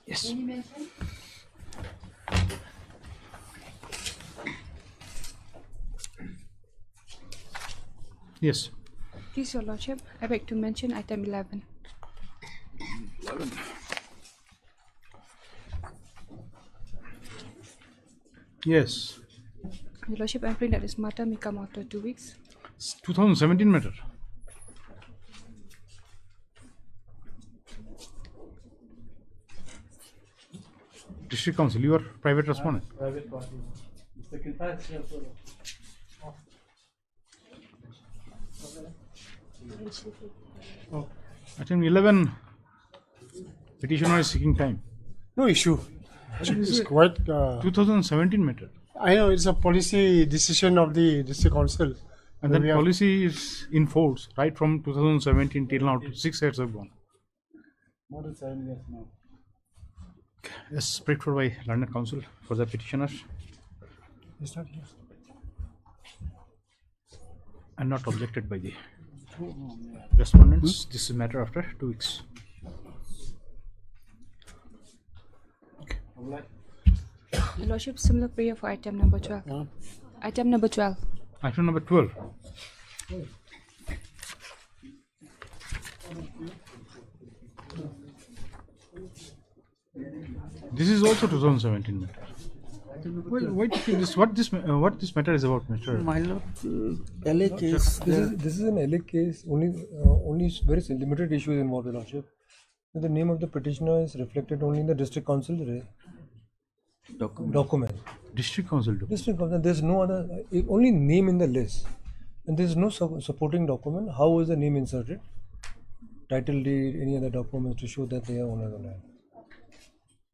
Yes. Yes. Please, Your Lordship, I beg to mention item 11. 11. Yes. Your Lordship, I bring that this matter may come after 2 weeks. It's 2017 matter. District Council, you are private respondent. Private party. Item 11. Petitioner is seeking time. No issue. It's quite. 2017 matter. I know it's a policy decision of the district council. And then we have- policy is in force right from 2017 till now. 6 years have gone. More than 7 years now. Yes, prayed for by London Council for the petitioner It's not here. and not objected by the respondents. This is a matter after 2 weeks. Your Lordship, similar prayer for item number 12. Item number 12. Item number 12. This is also 2017 matter. Why do you think this? What this matter is about, Mr. My lord, LA case. This is an LA case. Only very limited issues involved, Your Lordship. The name of the petitioner is reflected only in the district council document. District Council do. District council. There's no other. Only name in the list, and there's no supporting document. How is the name inserted? Title deed, any other documents to show that they are owner of the land.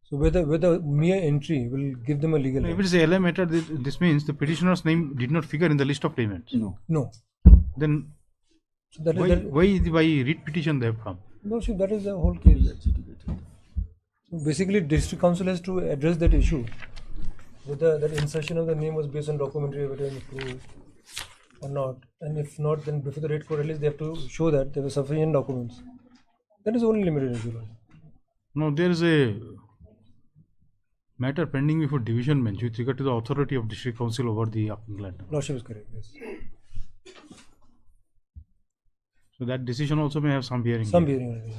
So whether mere entry will give them a legal If right? it is a LA matter, this means the petitioner's name did not figure in the list of claimants. No. Then So that is why, that. why by writ petition they have come? No, see, that is the whole case. So basically, district council has to address that issue. Whether that insertion of the name was based on documentary evidence, proof, or not. And if not, then before the rate court release, they have to show that there were sufficient documents. That is only limited issue. No, there is a matter pending before division bench with regard to the authority of district council over the upland land. Lordship is correct. Yes. So that decision also may have some bearing. Some here. bearing on it.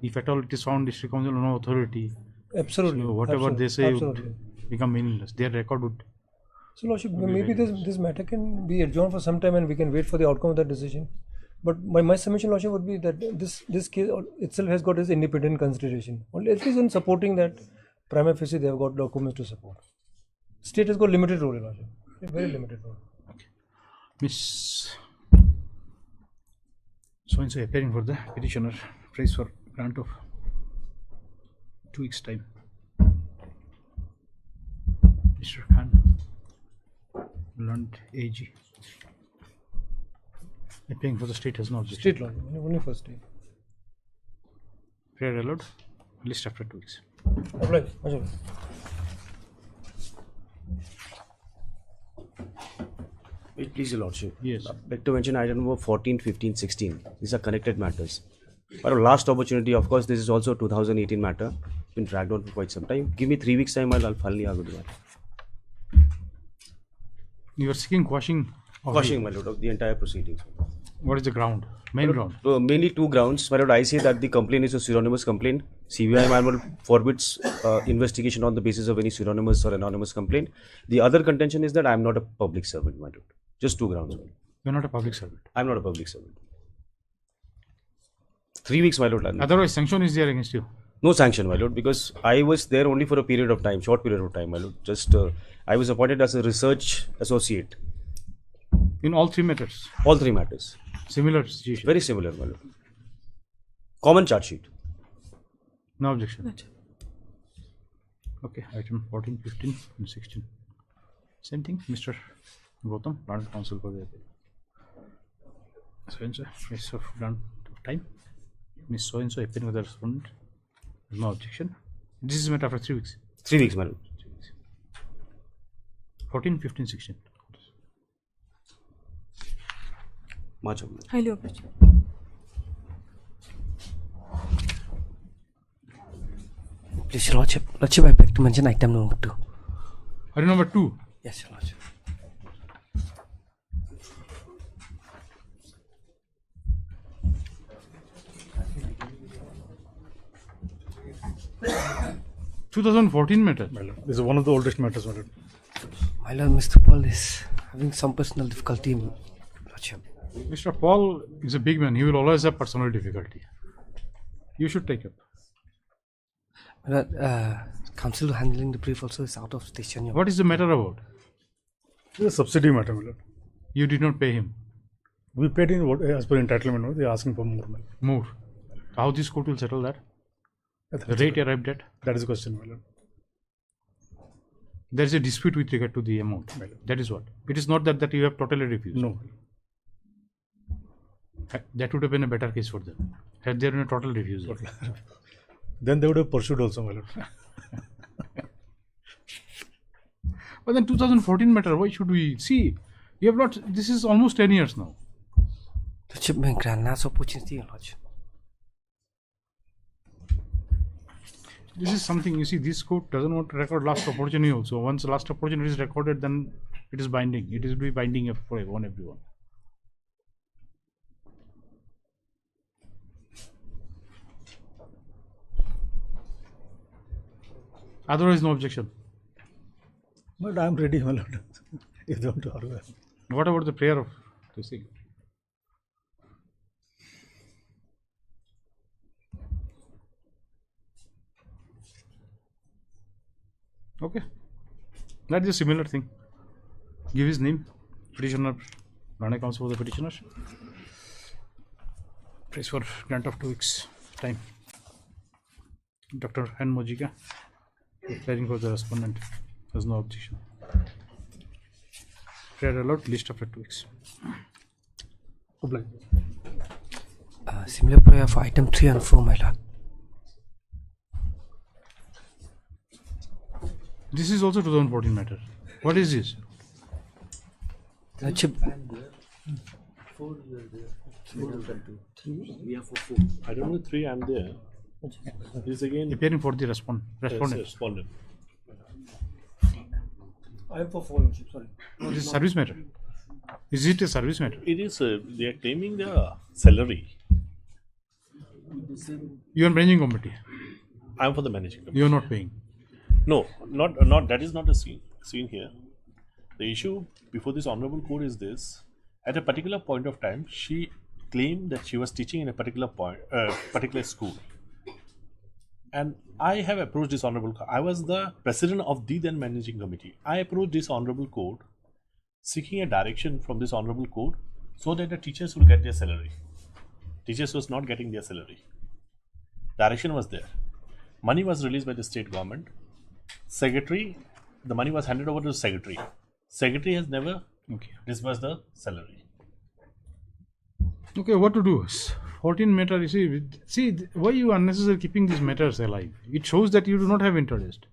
If at all it is found district council no authority, Absolutely. so whatever absolutely, they say absolutely. would become meaningless. Their record would. So, Lordship, maybe this matter can be adjourned for some time and we can wait for the outcome of that decision. But my submission, Lordship, would be that this case itself has got its independent consideration. Only at least in supporting that prima facie they have got documents to support. State has got limited role, Lordship. Very limited role. Miss so and so appearing for the petitioner prays for grant of 2 weeks time. Mr. Khan, Lund AG. Appearing for the state has no objection. State law, only for state. Prayer allowed. List after 2 weeks. Apply. Ajay. Please, Your Lordship. Yes. I'd like to mention item number 14, 15, 16. These are connected matters. But our last opportunity, of course, this is also 2018 matter. It's been dragged on for quite some time. Give me 3 weeks time, I'll finally argue the matter. You are seeking quashing. Of Quashing, my lord, of the entire proceedings. What is the ground? Main ground. Mainly 2 grounds. My lord, I say that the complaint is a pseudonymous complaint. CBI manual forbids investigation on the basis of any pseudonymous or anonymous complaint. The other contention is that I am not a public servant, my lord. Just 2 grounds. You are not a public servant. I am not a public servant. 3 weeks, my lord. Otherwise, sanction is there against you. No sanction, my lord, because I was there only for a period of time, short period of time, my lord. Just I was appointed as a research associate. In all 3 matters. All 3 matters. Similar situation. Very similar, my lord. Common charge sheet. No objection. Okay, item 14, 15, and 16. Same thing, Mr. Gautam, London Council for the appeal. So and so, Miss of grant of time. Miss so and so appearing with the respondent. No objection. This is matter after 3 weeks. 3 weeks, my lord. 14, 15, 16. March of May. Highly objected. Please, Your Lordship. Lordship, I beg to mention item number 2. Item number 2. Yes, Your Lordship. (2014) matter. My lord, this is one of the oldest matters, my lord. My Lord, Mr. Paul is having some personal difficulty, Lordship. Mr. Paul is a big man. He will always have personal difficulty. You should take up. My Lord, counsel handling the brief also is out of station. Your What is the matter about? This is a subsidy matter, my lord. You did not pay him We paid in what as per entitlement, no? They are asking for more, my lord. more. How this court will settle that? The rate arrived at? That is the question, my lord. There is a dispute with regard to the amount. That is what. It is not that you have totally refused. No. That would have been a better case for them. Had there been a total refusal. Then they would have pursued also, my lord. But then 2014 matter, why should we see? You have not, this is almost 10 years now. Lordship, may grant last opportunity, Your Lordship. This is something, you see, this court doesn't want to record last opportunity also. Once the last opportunity is recorded, then it is binding. It will be binding for everyone. Otherwise, no objection. But I am ready, my lord. If they want to argue. What about the prayer of this thing? Okay, that is a similar thing. Give his name, petitioner, Rana counsel for the petitioner. Praise for grant of 2 weeks time. Dr. N. Mojika, declaring for the respondent, has no objection. Prayer allowed, list after 2 weeks. Similar prayer for item 3 and 4, my Lord. This is also 2014 matter. What is this? Lordship, I don't know 3, I'm there. This again Appearing for the respondent. respondent. I am for 4, Lordship, sorry. This is service matter. Is it a service matter? It is, they are claiming their salary. You are managing committee. I'm for the managing committee. You are not paying. No, not that is not a scene here. The issue before this honorable court is this: at a particular point of time, she claimed that she was teaching in a particular school, and I have approached this honorable court. I was the president of the then managing committee. I approached this honorable court, seeking a direction from this honorable court so that the teachers will get their salary. Teachers was not getting their salary. Direction was there. Money was released by the state government. Secretary, the money was handed over to the secretary. Secretary has never disbursed the salary. Okay, what to do? 14 matter, you see, why you unnecessarily keeping these matters alive? It shows that you do not have interest.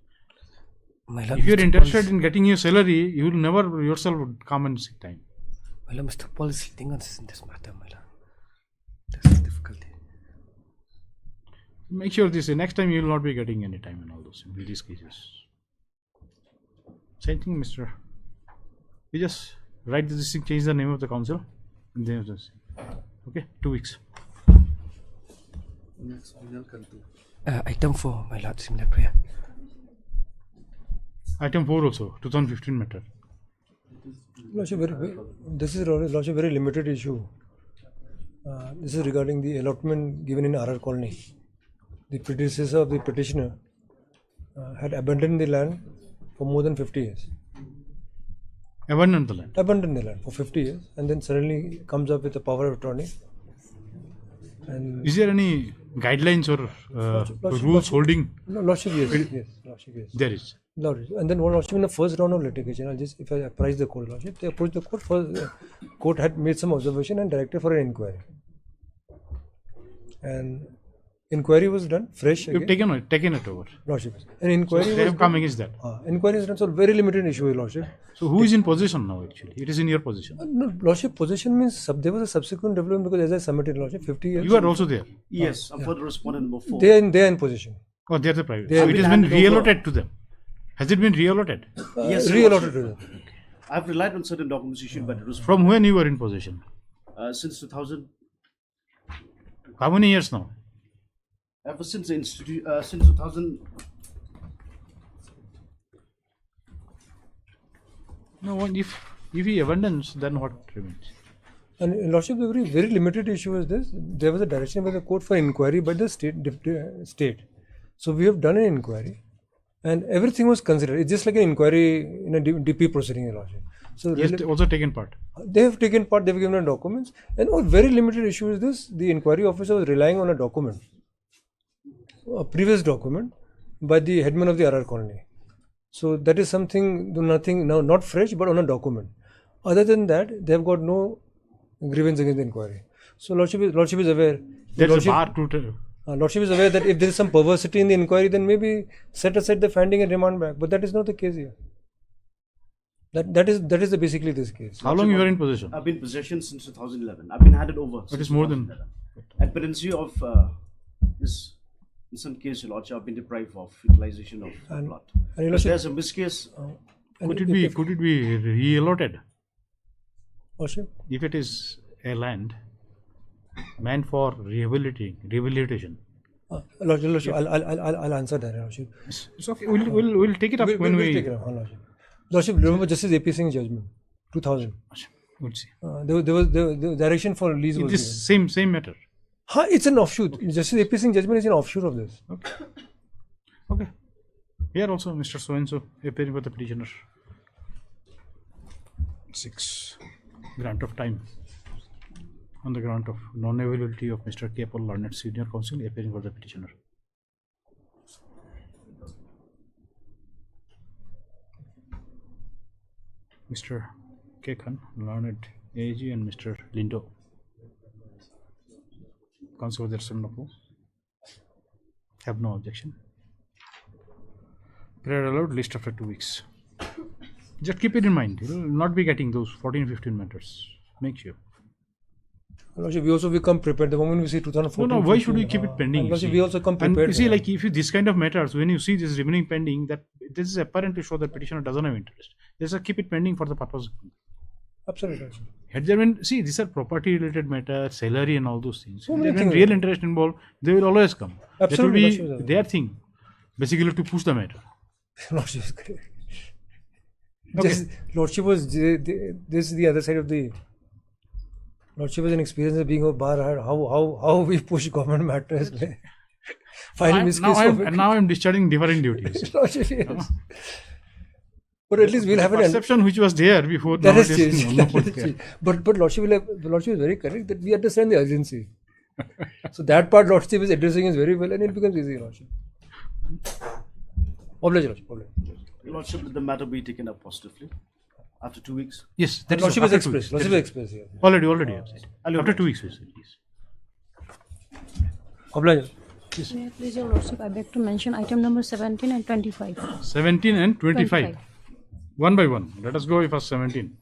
my Lord, If you are Mr. interested Paul in getting your salary, you will never yourself come and seek time. My Lord, Mr. Paul is sitting on this matter, my Lord. This is difficulty. Make sure this next time you will not be getting any time in all those in these cases. Same thing, Mr. You just write this thing, change the name of the council, and then just okay, 2 weeks. Item 4, my Lord, similar prayer. Item 4 also, 2015 matter. Lordship, this is Lordship, very limited issue. This is regarding the allotment given in RR colony. The predecessor of the petitioner had abandoned the land for more than 50 years. Abandon the land. Abandoned the land for 50 years and then suddenly comes up with a power of attorney. And Is there any guidelines or rules holding? no, Lordship, yes. Lordship, yes. There is. Lordship. And then what Lordship, in the first round of litigation, if I apprise the court, Lordship, they approached the court. Court had made some observation and directed for an inquiry. And inquiry was done fresh You've again. taken it over. Lordship. An inquiry So was they have come done. against that. Inquiry is done, so very limited issue, Lordship. So who is in possession now actually? It is in your possession. No, Lordship, position means there was a subsequent development because as I submitted, Lordship, 50 years. You are also there. Yes, I'm for the respondent number 4. They are in position. Oh, they're the private. They So have it been has been handed over. reallotted to them. Has it been reallotted? Yes, Reallotted to them. I've relied on certain documents issued, but it was From when you were in possession? since 2000. How many years now? Ever since the institute, since 2000. No, if he abandons, then what remains? And in Lordship, the very limited issue is this. There was a direction by the court for inquiry by the state. So we have done an inquiry and everything was considered. It's just like an inquiry in a DP proceeding, Your Lordship. So He has also taken part. they have taken part, they have given us documents. And a very limited issue is this. The inquiry officer was relying on a document, a previous document by the headman of the RR colony. So that is something, nothing, now not fresh, but on a document. Other than that, they have got no grievance against the inquiry. So Lordship is aware. There's Lordship, a bar to. Lordship is aware that if there is some perversity in the inquiry, then maybe set aside the finding and remand back. But that is not the case here. That is basically this case. How long you were in possession? I've been in possession since 2011. I've been handed over. It is more than. At pendency of this, in some case, Your Lordship, I've been deprived of utilization of plot. And Your If Lordship, there's a miscase. Could it be reallotted? Lordship, If it is a land meant for rehabilitation. Lordship, I'll answer that, Lordship. It's okay. We'll take it up when we. Take it up, Lordship. Lordship, remember Justice AP Singh's judgment, 2000. We'll see. There was the direction for lease was This given. same matter. It's an offshoot. Justice AP Singh's judgment is an offshoot of this. Okay. Here also, Mr. So-and-so appearing for the petitioner. 6. Grant of time. On the ground of non-availability of Mr. K. Paul Larned, Senior Counsel, appearing for the petitioner. Mr. K. Khan, Larned AG, and Mr. Lindo. Counsel for their son have no objection. Prayer allowed, list after 2 weeks. Just keep it in mind. You will not be getting those 14-15 matters. Make sure. Lordship, we also become prepared. The moment we see 2014. No, why should we keep it pending? Lordship, we also come prepared. And you see, like if you this kind of matters, when you see this remaining pending, that this is apparent to show that petitioner doesn't have interest. Just keep it pending for the purpose. Absolutely. Had there been, see, these are property related matters, salary and all those things. So If many there been things. real interest involved, they will always come. Absolutely, That will Lordship. be their thing, basically to push the matter. Lordship is correct. Okay. Lordship was this is the other side of the. Lordship was an experience of being a bar. How we push government matters. Now I'm discharging different duties. Lordship, yes. But at least we'll have an Perception which was there before. that now has it is changed. no That more has there. changed. But Lordship is very correct that we understand the urgency. So that part Lordship is addressing is very well, and it becomes easy, Lordship. Oblige, Lordship. Oblige. Your Lordship, let the matter be taken up positively after 2 weeks. Yes, that Lordship is after 2 express. weeks. Lordship is express here. Already. I've said. After 2 weeks, we said, yes. Oblige. May I please, Your Lordship, I beg to mention item number 17 and 25. 17 and 25. One by one. Let us go with first 17.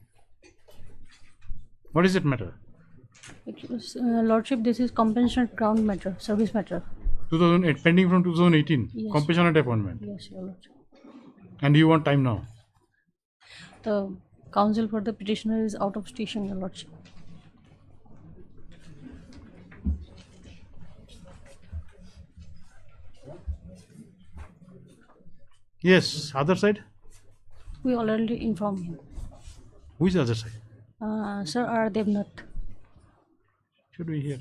What is it matter? Lordship, this is compensation ground matter, service matter. 2008, pending from 2018. Yes. Compassionate appointment. Yes, Your Lordship. And you want time now? The counsel for the petitioner is out of station, Your Lordship. Yes. Other side? We already informed him. Who is the other side? Sir R. Devnath. Should be here.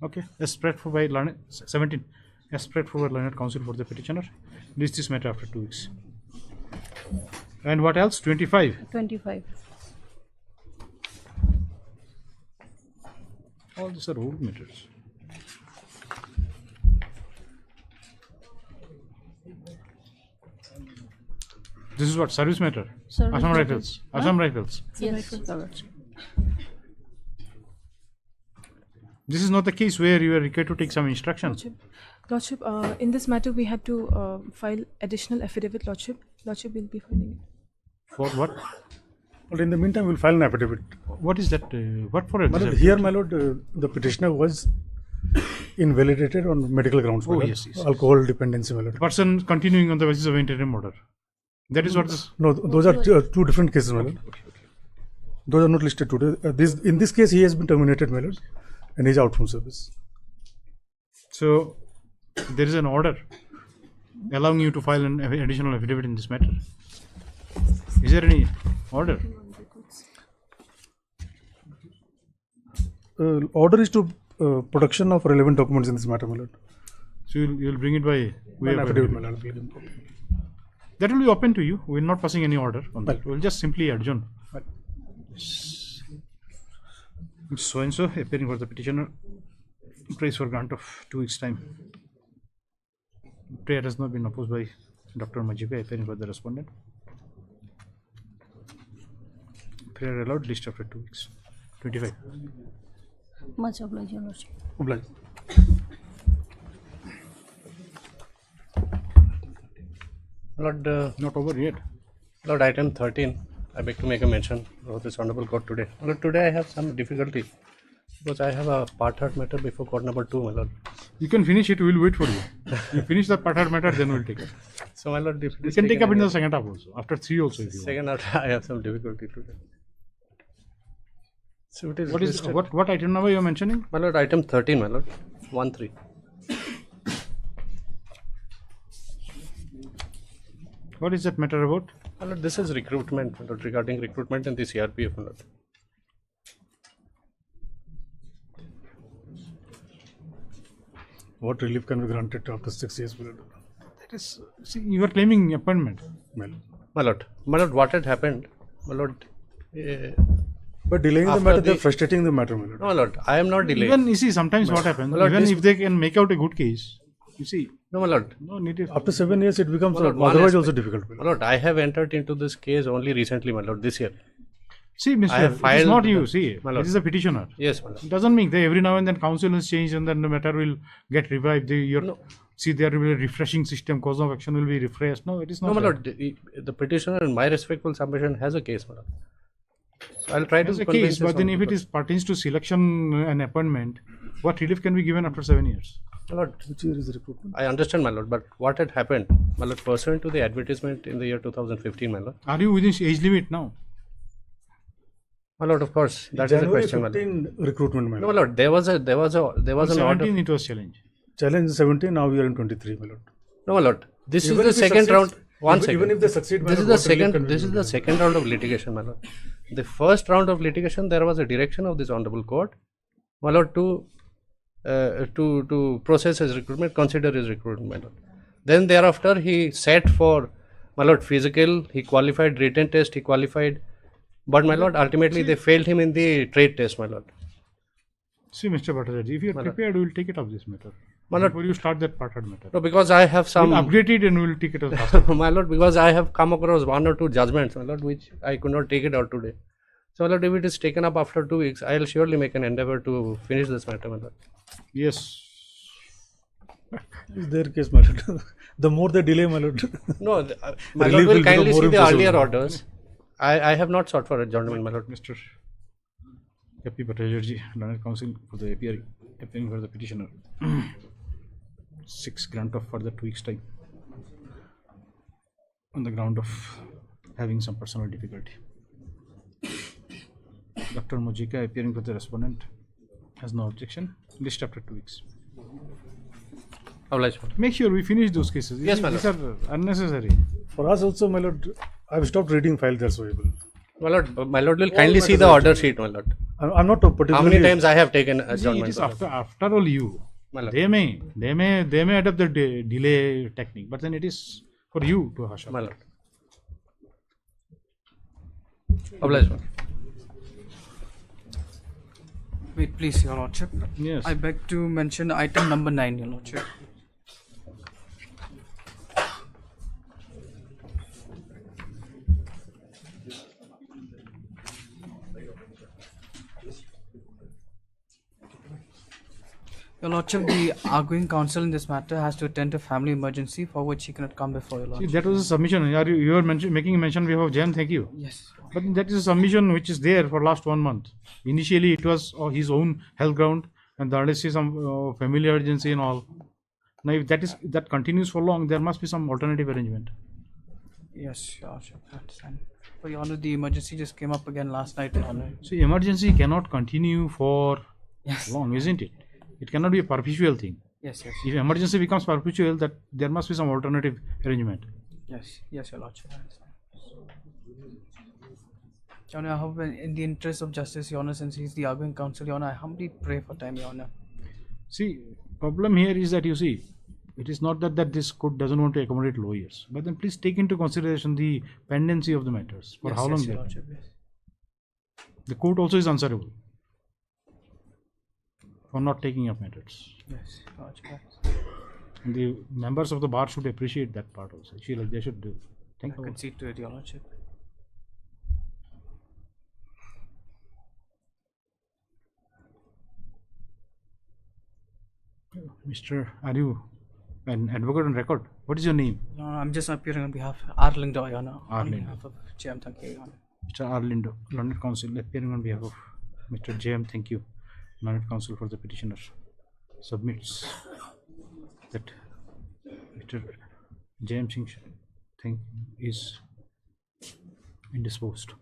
Okay. As spread for by Learned 17. As spread for by Learned Counsel for the petitioner. List this matter after 2 weeks. And what else? 25. 25. All these are old matters. This is what? Service matter? Service Assam matter. Rifles. Assam Rifles. Yes, Your Lordship. This is not the case where you are required to take some instruction. Lordship, in this matter, we had to file additional affidavit, Lordship. Lordship will be filing it. For what? But in the meantime, we'll file an affidavit. What is that? What for? My lord, here, my lord, the petitioner was invalidated on medical grounds. Oh, my lord. yes, yes. Alcohol dependency, my lord. The person continuing on the basis of interim order. That is what this. No, those are two different cases, my lord. Those are not listed today. In this case, he has been terminated, my lord, and he is out from service. So, there is an order allowing you to file an additional affidavit in this matter. Is there any order? Order is to production of relevant documents in this matter, my lord. So, you will bring it by way An of affidavit, affidavit. my lord. That will be open to you. We are not passing any order on that. We will just simply adjourn. So and so appearing for the petitioner, prays for grant of 2 weeks' time. Prayer has not been opposed by Dr. Majika, appearing for the respondent. Prayer allowed, list after 2 weeks. 25. Much obliged, Your Lordship. Obliged. Lord, Not over yet. Lord, item 13, I beg to make a mention of this honorable court today. Lord, today I have some difficulty because I have a part heard matter before court number 2, my lord. You can finish it, we will wait for you. You finish the part matter, then we will take it. So, my lord, if it We is can take taken up in the again- second half also, after 3 also if you want. Second half, I have some difficulty today. So it is What is listed- what item number you are mentioning? My lord, item 13, my lord, 1-3. What is that matter about? My lord, this is recruitment, my lord, regarding recruitment in the CRPF, my lord. What relief can be granted after 6 years, my lord? That is, see, you are claiming appointment. Well, My lord, what had happened, my lord, but delaying the After matter, they are the- frustrating the matter, my lord. no, my lord, I am not delayed. Even you see, sometimes what happens, My lord, even this- if they can make out a good case, you see, No, my lord, no need to. After 7 years, it becomes My lord, one otherwise aspect- also difficult. My my lord. lord, I have entered into this case only recently, my lord, this year. See, Mr. I have It is filed not you, the- see, my it lord. is the petitioner. Yes, my lord. It doesn't mean that every now and then council has changed and then the matter will get revived. See, there will be a refreshing system, cause of action will be refreshed. No, it is not. No, my that. lord, the petitioner, in my respectful submission, has a case, my lord. So I'll try to It's a convince case, this but then if honorable it is pertains to selection and appointment, what relief can be given after 7 years? court. My lord, Which year is the recruitment? I understand, my lord, but what had happened, my lord, pursuant to the advertisement in the year 2015, my lord. Are you within age limit now? My lord, of course, that is the January question, my lord. 15 recruitment, my No, my lord. lord, there was an order. 17 it was challenged. Challenge 17, now we are in 23, my lord. No, my lord, this Even is the if he second succeeds- round. One even- second. even if they succeed, my this is lord, the what relief second. can we This is give the them? second round of litigation, my lord. The first round of litigation, there was a direction of this honorable court, my lord, to process his recruitment, consider his recruitment, my lord. Then thereafter, he sat for, my lord, physical. He qualified written test. He qualified, but my lord, ultimately they failed him in the trade test, my lord. See, Mr. Bhattacharya, if you are Madam. prepared, we will take it up this matter. My lord. Before you start that part matter. No, because I have some. We'll update it and we will take it as fast. My lord, because I have come across 1 or 2 judgments, my lord, which I could not take it out today. So, my lord, if it is taken up after 2 weeks, I will surely make an endeavor to finish this matter, my lord. Yes. Is their case, my lord. The more they delay, my lord. No, my Relief lord will will become kindly more see the impossible. earlier orders. I have not sought for adjournment, my lord. Mr. Happy Bhattacharya, Learned Counsel for the appearing for the petitioner. 6 grant of further 2 weeks time on the ground of having some personal difficulty. Dr. Mojika appearing for the respondent has no objection. List after 2 weeks. Obliged, my lord. Make sure we finish those cases. Yes, my These are unnecessary. For us also, my lord, I've stopped reading files that's why. My lord will kindly see the order sheet, my lord. I'm not particularly. How many times I have taken See, it adjournment? is my lord? after all you. My lord. They may adopt the delay technique, but then it is for you to hush up. My lord. Obliged, my lord. Wait, please, Your Lordship. Yes. I beg to mention item number 9, Your Lordship. Your Lordship, the arguing counsel in this matter has to attend a family emergency for which he cannot come before Your See, Lordship. that was a submission. You are making a mention behalf of Jan. Thank you. Yes. But that is a submission which is there for last 1 month. Initially, it was his own health ground. and there is some family urgency and all. Now, if that continues for long, there must be some alternative arrangement. Yes, Your Lordship, I understand. But Your Honor, the emergency just came up again last night, Your Honor. So, emergency cannot continue for Yes. long, isn't it? It cannot be a perpetual thing. Yes, yes. If emergency becomes perpetual, that there must be some alternative arrangement. Yes, yes, Your Lordship, I understand. Your Honor, I hope in the interest of justice, Your Honor, since he's the arguing counsel, Your Honor, I humbly pray for time, Your Honor. See, problem here is that, you see, it is not that this court doesn't want to accommodate lawyers, but then please take into consideration the pendency of the matters. For Yes, how yes, long? Your Lordship, yes. The court also is answerable for not taking up matters. Yes, Your Lordship, yes. And the members of the bar should appreciate that part also. They should do. I concede to it, Your Lordship. Mr. Are you an advocate on record? What is your name? No, I'm just appearing on behalf of Arlindo, Your Honor. On Arlindo. behalf of JM, thank you, Your Honor. Mr. Arlindo, Learned Counsel, appearing on behalf of Mr. JM, thank you. Learned Counsel for the petitioner submits that Mr. JM Singh is indisposed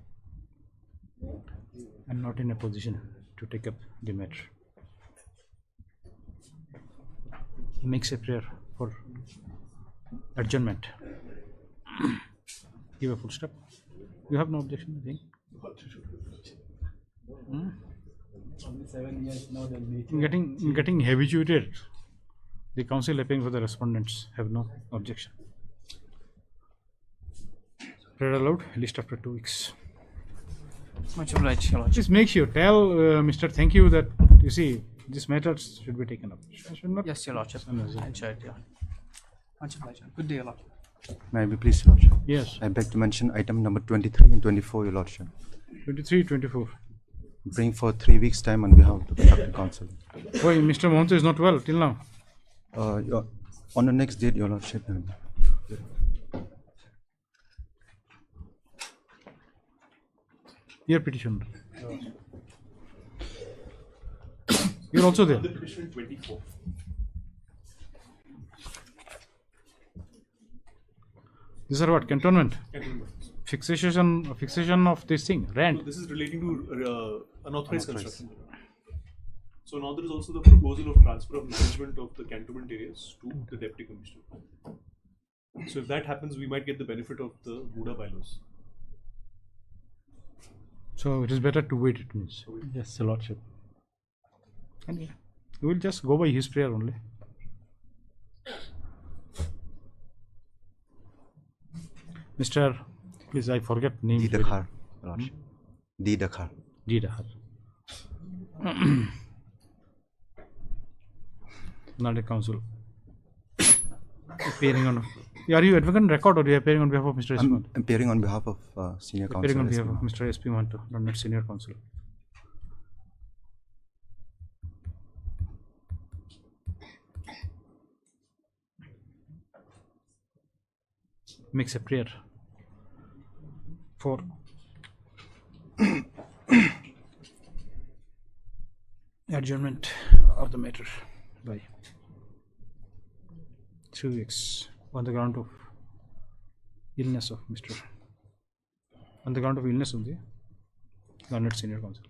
and not in a position to take up the matter. He makes a prayer for adjournment. Give a full stop. You have no objection, I think. Getting habituated. The counsel appearing for the respondents have no objection. Prayer allowed. List after 2 weeks. Much obliged, Your Lordship. Just make sure. Tell Mr. Thank you that you see this matter should be taken up. Should not. Yes, Your Lordship. I'll ensure it, Your Honor. Much obliged. Good day, Your Lordship. May I be pleased, Your Lordship? Yes. I beg to mention item number 23 and 24, Your Lordship. 23, 24. Bring for 3 weeks' time on behalf of the conducting counsel. Why, Mr. Mohanty is not well till now? On the next date, Your Lordship. Your petitioner. You're also there. The petition 24. These are what? Cantonment? Cantonment. Fixation of this thing, rent. So this is relating to unauthorized construction. So now there is also the proposal of transfer of management of the cantonment areas to the Deputy Commissioner. So if that happens, we might get the benefit of the Buddha bylaws. So it is better to wait, it means. Yes, Your Lordship. And we will just go by his prayer only. Mr. Please, I forget name. Didakhar, Your Lordship. Didakhar. Didakhar. Not counsel. Appearing on. Are you advocate on record or are you appearing on behalf of Mr. SP? I'm appearing on behalf of senior counsel. Appearing on behalf of Mr. SP Manto, not senior counsel. Makes a prayer for adjournment of the matter by 3 weeks on the ground of illness of Mr. On the ground of illness of the learned senior counsel.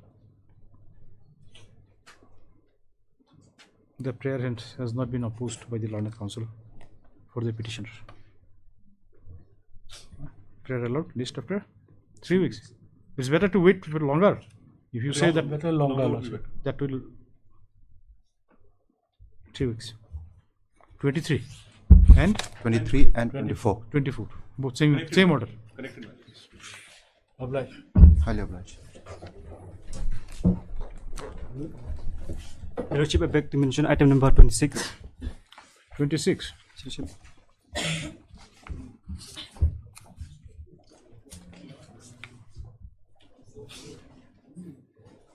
The prayer has not been opposed by the learned counsel for the petitioner. Prayer allowed. List after 3 weeks. It's better to wait for longer. If you say that Better longer. that will 3 weeks. 23 and 23 and 24. 24. Both same order. Connected. Obliged. Highly obliged. Your Lordship, I beg to mention item number 26. 26.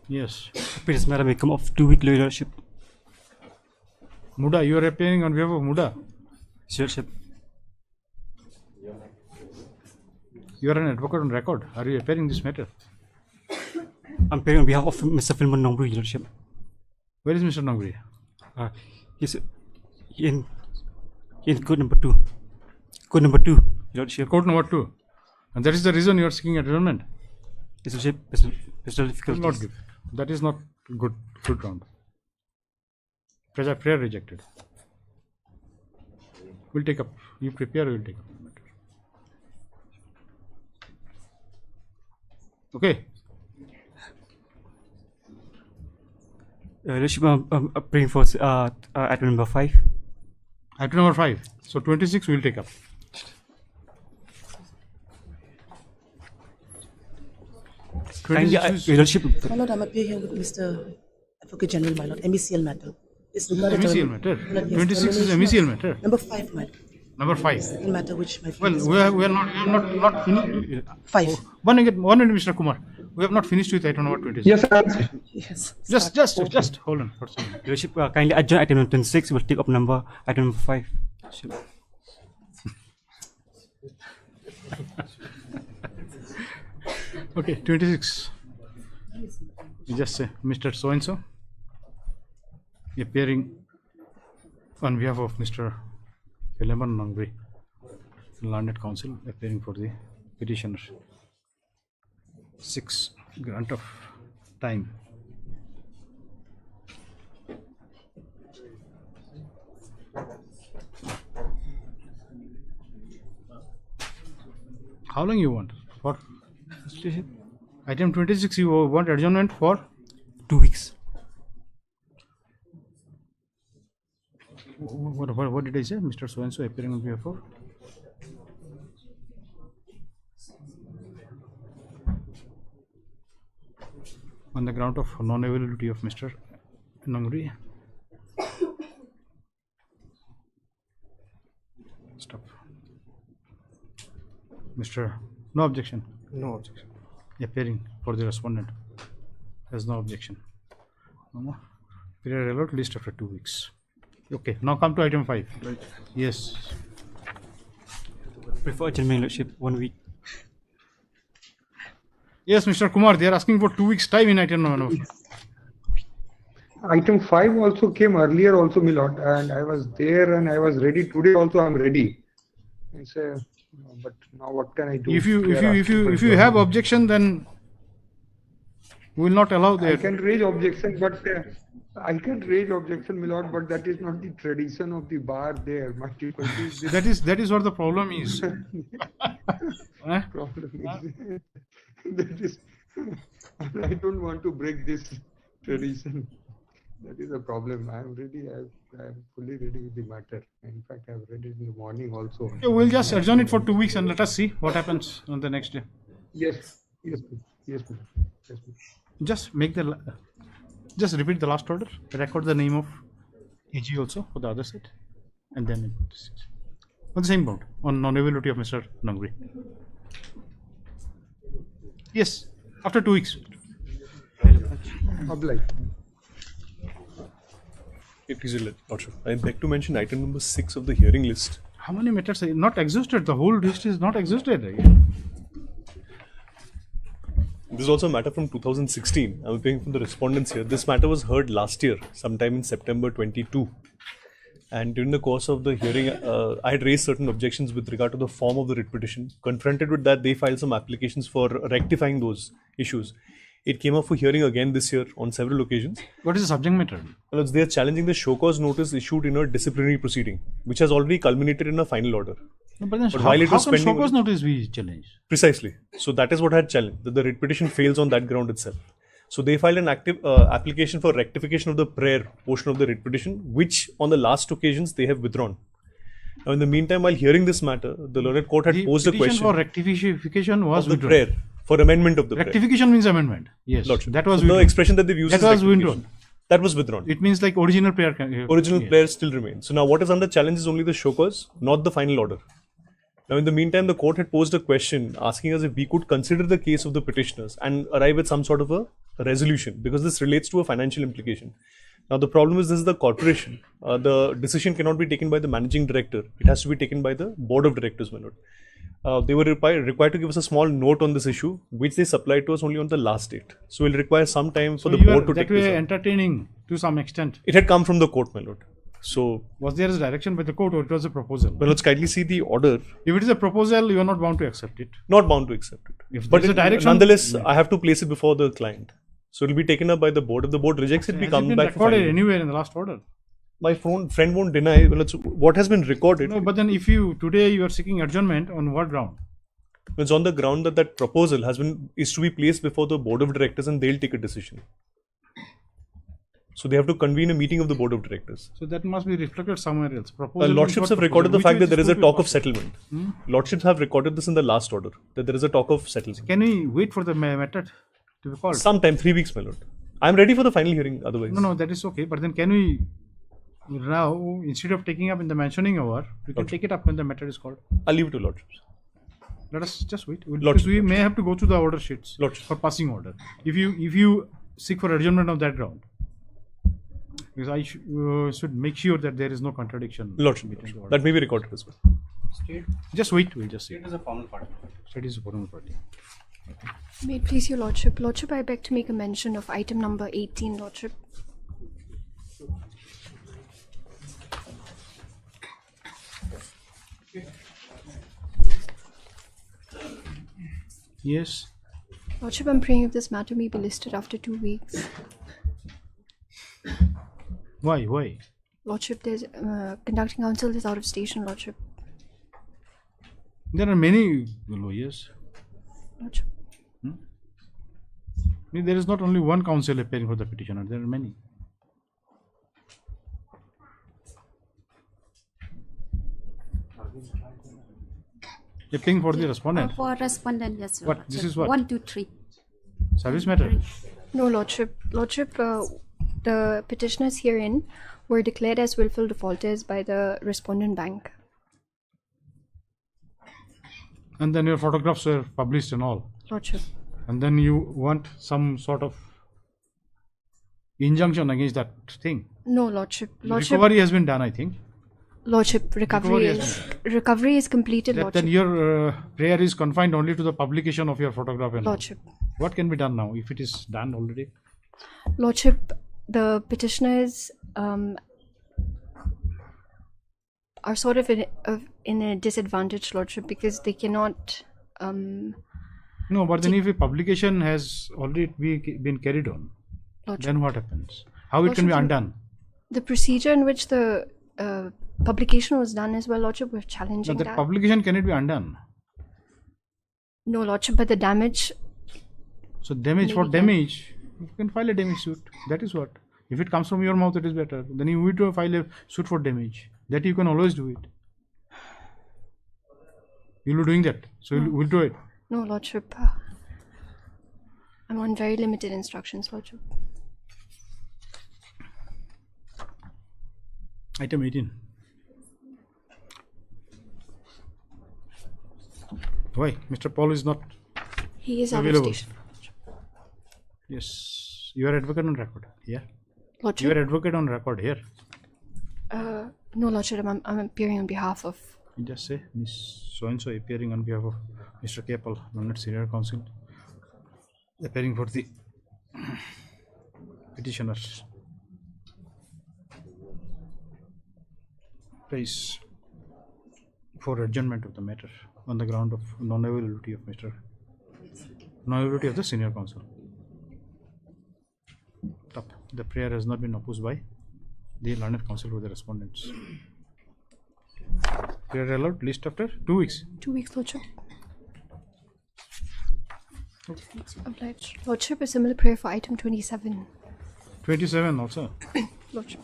Yes. Please, Madam, I come of 2 week, Your Lordship. Muda, you are appearing on behalf of Muda. Your Lordship. You are an advocate on record. Are you appearing this matter? I'm appearing on behalf of Mr. Filman Nombu, Your Lordship. Where is Mr. Nangri? Yes, in court number 2. Court number 2, Your Lordship. Court number 2. And that is the reason you are seeking adjournment. Yes, Your Lordship, personal Will difficulties. not give. That is not good ground. Prayer rejected. We'll take up. You prepare, we'll take up. Okay. Your Lordship, I'm praying for item number 5. Item number 5. So 26 we'll take up. Kindly, Your Lordship. My Lord, I'm appearing here with Mr. Advocate General, my Lord, MECL matter. It's regarding MECL matter? 26 is MECL matter? Number 5, my Lord. Number 5. Second matter which my Well, we are not finished. 5. One minute, Mr. Kumar. We have not finished with item number 26. Yes, sir. Yes. Just hold on for a second. Your Lordship, kindly adjourn item number 26. We'll take up item number 5. Sure. Okay, 26. You just say, Mr. So-and-so, appearing on behalf of Mr. Philemon Nangri, Learned Counsel, appearing for the petitioner. 6. Grant of time. How long you want? For item 26 you want adjournment for 2 weeks. What did I say? Mr. So-and-so appearing on behalf of? On the ground of non-availability of Mr. Nangri. Stop. Mr. No objection. No objection. Appearing for the respondent. Has no objection. Period allowed list after 2 weeks. Okay, now come to item 5. Right. Yes. Prefer adjournment, Your Lordship, 1 week. Yes, Mr. Kumar, they are asking for 2 weeks time in item number 5. Item 5 also came earlier also, my lord, and I was there and I was ready. Today also I am ready. I say, but now what can I do? If you have objection, then we will not allow that. I can raise objection, but my lord, but that is not the tradition of the bar there. My that is what the problem is. Problem is that is, I don't want to break this tradition. That is a problem. I am ready. I am fully ready with the matter. In fact, I have read it in the morning also. Okay, we'll just adjourn it for 2 weeks and let us see what happens on the next day. Yes. Just make just repeat the last order. Record the name of AG also for the other side, and then on the same bound on non-availability of Mr. Nangri. Yes, after 2 weeks. Oblige. Please, Lordship. I beg to mention item number 6 of the hearing list. How many matters are not exhausted? The whole list is not exhausted. This is also a matter from 2016. I'm appearing from the respondents here. This matter was heard last year, sometime in September 22. And during the course of the hearing, I had raised certain objections with regard to the form of the writ petition. Confronted with that, they filed some applications for rectifying those issues. It came up for hearing again this year on several occasions. What is the subject matter? Well, they are challenging the show cause notice issued in a disciplinary proceeding, which has already culminated in a final order. No, but then But while it was how can show pending, cause notice be challenged? Precisely. So that is what I had challenged, that the writ petition fails on that ground itself. So they filed an active application for rectification of the prayer portion of the writ petition, which on the last occasions they have withdrawn. Now, in the meantime, while hearing this matter, the lower court had posed a question for rectification was of the withdrawn. prayer, for amendment of the Rectification means amendment. Yes, Lordship. that was So the withdrawn. expression that they've used That is was rectification. withdrawn. That was withdrawn. It means like original prayer. Original yes. prayer still remains. So now what is under challenge is only the show cause, not the final order. Now in the meantime, the court had posed a question asking us if we could consider the case of the petitioners and arrive at some sort of a resolution, because this relates to a financial implication. Now the problem is this is the corporation. The decision cannot be taken by the managing director. It has to be taken by the board of directors, my lord. They were required to give us a small note on this issue, which they supplied to us only on the last date. So we'll require some time for the board to take this up. Entertaining to some extent. It had come from the court, my lord. So was there a direction by the court or it was a proposal? Well, let's kindly see the order. If it is a proposal, you are not bound to accept it. Not bound to accept it. If But there is a direction, nonetheless, I have to place it before the client. So it will be taken up by the board. If the board rejects it, we come back for recorded final. anywhere in the last order. My friend won't deny. Well, it's what has been recorded. No, but then if you today you are seeking adjournment on what ground? It's on the ground that that proposal is to be placed before the board of directors and they'll take a decision. So they have to convene a meeting of the board of directors. So that must be reflected somewhere else. Proposal Lordships have recorded the fact that there is a talk of settlement. Hmm? Lordships have recorded this in the last order, that there is a talk of settlement. Can we wait for the method to be called? Sometime, 3 weeks, my lord. I am ready for the final hearing otherwise. No, that is okay. But then can we now, instead of taking up in the mentioning hour, we can take it up when the method is called? I'll leave it to Lordships. Let us just wait. Because we may have to go through the order sheets for passing order. If you seek for adjournment on that ground. Because I should make sure that there is no contradiction. Lordship, that may be recorded as well. Just wait, we'll just see. State is a formal party. State is a formal party. May it please your Lordship. Lordship, I beg to make a mention of item number 18, Lordship. Yes. Lordship, I'm praying if this matter may be listed after 2 weeks. Why? Lordship, there's conducting counsel is out of station, Lordship. There are many lawyers. Lordship. There is not only one counsel appearing for the petitioner, there are many. Appearing for the respondent. For respondent, yes. What? This is what? 1, 2, 3. Service matter? No, Lordship. Lordship, the petitioners herein were declared as willful defaulters by the respondent bank. And then your photographs were published and all. Lordship. And then you want some sort of injunction against that thing. No, Lordship. Recovery has been done, I think. Lordship, recovery is completed, Lordship. Then your prayer is confined only to the publication of your photograph and Lordship. all. What can be done now if it is done already? Lordship, the petitioners are sort of in a disadvantage, Lordship, because they cannot. No, but then if a publication has already been carried on, Lordship. then what happens? How it can be undone? The procedure in which the publication was done as well, Lordship, we're challenging No, that. publication cannot be undone. No, Lordship, but the damage. So damage for damage, you can file a damage suit. That is what. If it comes from your mouth, it is better. Then you need to file a suit for damage. That you can always do it. You will be doing that. So you will do it. No, Lordship. I'm on very limited instructions, Lordship. Item 18. Why? Mr. Paul is not He is out available. of station. Yes. You are advocate on record. Yeah. Lordship. You are advocate on record here. No, Lordship, I'm appearing on behalf of. You just say Miss So-and-so appearing on behalf of Mr. Capel, Learned Senior Counsel, appearing for the petitioners. Praise for adjournment of the matter on the ground of non-availability of non-availability of the senior counsel. Top. The prayer has not been opposed by the learned counsel for the respondents. Prayer allowed list after 2 weeks. 2 weeks, Lordship. Obliged. Lordship, a similar prayer for item 27. 27 also. Lordship.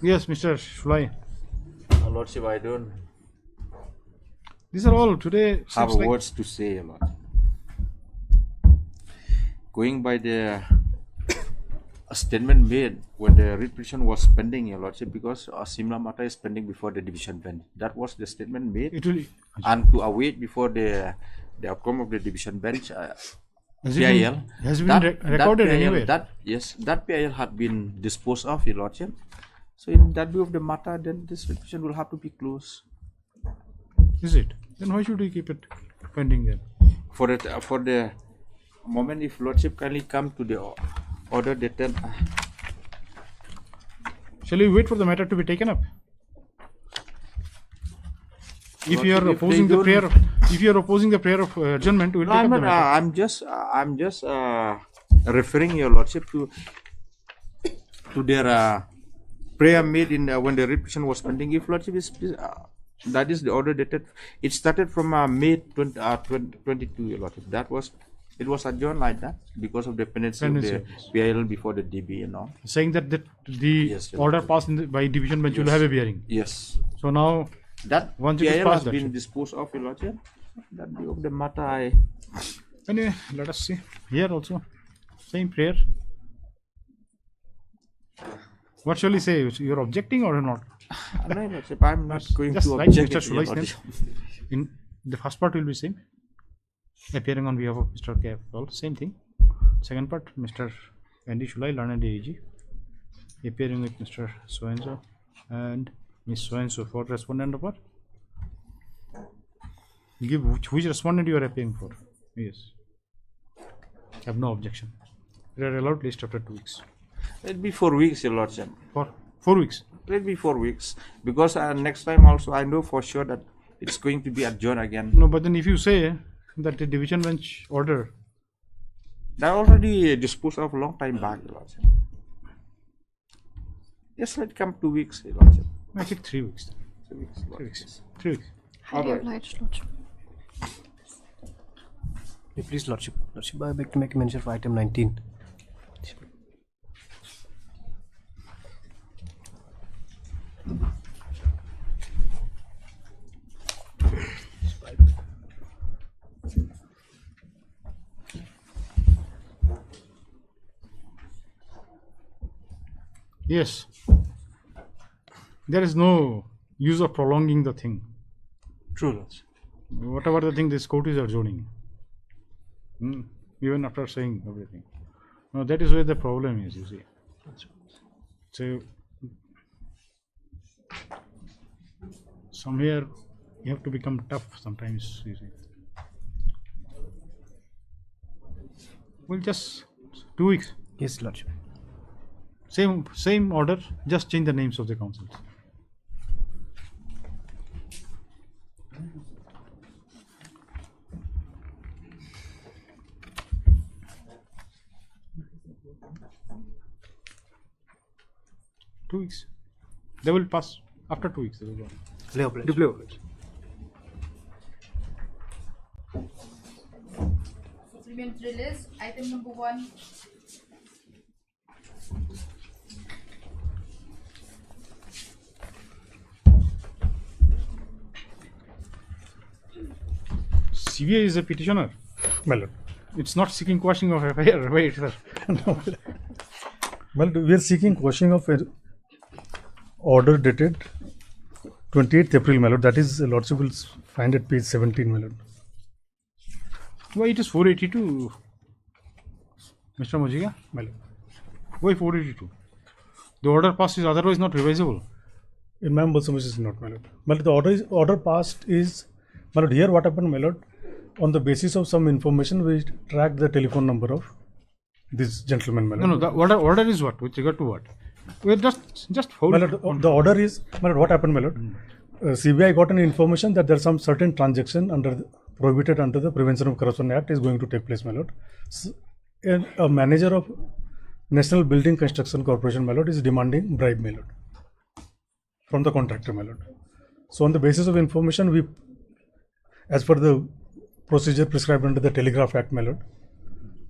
Yes, Mr. Shulai. Lordship, I don't These are all today. have seems like words to say, Lord. Going by the statement made when the writ petition was pending, Your Lordship, because Simla matter is pending before the division bench. That was the statement made. It will, and to await before the outcome of the division bench. PIL has been recorded PIL, anyway. That PIL had been disposed of, Your Lordship, So in that view of the matter, then this petition will have to be closed. Is it? Then why should we keep it pending then? For the moment, if Lordship kindly come to the order dated. Shall we wait for the matter to be taken up? If you are opposing the prayer, of adjournment, we will take up the matter. I'm just referring your Lordship to their prayer made in when the petition was pending. If Lordship is that is the order dated. It started from May 22, your Lordship. It was adjourned like that because of the pendency of the PIL before the DB and all. Saying that the order passed by division bench will have a bearing. Yes. So now that once PIL it is passed, has been disposed of, your Lordship. That view of the matter, Anyway, let us see. Here also, same prayer. What shall we say? You're objecting or not? No, Lordship, I'm not going Just to like object. Mr. Sulai's name. In the first part will be same. Appearing on behalf of Mr. K. Paul, same thing. Second part, Mr. Andy Shulai, learned AG, appearing with Mr. So-and-so and Miss So-and-so for respondent number. Give which respondent you are appearing for. Yes. I have no objection. We are allowed list after 2 weeks. Let be 4 weeks, your Lordship. For 4 weeks? Let be 4 weeks. Because next time also I know for sure that it's going to be adjourned again. No, but then if you say that the division bench order, that already disposed of a long time back, your Lordship. Yes, let come 2 weeks, your Lordship. Make it 3 weeks. 3 weeks. 3 weeks. 3 weeks. Highly obliged, Lordship. Please, Lordship. Lordship, I beg to make a mention for item 19. Yes. There is no use of prolonging the thing. True, Lordship. Whatever the thing this court is adjourning. Even after saying everything. No, that is where the problem is, you see. So, somewhere you have to become tough sometimes, you see. Well, just 2 weeks. Yes, Lordship. Same order, just change the names of the councils. Two weeks. They will pass after 2 weeks. They will go. Duly obliged. Supplementary list, item number 1. CBI is a petitioner. My lord. It's not seeking quashing of FIR, right, sir? No. Well, we are seeking quashing of an order dated 28th April, my lord. That is, Lordship will find at page 17, my lord. Why it is 482, Mr. Mojiga? My lord. Why 482? The order passed is otherwise not revisable. In my humble submission is not, my lord. But the order passed is, my lord, here what happened, my lord, on the basis of some information, we tracked the telephone number of this gentleman, my lord. No, the order is what? With regard to what? We're just my lord, the order is, my lord, what happened, my lord? CBI got an information that there are some certain transaction prohibited under the Prevention of Corruption Act is going to take place, my lord. A manager of National Building Construction Corporation, my lord, is demanding bribe, my lord, from the contractor, my lord. So on the basis of information, we, as per the procedure prescribed under the Telegraph Act, my lord,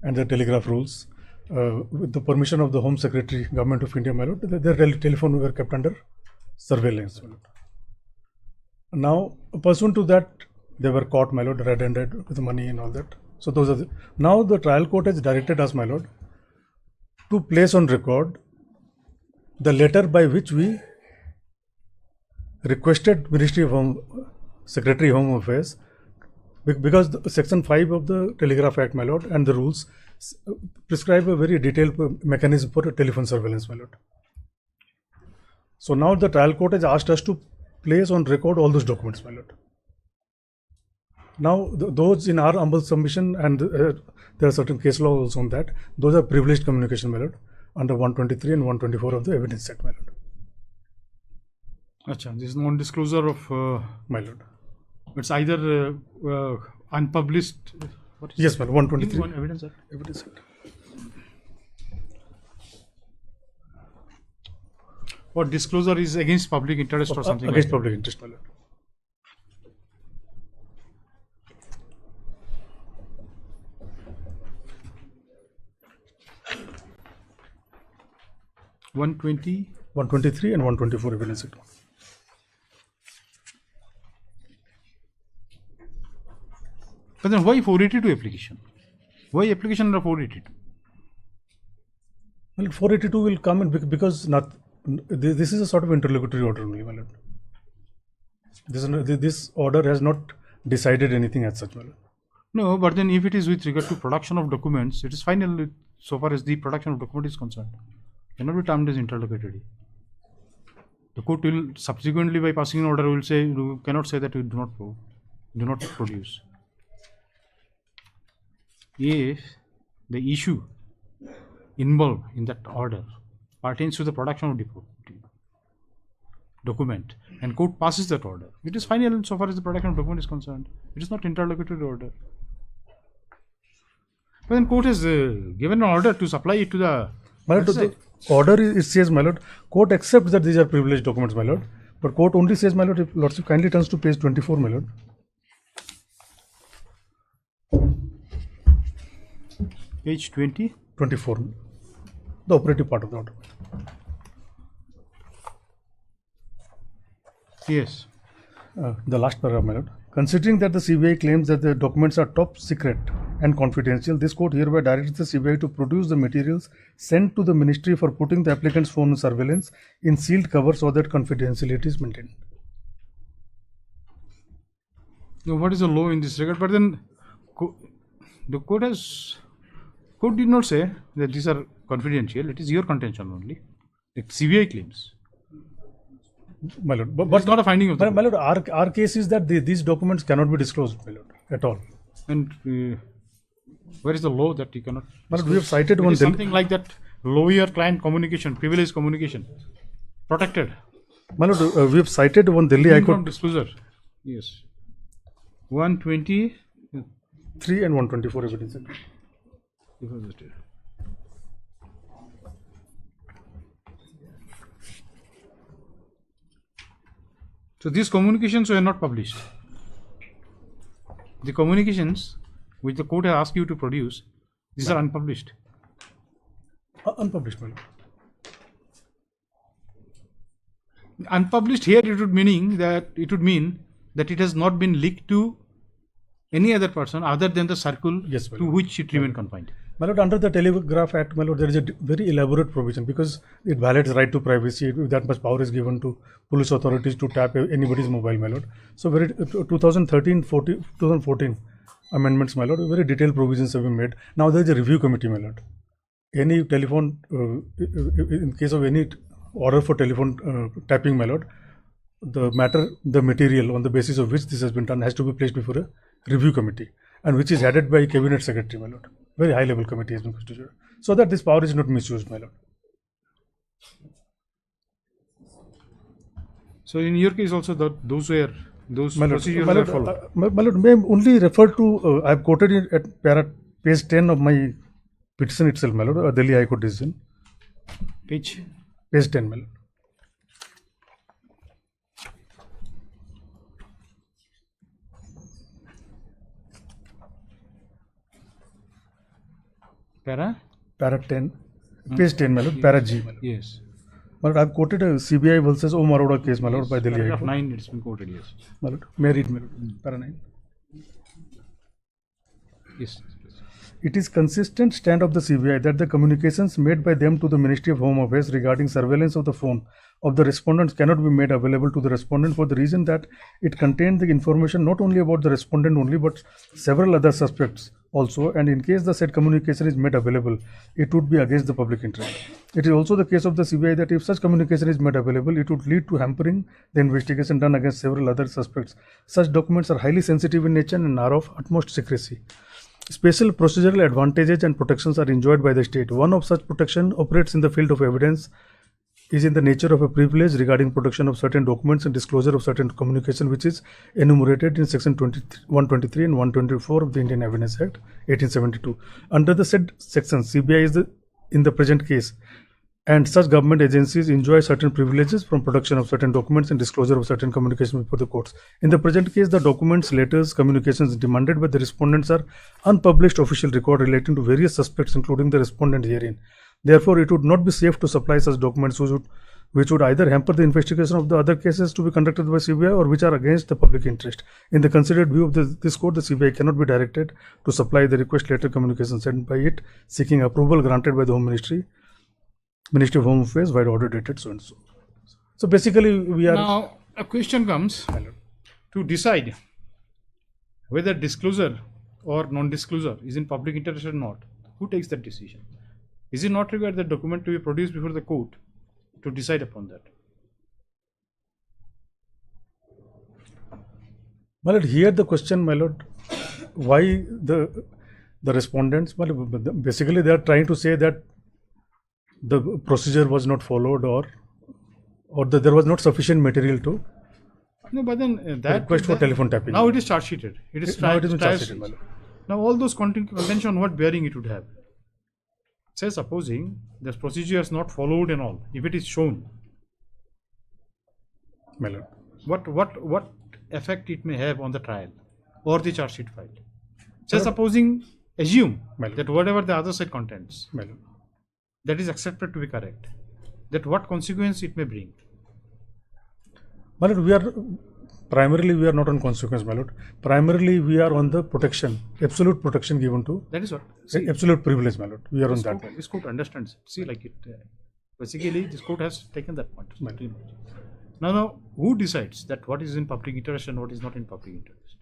and the Telegraph rules, with the permission of the Home Secretary, Government of India, my lord, their telephone were kept under surveillance, my lord. Now, pursuant to that, they were caught, my lord, red-handed with money and all that. So those are now the trial court has directed us, my lord, to place on record the letter by which we requested Ministry of Home, Secretary Home Affairs, because Section 5 of the Telegraph Act, my lord, and the rules prescribe a very detailed mechanism for telephone surveillance, my lord. So now the trial court has asked us to place on record all those documents, my lord. Now those in our humble submission, and there are certain case laws also on that, those are privileged communication, my lord, under 123 and 124 of the Evidence Act, my lord. Acha, this is non-disclosure of my lord. It's either unpublished. What is Yes, it? my lord. 123. One Evidence Act. Evidence Act. Or disclosure is against public interest or something. Against like that. public interest, my lord. One 123 and 124 Evidence Act. But then why 482 application? Why application under 482? Well, 482 will come in because this is a sort of interlocutory order only, my lord. This order has not decided anything as such, my lord. No, but then if it is with regard to production of documents, it is final so far as the production of document is concerned. Cannot be termed as interlocutory. The court will subsequently, by passing an order, will say you cannot say that you do not produce. If the issue involved in that order pertains to the production of document and court passes that order, it is final so far as the production of document is concerned. It is not interlocutory order. But then court has given an order to supply it to the. My lord, the order it says, my lord, court accepts that these are privileged documents, my lord. But court only says, my lord, if lordship kindly turns to page 24, my lord. Page 20? 24. The operative part of the order. Yes. The last paragraph, my lord. Considering that the CBI claims that the documents are top secret and confidential, this court hereby directs the CBI to produce the materials sent to the ministry for putting the applicant's phone on surveillance in sealed cover so that confidentiality is maintained. Now, what is the law in this regard? But then the court did not say that these are confidential. It is your contention only. The CBI claims. My lord, but it's not a finding of the my lord, our case is that these documents cannot be disclosed, my lord, at all. And where is the law that you cannot? My lord, we have cited it one. Is something like that lawyer-client communication, privileged communication, protected. My lord, we have cited one Delhi High Court disclosure. Yes. 123 and 124 evidence. So these communications were not published. The communications which the court has asked you to produce, these are unpublished. Unpublished, my lord. Unpublished here it would mean that it has not been leaked to any other person other than the circle to which it remained confined. My lord, under the Telegraph Act, my lord, there is a very elaborate provision because it violates right to privacy. That much power is given to police authorities to tap anybody's mobile, my lord. So, 2014 amendments, my lord, very detailed provisions have been made. Now there is a review committee, my lord. Any telephone, in case of any order for telephone tapping, my lord, the material on the basis of which this has been done has to be placed before a review committee, and which is headed by cabinet secretary, my lord. Very high level committee has been constituted, so that this power is not misused, my lord. So in your case also those procedures were followed. My lord, may I only refer to, I have quoted it at page 10 of my petition itself, my lord, Delhi High Court decision. Page 10, my lord. Para 10, page 10, my lord, para G. Yes. My lord, I have quoted a CBI versus Om Arora case, my lord, by Delhi High Court. Paragraph 9, it's been quoted, yes. My lord, may I read, my lord, para 9? Yes. It is consistent stand of the CBI that the communications made by them to the Ministry of Home Affairs regarding surveillance of the phone of the respondents cannot be made available to the respondent for the reason that it contained the information not only about the respondent only but several other suspects also, and in case the said communication is made available, it would be against the public interest. It is also the case of the CBI that if such communication is made available, it would lead to hampering the investigation done against several other suspects. Such documents are highly sensitive in nature and are of utmost secrecy. Special procedural advantages and protections are enjoyed by the state. One of such protection operates in the field of evidence, is in the nature of a privilege regarding protection of certain documents and disclosure of certain communication, which is enumerated in section 123 and 124 of the Indian Evidence Act 1872. Under the said sections, CBI is in the present case, and such government agencies enjoy certain privileges from production of certain documents and disclosure of certain communication before the courts. In the present case, the documents, letters, communications demanded by the respondents are unpublished official record relating to various suspects, including the respondent herein. Therefore, it would not be safe to supply such documents which would either hamper the investigation of the other cases to be conducted by CBI or which are against the public interest. In the considered view of this court, the CBI cannot be directed to supply the request letter communication sent by it, seeking approval granted by the Home Ministry of Home Affairs by order dated so and so. So basically, we are now a question comes to decide whether disclosure or non-disclosure is in public interest or not. Who takes that decision? Is it not required the document to be produced before the court to decide upon that? My lord, here the question, my lord, why the respondents, my lord, basically they are trying to say that the procedure was not followed or that there was not sufficient material to no, but then that request for telephone tapping. Now it is charge sheeted. It is now it is charge sheeted, my lord. Now all those contention, what bearing it would have? Say supposing this procedure is not followed and all, if it is shown, my lord, what effect it may have on the trial or the charge sheet file? Say supposing, assume that whatever the other side contents, that is accepted to be correct, that what consequence it may bring? My lord, primarily we are not on consequence, my lord. Primarily we are on the protection, absolute protection given to. That is what. See, absolute privilege, my lord. We are on that. This court understands. See, like it. Basically, this court has taken that point. Now, who decides that what is in public interest and what is not in public interest?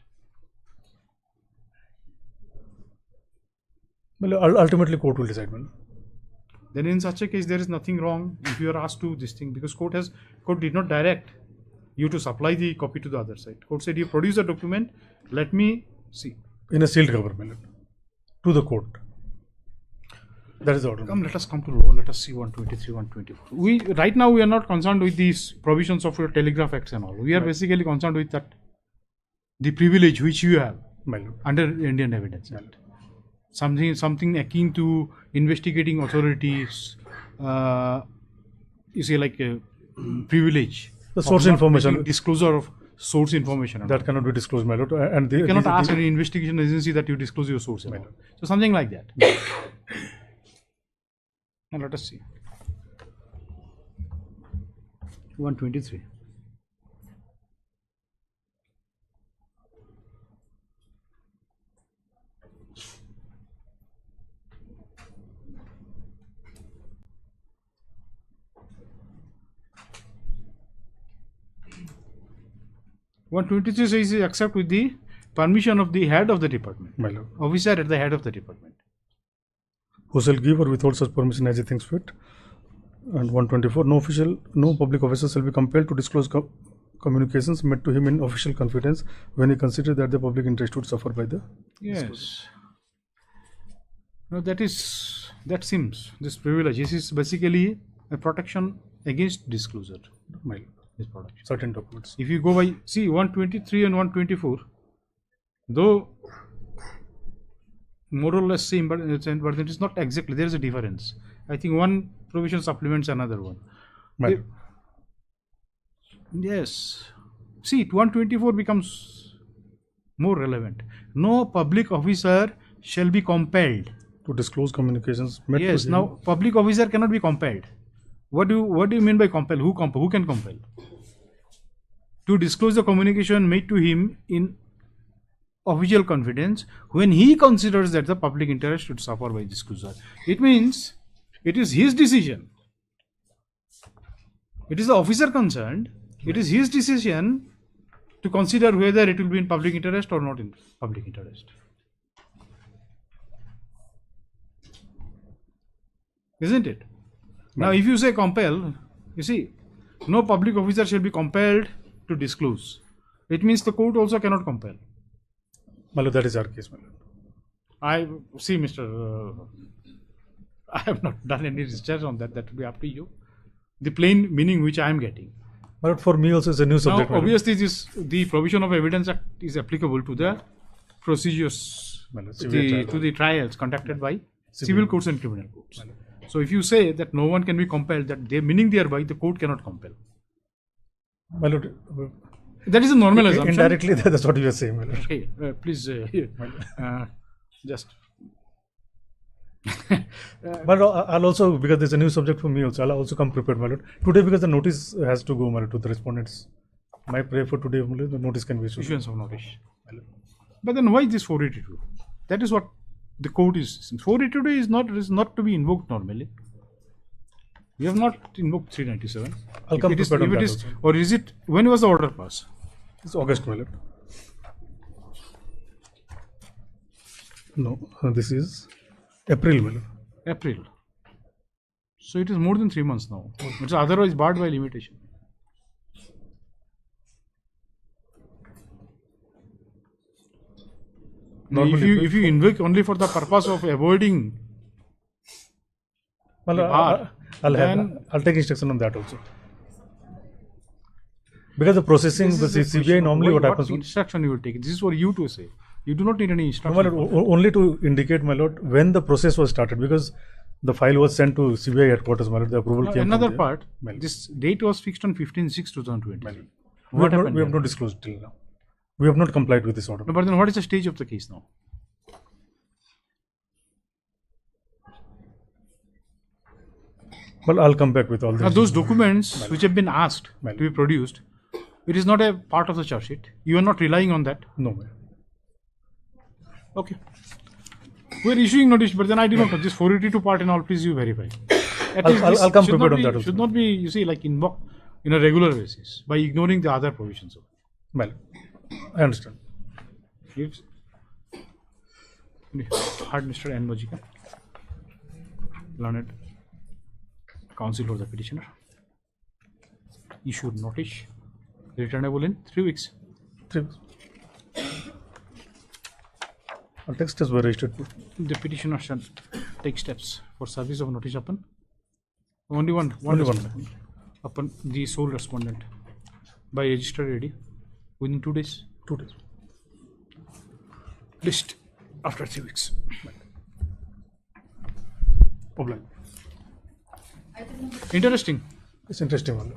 Well, ultimately, court will decide, my lord. Then, in such a case, there is nothing wrong if you are asked to this thing, because court did not direct you to supply the copy to the other side. Court said, you produce a document, let me see. In a sealed cover, my lord, to the court. That is the order. Let us come to law. Let us see 123, 124. Right now we are not concerned with these provisions of your Telegraph Acts and all. We are basically concerned with that, the privilege which you have under Indian Evidence Act. Something akin to investigating authorities, you say like a privilege. The source information. Disclosure of source information. That cannot be disclosed, my lord. And you cannot ask any investigation agency that you disclose your source. So something like that. Now let us see. 123. One 23 says except with the permission of the head of the department. My lord. Officer at the head of the department. Who shall give or withhold such permission as he thinks fit. And 124, no public officer shall be compelled to disclose communications made to him in official confidence when he considers that the public interest would suffer by the Yes. No, that seems, this privilege, this is basically a protection against disclosure. My lord. This production. Certain documents. If you go by, see 123 and 124, though more or less same, but it is not exactly, there is a difference. I think one provision supplements another one. Yes. See, 124 becomes more relevant. No public officer shall be compelled to disclose communications. Yes. Now, public officer cannot be compelled. What do you mean by compel? Who can compel? To disclose the communication made to him in official confidence when he considers that the public interest should suffer by disclosure. It means it is his decision. It is the officer concerned. It is his decision to consider whether it will be in public interest or not in public interest. Isn't it? Now, if you say compel, you see, no public officer shall be compelled to disclose. It means the court also cannot compel. Malu, that is our case, Malu. I see, Mr. I have not done any research on that. That will be up to you. The plain meaning which I am getting. But for me also, it's a new subject. Now, obviously, the Provision of Evidence Act is applicable to the procedures, to the trials conducted by civil courts and criminal courts. So, if you say that no one can be compelled, that they meaning thereby the court cannot compel. That is a normal assumption. Indirectly, that's what you are saying. Okay, please just. But I'll also, because there's a new subject for me also, I'll also come prepared, my lord. Today, because the notice has to go, my lord, to the respondents. My prayer for today, my lord, the notice can be issued. Issuance of notice. But then why this 482? That is what the court is. 482 is not to be invoked normally. We have not invoked 397. I'll come prepared on that also. Or is it, when was the order passed? It's August, my lord. No, this is April, my lord. April. So it is more than 3 months now. It's otherwise barred by limitation. If you invoke only for the purpose of avoiding well, bar, I'll take instruction on that also. Because the processing, the CBI normally what happens. Instruction you will take. This is for you to say. You do not need any instruction. No, only to indicate, my lord, when the process was started, because the file was sent to CBI headquarters, my lord, the approval came. Another part, this date was fixed on 15/6/2020. We have not disclosed till now. We have not complied with this order. No, but then what is the stage of the case now? Well, I'll come back with all this. Now, those documents which have been asked to be produced, it is not a part of the charge sheet. You are not relying on that? No, ma'am. Okay. We are issuing notice, but then I do not know this 482 part and all. Please you verify. I'll come prepared on that also. Should not be, you see, like invoked in a regular basis by ignoring the other provisions. Well, I understand. Gives Hard Mr. N. Logika, learned counsel for the petitioner, issued notice, returnable in 3 weeks. 3 weeks. Our text is registered. The petitioner shall take steps for service of notice upon only one upon the sole respondent by registered ready within 2 days. 2 days. List after 3 weeks. Problem. Interesting. It's interesting one.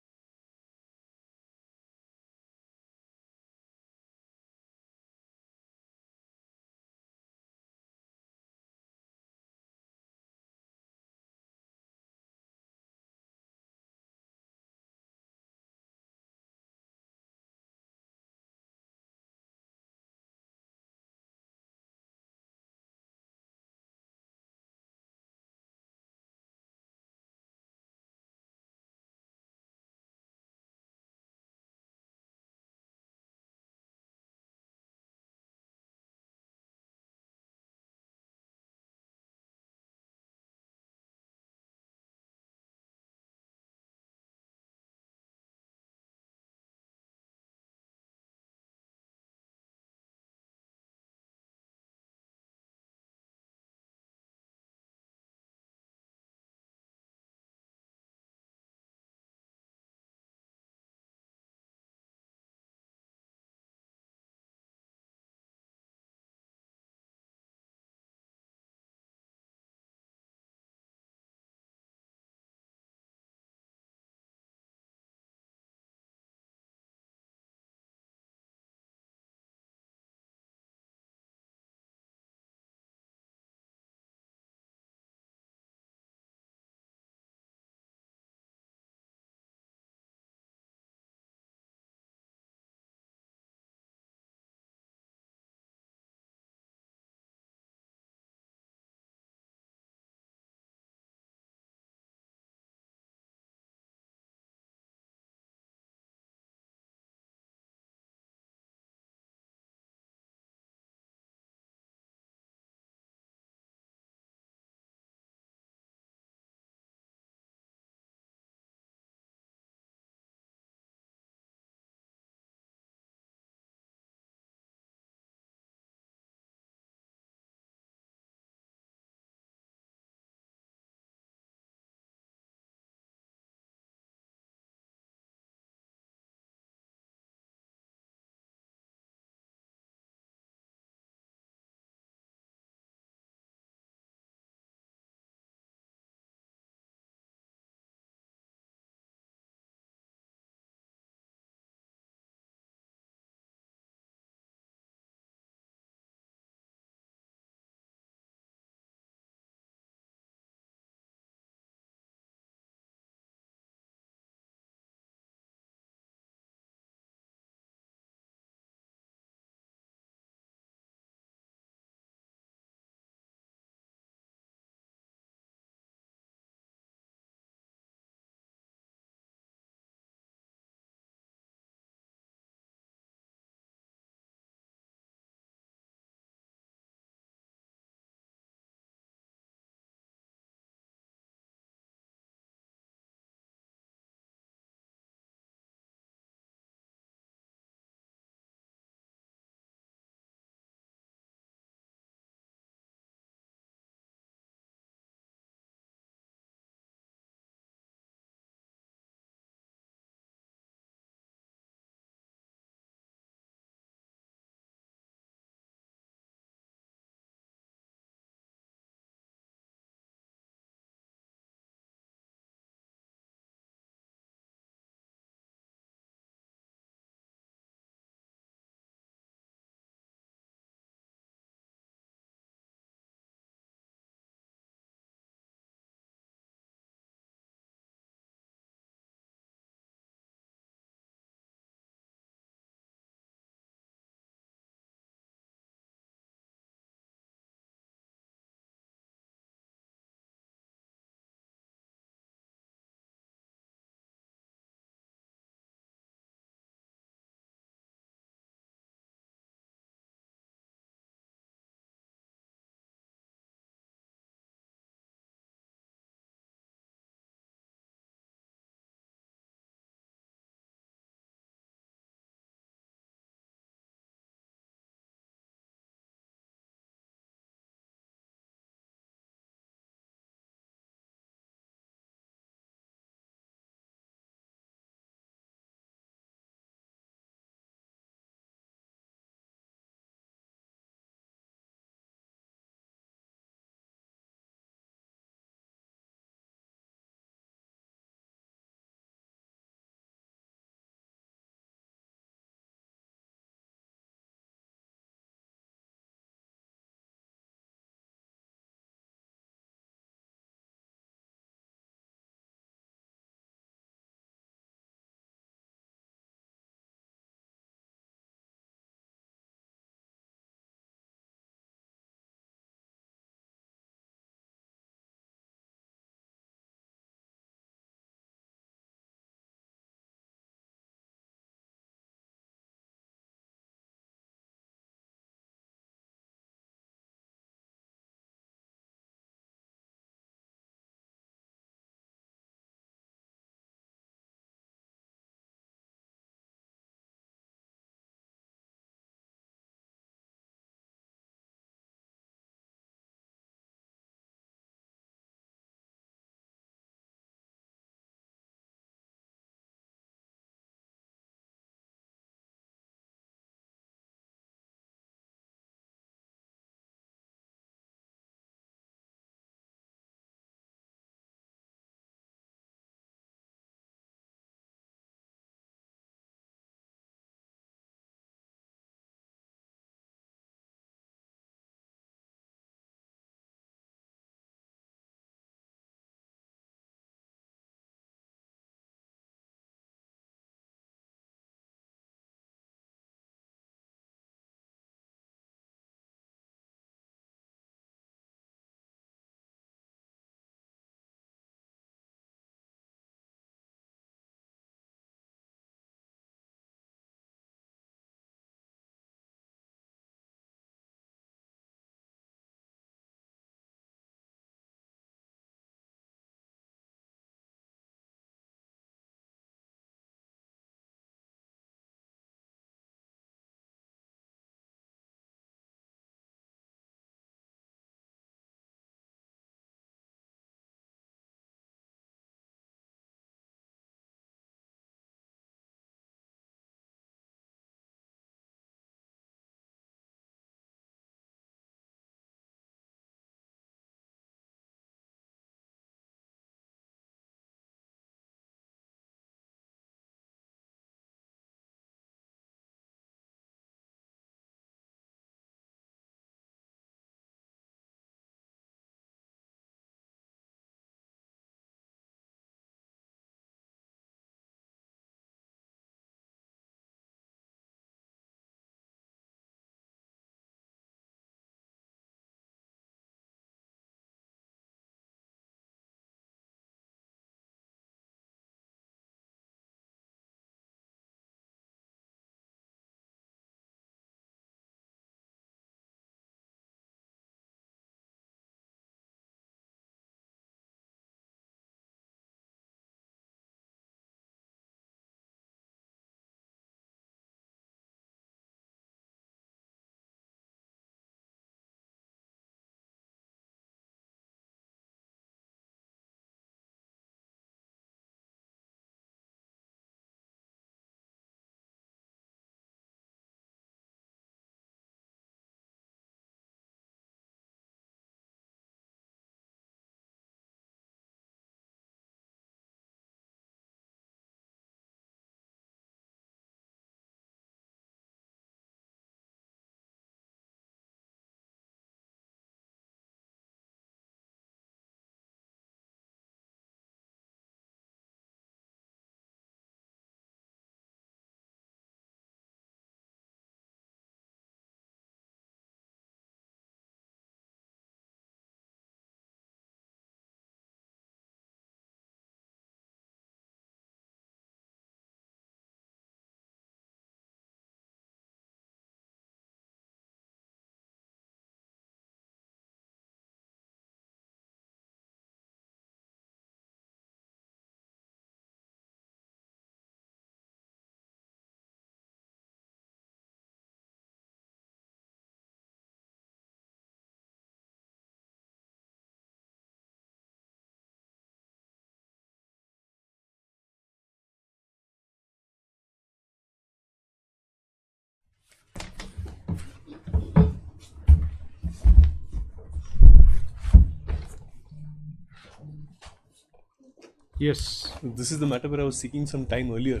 Yes. This is the matter where I was seeking some time earlier.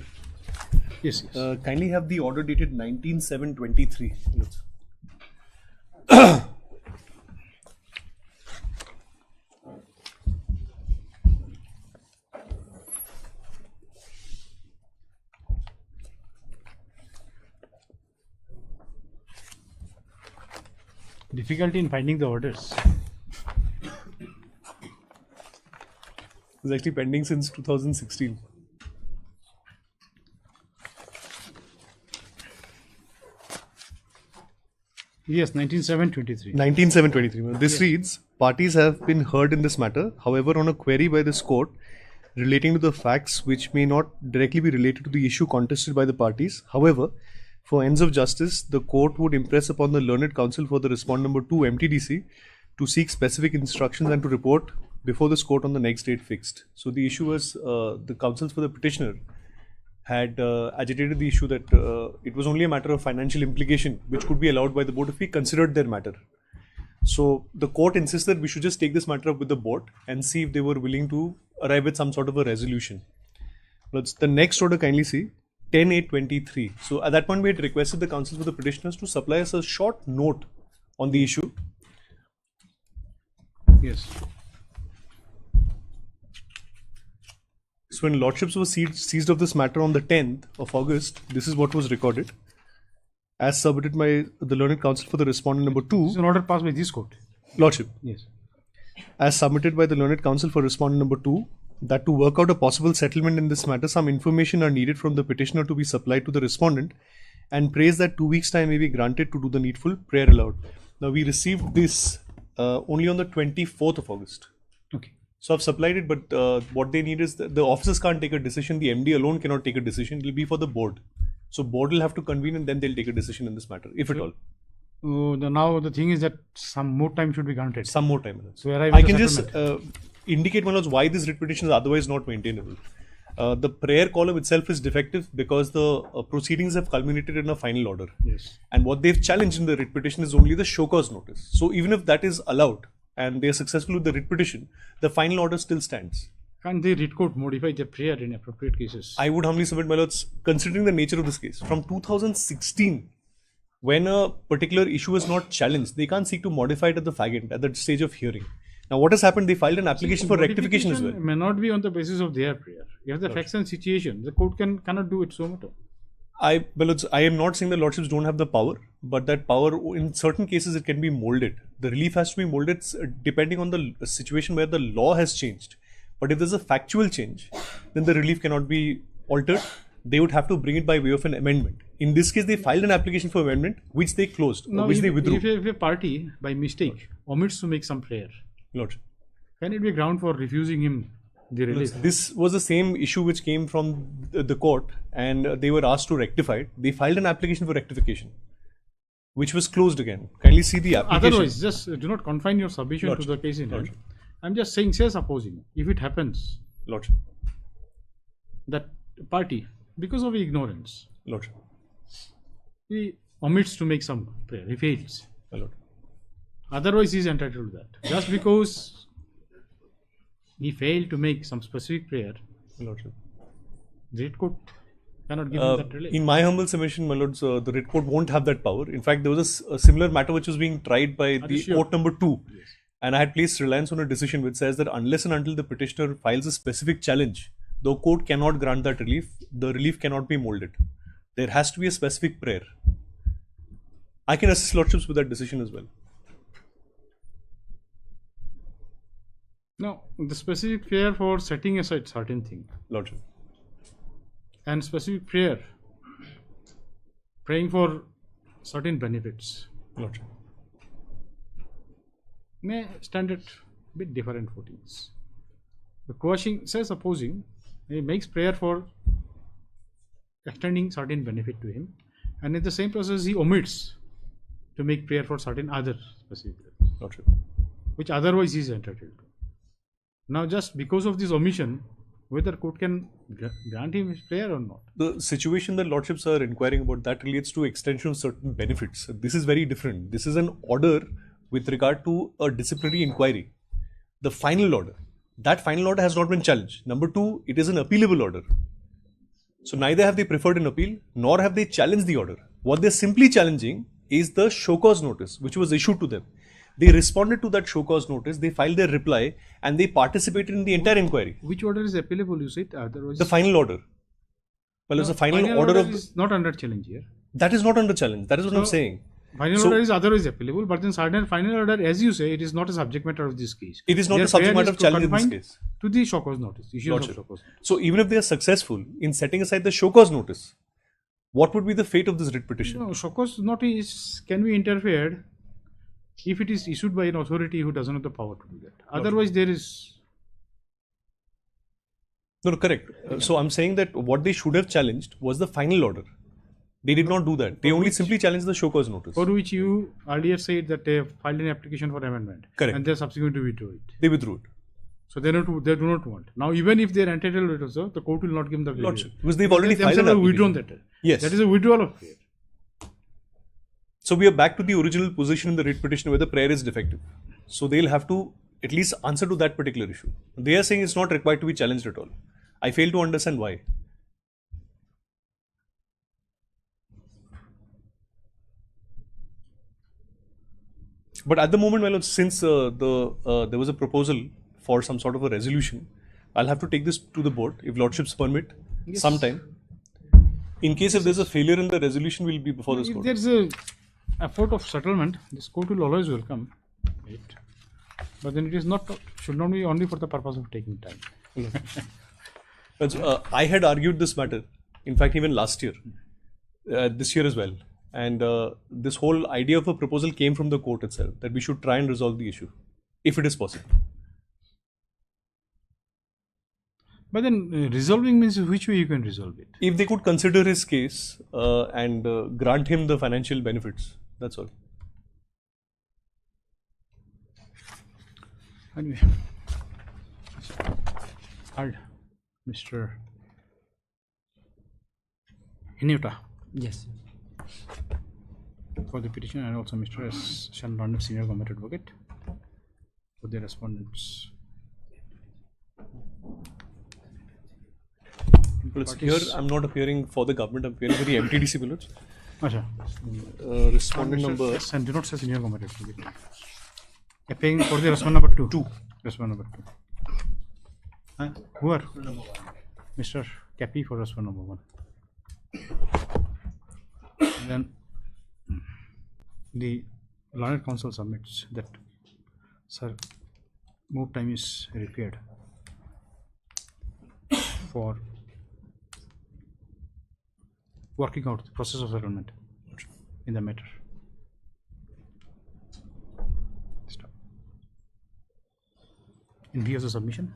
Yes. Kindly have the order dated 19/7/23. Difficulty in finding the orders. It's actually pending since 2016. Yes, 19/7/23. 19/7/23. This Yes. reads, parties have been heard in this matter, however, on a query by this court relating to the facts which may not directly be related to the issue contested by the parties. However, for ends of justice, the court would impress upon the learned counsel for the respondent number 2 MTDC to seek specific instructions and to report before this court on the next date fixed. So the issue was the counsels for the petitioner had agitated the issue that it was only a matter of financial implication which could be allowed by the board if we considered their matter. So the court insisted we should just take this matter up with the board and see if they were willing to arrive at some sort of a resolution. Let's the next order kindly see 10/8/23. So at that point we had requested the counsel for the petitioners to supply us a short note on the issue. Yes. So when lordships were seized of this matter on the 10th of August, this is what was recorded. As submitted by the learned counsel for the respondent number 2. This is an order passed by this court. Lordship. Yes. As submitted by the learned counsel for respondent number 2, that to work out a possible settlement in this matter, some information are needed from the petitioner to be supplied to the respondent, and prays that 2 weeks' time may be granted to do the needful prayer aloud. Now we received this only on the 24th of August. Okay. So I've supplied it, but what they need is the officers can't take a decision. The MD alone cannot take a decision. It will be for the board. So board will have to convene and then they'll take a decision in this matter, if at all. Now the thing is that some more time should be granted. Some more time. So arrive I at a can just settlement. indicate, my lords, why this writ petition is otherwise not maintainable. The prayer column itself is defective because the proceedings have culminated in a final order. Yes. And what they've challenged in the writ petition is only the show cause notice. So even if that is allowed and they are successful with the writ petition, the final order still stands. Can't the writ court modify the prayer in appropriate cases? I would humbly submit, my lords, considering the nature of this case, from 2016, when a particular issue is not challenged, they can't seek to modify it at the fag end, at the stage of hearing. Now, what has happened? They filed an application for rectification as well. May not be on the basis of their prayer. If the facts and situation, the court cannot do it so much. I am not saying the lordships don't have the power, but that power, in certain cases, it can be molded. The relief has to be molded depending on the situation where the law has changed. But if there's a factual change, then the relief cannot be altered. They would have to bring it by way of an amendment. In this case, they filed an application for amendment, which they closed, Now, which if, they withdrew. If a party, by mistake, omits to make some prayer, Lord, can it be ground for refusing him the relief? this was the same issue which came from the court, and they were asked to rectify it. They filed an application for rectification, which was closed again. Kindly see the application. Otherwise, just do not confine your submission Lordship. to the case in hand. Lordship. I'm just saying, say supposing, if it happens, Lordship. that party, because of ignorance, Lordship. he omits to make some prayer, he fails. Lord. Otherwise, he is entitled to that. Just because he failed to make some specific prayer, Lordship. the writ court cannot give him that relief. In my humble submission, my lords, the writ court won't have that power. In fact, there was a similar matter which was being tried by the sure? court number 2. Yes. And I had placed reliance on a decision which says that unless and until the petitioner files a specific challenge, the court cannot grant that relief. The relief cannot be molded. There has to be a specific prayer. I can assist lordships with that decision as well. No, the specific prayer for setting aside certain thing. Lordship. And specific prayer, praying for certain benefits. Lordship. May stand at bit different footings. The quashing, say supposing, he makes prayer for extending certain benefit to him, and in the same process he omits to make prayer for certain other specific prayers, Lordship. which otherwise he is entitled to. Now, just because of this omission, whether court can grant him his prayer or not. The situation that lordships are inquiring about, that relates to extension of certain benefits. This is very different. This is an order with regard to a disciplinary inquiry. The final order, That final order has not been challenged. Number two, it is an appealable order. So neither have they preferred an appeal, nor have they challenged the order. What they're simply challenging is the show cause notice, which was issued to them. They responded to that show cause notice, they filed their reply, and they participated in the entire inquiry. Which order is appealable, you said? Otherwise, The final order. Well, it's a final order of... is not under challenge here. That is not under challenge. That is what I'm saying. Final order is otherwise appealable, but then certain final order, as you say, it is not a subject matter of this case. It is not the subject matter of challenge in this case. To the show cause notice, issuance of show cause. So even if they are successful in setting aside the show cause notice, what would be the fate of this writ petition? No, show cause notice can be interfered if it is issued by an authority who doesn't have the power to do that. Otherwise, there is... No, correct. So I'm saying that what they should have challenged was the final order. They did not do that. They only simply challenged the show cause notice. For which you earlier said that they have filed an application for amendment. Correct. And they subsequently withdrew it. They withdrew it. So they do not want. Now, even if they are entitled to it also, the court will not give them the Lordship, because they've already filed an application. Withdrawn application. that. Yes. That is a withdrawal of prayer. So we are back to the original position in the writ petition where the prayer is defective. So they'll have to at least answer to that particular issue. They are saying it's not required to be challenged at all. I fail to understand why. But at the moment, well, since there was a proposal for some sort of a resolution, I'll have to take this to the board, if lordships permit, sometime. In case if there's a failure in the resolution, we'll be before this court. If there's a effort of settlement, this court will always welcome it. But then it is not, should not be only for the purpose of taking time. I had argued this matter, in fact, even last year, this year as well. And this whole idea of a proposal came from the court itself, that we should try and resolve the issue, if it is possible. But then resolving means which way you can resolve it? If they could consider his case and grant him the financial benefits, that's all. Anyway, heard Mr. Hinuta. Yes. For the petition, and also Mr. S. Shannon, Senior Government Advocate, for the respondents. But here I'm not appearing for the government, I'm appearing for the MTDC village. Acha. Respondent number... And do not say Senior Government Advocate. Appearing for the respondent number 2. Respondent number 2. Who are? Mr. Cappy for respondent number 1. And then the learned counsel submits that, sir, more time is required for working out the process of settlement in the matter. Stop. In view of the submission,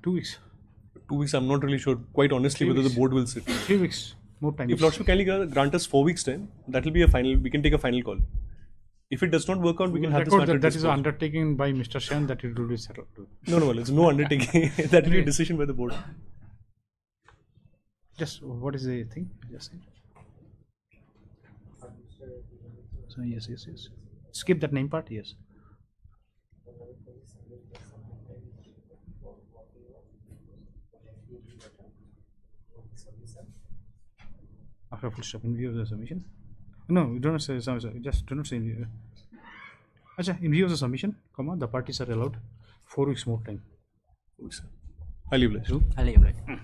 two weeks. 2 weeks, I'm not really sure, quite honestly, 3 whether weeks. the board will sit. 3 weeks, more time. If Lordship kindly grant us 4 weeks time, that will be a final, we can take a final call. If it does not work out, we can have this matter that is disposed. undertaken by Mr. Shan that it will be settled. No, it's no undertaking. That will be a decision by the board. Just what is the thing? Just so yes. Skip that name part. Yes. After full stop, in view of the submission. No, you do not say. Just do not say. In view of the submission, comma, the parties are allowed 4 weeks more time. 4 weeks. I'll leave it.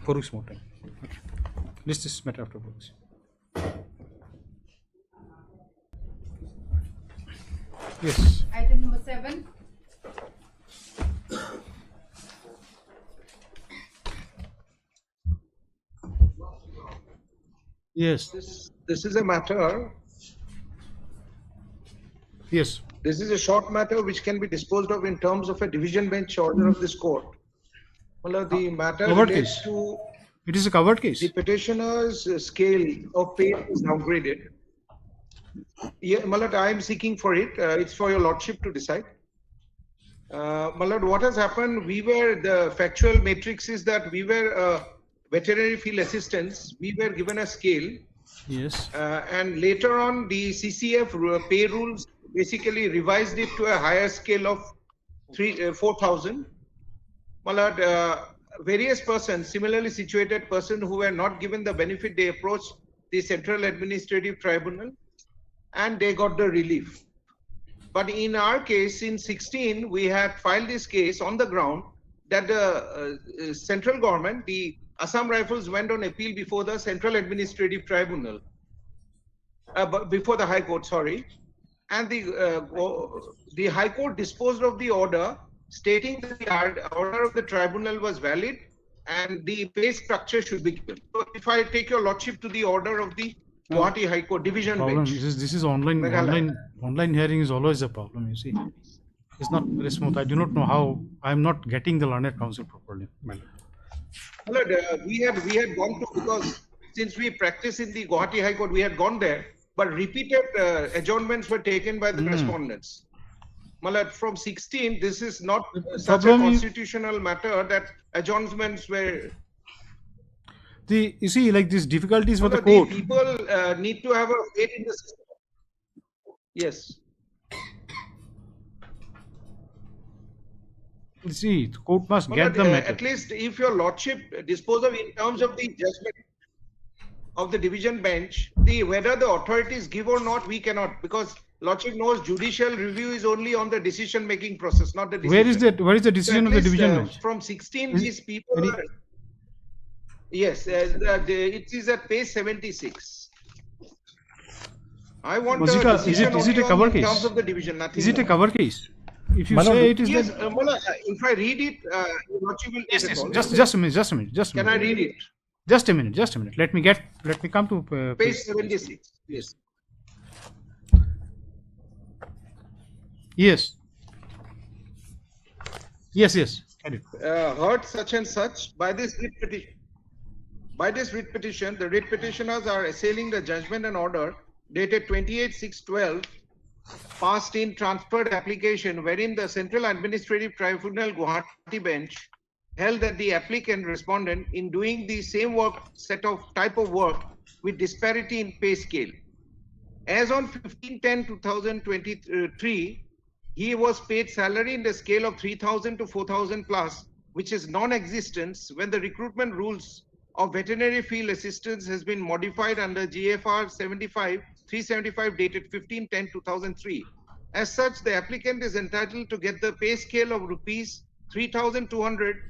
4 weeks more time. Okay. List this matter after 4 weeks. Yes. Item number 7. Yes. This is a matter. Yes. This is a short matter which can be disposed of in terms of a division bench order of this court. Well, the matter covered relates case. to It is a covered case. the petitioner's scale of pay is downgraded. Yeah, Malad, I am seeking for it. It's for your lordship to decide. Malad, what has happened? The factual matrix is that we were veterinary field assistants. We were given a scale. Yes. And later on, the CCF pay rules basically revised it to a higher scale of 4,000. Various persons, similarly situated persons who were not given the benefit, they approached the Central Administrative Tribunal and they got the relief. But in our case, in 16, we had filed this case on the ground that the central government, the Assam Rifles, went on appeal before the Central Administrative Tribunal, before the High Court, sorry. And the High Court disposed of the order, stating that the order of the tribunal was valid and the pay structure should be given. So if I take your lordship to the order of the Guwahati High Court Division Problem Bench. this is online hearing is always a problem, you see. It's not very smooth. I do not know how I'm not getting the learned counsel properly. We had gone to, because since we practice in the Guwahati High Court, we had gone there, but repeated adjournments were taken by the respondents. From 16, this is not such a constitutional matter that adjournments were. You see, like these difficulties for the court. People need to have a faith in the system. Yes. You see, the court must get the matter. At least if your lordship dispose of in terms of the judgment of the division bench, whether the authorities give or not, we cannot, because lordship knows judicial review is only on the decision making process, not the decision. Where is the decision of the division bench? From 16, these people are, yes, it is at page 76. I want Mazika, the decision is it a cover in case? terms of the division, nothing Is it a more. cover case? If you say it is, yes, then if I read it, your lordship will take a call. just a minute. Can I read it? Just a minute. Let me come to Page 76. Yes. Yes. Heard such and such by this writ petition. By this writ petition, the writ petitioners are assailing the judgment and order dated 28/6/12, passed in transferred application, wherein the Central Administrative Tribunal Guwahati bench held that the applicant respondent in doing the same type of work with disparity in pay scale. As on 15/10/2023, he was paid salary in the scale of 3,000 to 4,000 plus, which is non-existent when the recruitment rules of veterinary field assistants has been modified under GFR 375 dated 15/10/2003. As such, the applicant is entitled to get the pay scale of rupees 3,200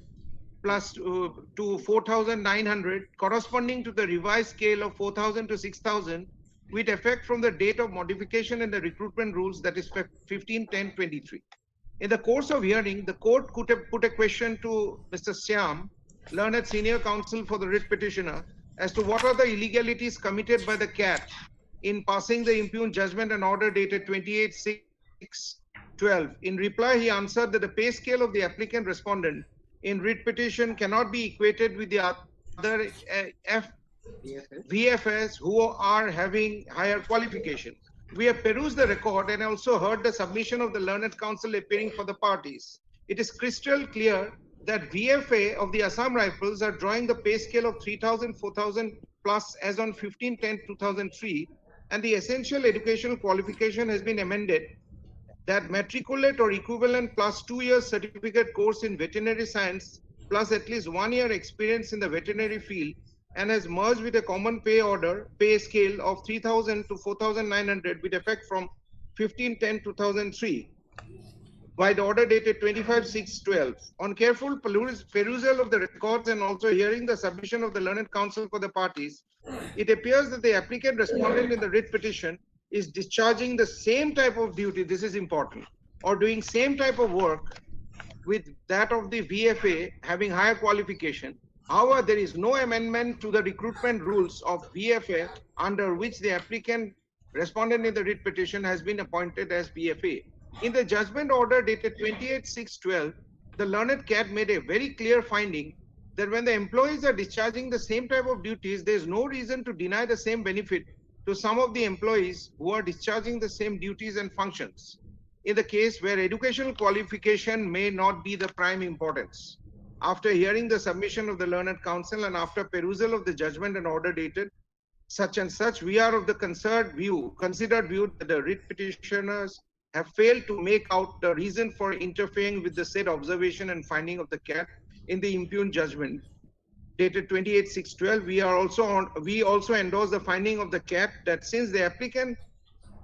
plus to 4,900, corresponding to the revised scale of 4,000 to 6,000, with effect from the date of modification in the recruitment rules, that is 15/10/23. In the course of hearing, the court could have put a question to Mr. Syam, learned senior counsel for the writ petitioner, as to what are the illegalities committed by the CAT in passing the impugned judgment and order dated 28/6/12. In reply, he answered that the pay scale of the applicant respondent in writ petition cannot be equated with the other VFS who are having higher qualification. We have perused the record and also heard the submission of the learned counsel appearing for the parties. It is crystal clear that VFA of the Assam Rifles are drawing the pay scale of 3,000, 4,000 plus as on 15/10/2003, and the essential educational qualification has been amended that matriculate or equivalent plus 2 years certificate course in veterinary science plus at least 1 year experience in the veterinary field, and has merged with a common pay scale of 3,000 to 4,900 with effect from 15/10/2003 by the order dated 25/6/12. On careful perusal of the records and also hearing the submission of the learned counsel for the parties, it appears that the applicant respondent in the writ petition is discharging the same type of duty, this is important, or doing same type of work with that of the VFA having higher qualification. However, there is no amendment to the recruitment rules of VFA under which the applicant respondent in the writ petition has been appointed as VFA. In the judgment order dated 28/6/12, the learned CAT made a very clear finding that when the employees are discharging the same type of duties, there is no reason to deny the same benefit to some of the employees who are discharging the same duties and functions, in the case where educational qualification may not be the prime importance. After hearing the submission of the learned counsel and after perusal of the judgment and order dated such and such, we are of the considered view that the writ petitioners have failed to make out the reason for interfering with the said observation and finding of the CAT in the impugned judgment dated 28/6/12. We also endorse the finding of the CAT that since the applicant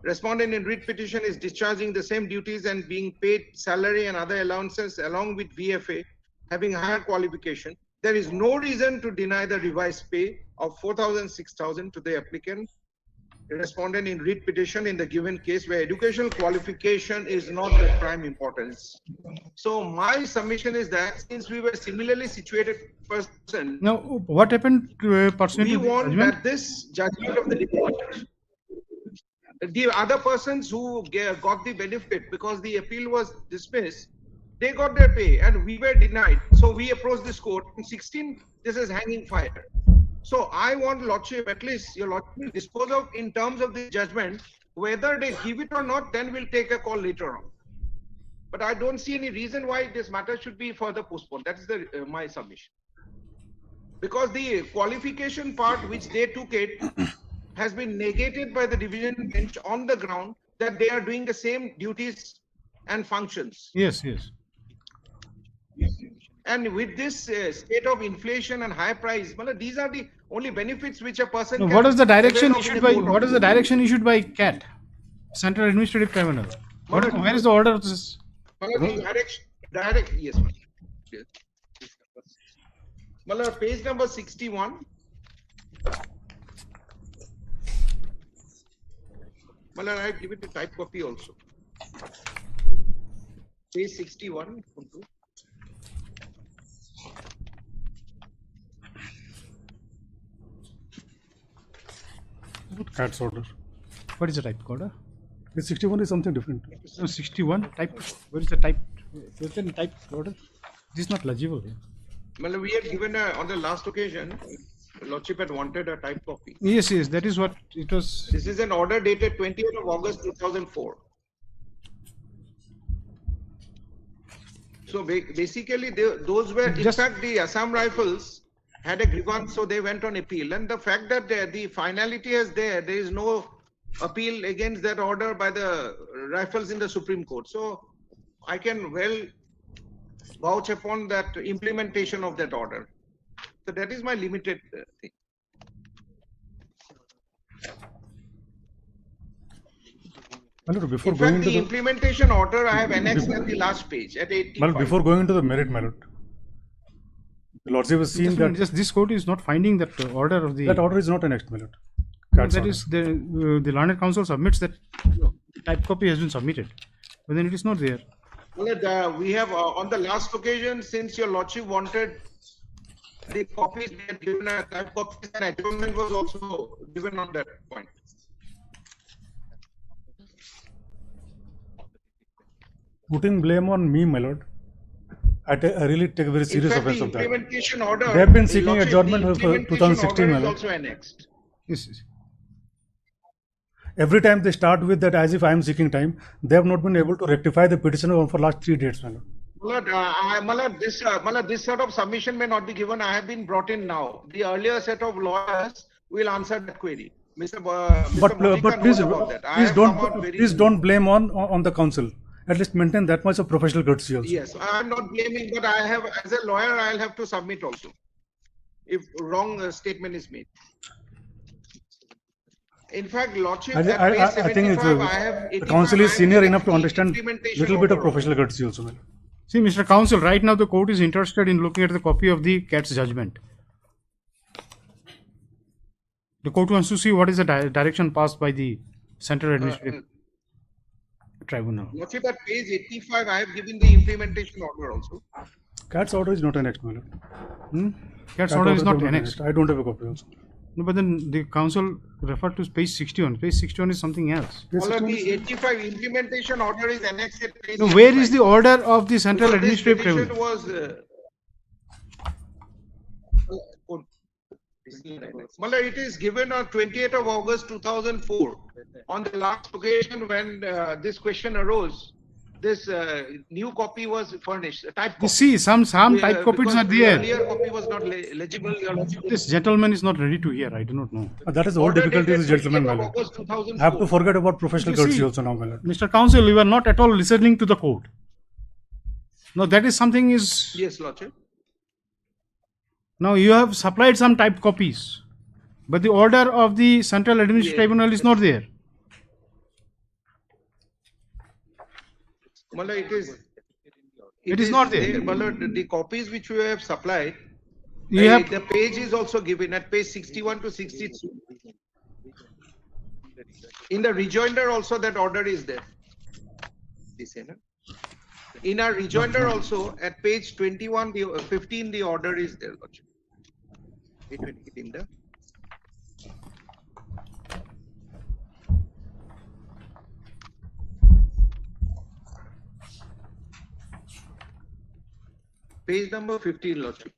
respondent in writ petition is discharging the same duties and being paid salary and other allowances along with VFA having higher qualification, there is no reason to deny the revised pay of 4,000, 6,000 to the applicant respondent in writ petition in the given case where educational qualification is not the prime importance. So my submission is that since we were similarly situated person, Now, what happened to a person? we want that this judgment of the other persons who got the benefit because the appeal was dismissed, they got their pay and we were denied. So we approached this court. In 16, this is hanging fire. So I want Lordship, at least your Lordship will dispose of in terms of the judgment, whether they give it or not, then we'll take a call later on. But I don't see any reason why this matter should be further postponed. That is my submission. Because the qualification part which they took it has been negated by the division bench on the ground that they are doing the same duties and functions. Yes, yes. And with this state of inflation and high price, these are the only benefits which a person. No, can what is the direction avail of in issued a by? court What of is the law. direction issued by CAT, Central Administrative Tribunal? Where is the order of this? Direct, yes. Yes. Page number 61. I have given the type copy also. Page 61. What CAT's order? What is the type order? The 61 is something different. No, 61 type. Where is the type? Where's the type order? This is not legible here. We had given on the last occasion, Lordship had wanted a type copy. Yes, yes, that is what it was. This is an order dated 20th of August 2004. So basically, those were, in fact, the Assam Rifles had a grievance, so they went on appeal. And the fact that the finality is there is no appeal against that order by the Rifles in the Supreme Court. So I can well vouch upon that implementation of that order. So that is my limited thing. Before In going fact, into the implementation order I have annexed at the last page at 85. Before going into the merit, my lord, the Lordship has seen that this court is not finding that order of the. That order is not annexed, my lord. That is the learned counsel submits that type copy has been submitted, but then it is not there. We have on the last occasion, since your Lordship wanted the copies, we had given a type copies and adjournment was also given on that point. Putting blame on me, my lord, I really take a very serious In fact, offense the of that. implementation order, They have been the seeking Lordship, adjournment the for implementation 2016, order my is lord. also annexed. Yes. Every time they start with that as if I am seeking time, they have not been able to rectify the petition for last 3 dates, my lord. This sort of submission may not be given. I have been brought in now. The earlier set of lawyers will answer that query. Mr. But Motika please, knows about that. please don't blame on the council. At least maintain that much of professional courtesy also. Yes, I am not blaming, but I have, as a lawyer, I'll have to submit also if wrong statement is made. In fact, Lordship, I think it's the council is senior enough to understand little bit of professional courtesy also. Well. See, Mr. Counsel, right now the court is interested in looking at the copy of the CAT's judgment. The court wants to see what is the direction passed by the Central Administrative Tribunal. Lordship, at page 85, I have given the implementation order also. CAT's order is not annexed, my lord. CAT's order is not annexed. I don't have a copy also. No, but then the council referred to page 61. Page 61 is something else. The 85 implementation order is annexed at page No, where is the order of the Central Administrative Tribunal? Was, it is given on 28th of August 2004 on the last occasion when this question arose. this new copy was furnished. Type copy. You see, some type copies because are the there. earlier copy was not legible. Your Lordship. This gentleman is not ready to hear. I do not know. That is all Order difficulty dated with gentlemen, my 30th of lord. August 2004. I have to forget about professional You courtesy see, also now, my lord. Mr. Counsel, you are not at all listening to the court. No, that is something is. Yes, Lordship. Now you have supplied some typed copies, but the order of the Central Administrative Tribunal is not there. Mala, it is. It is not there. Mala, the copies which you have supplied, You have the page is also given at page 61 to 63. In the rejoinder also that order is there. In our rejoinder also at page 21, 15 the order is there. In the page number 15, Lordship.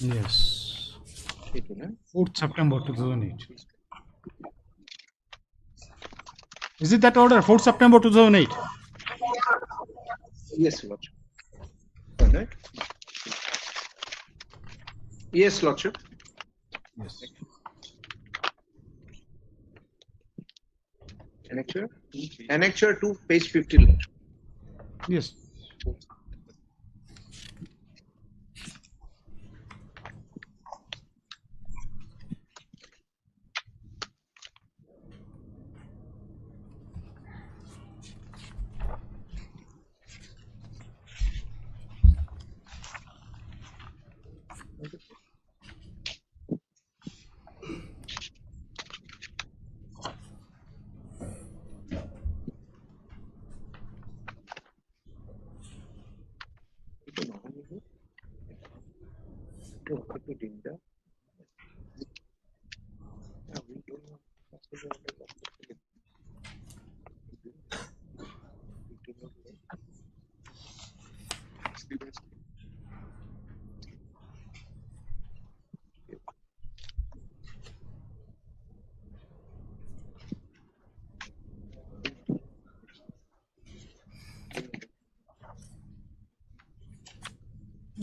Yes. 4th September 2008. Is it that order? 4th September 2008. Yes, Lordship. Right. Yes, Lordship. Yes. Annexure? Annexure 2, page 15, Lordship. Yes.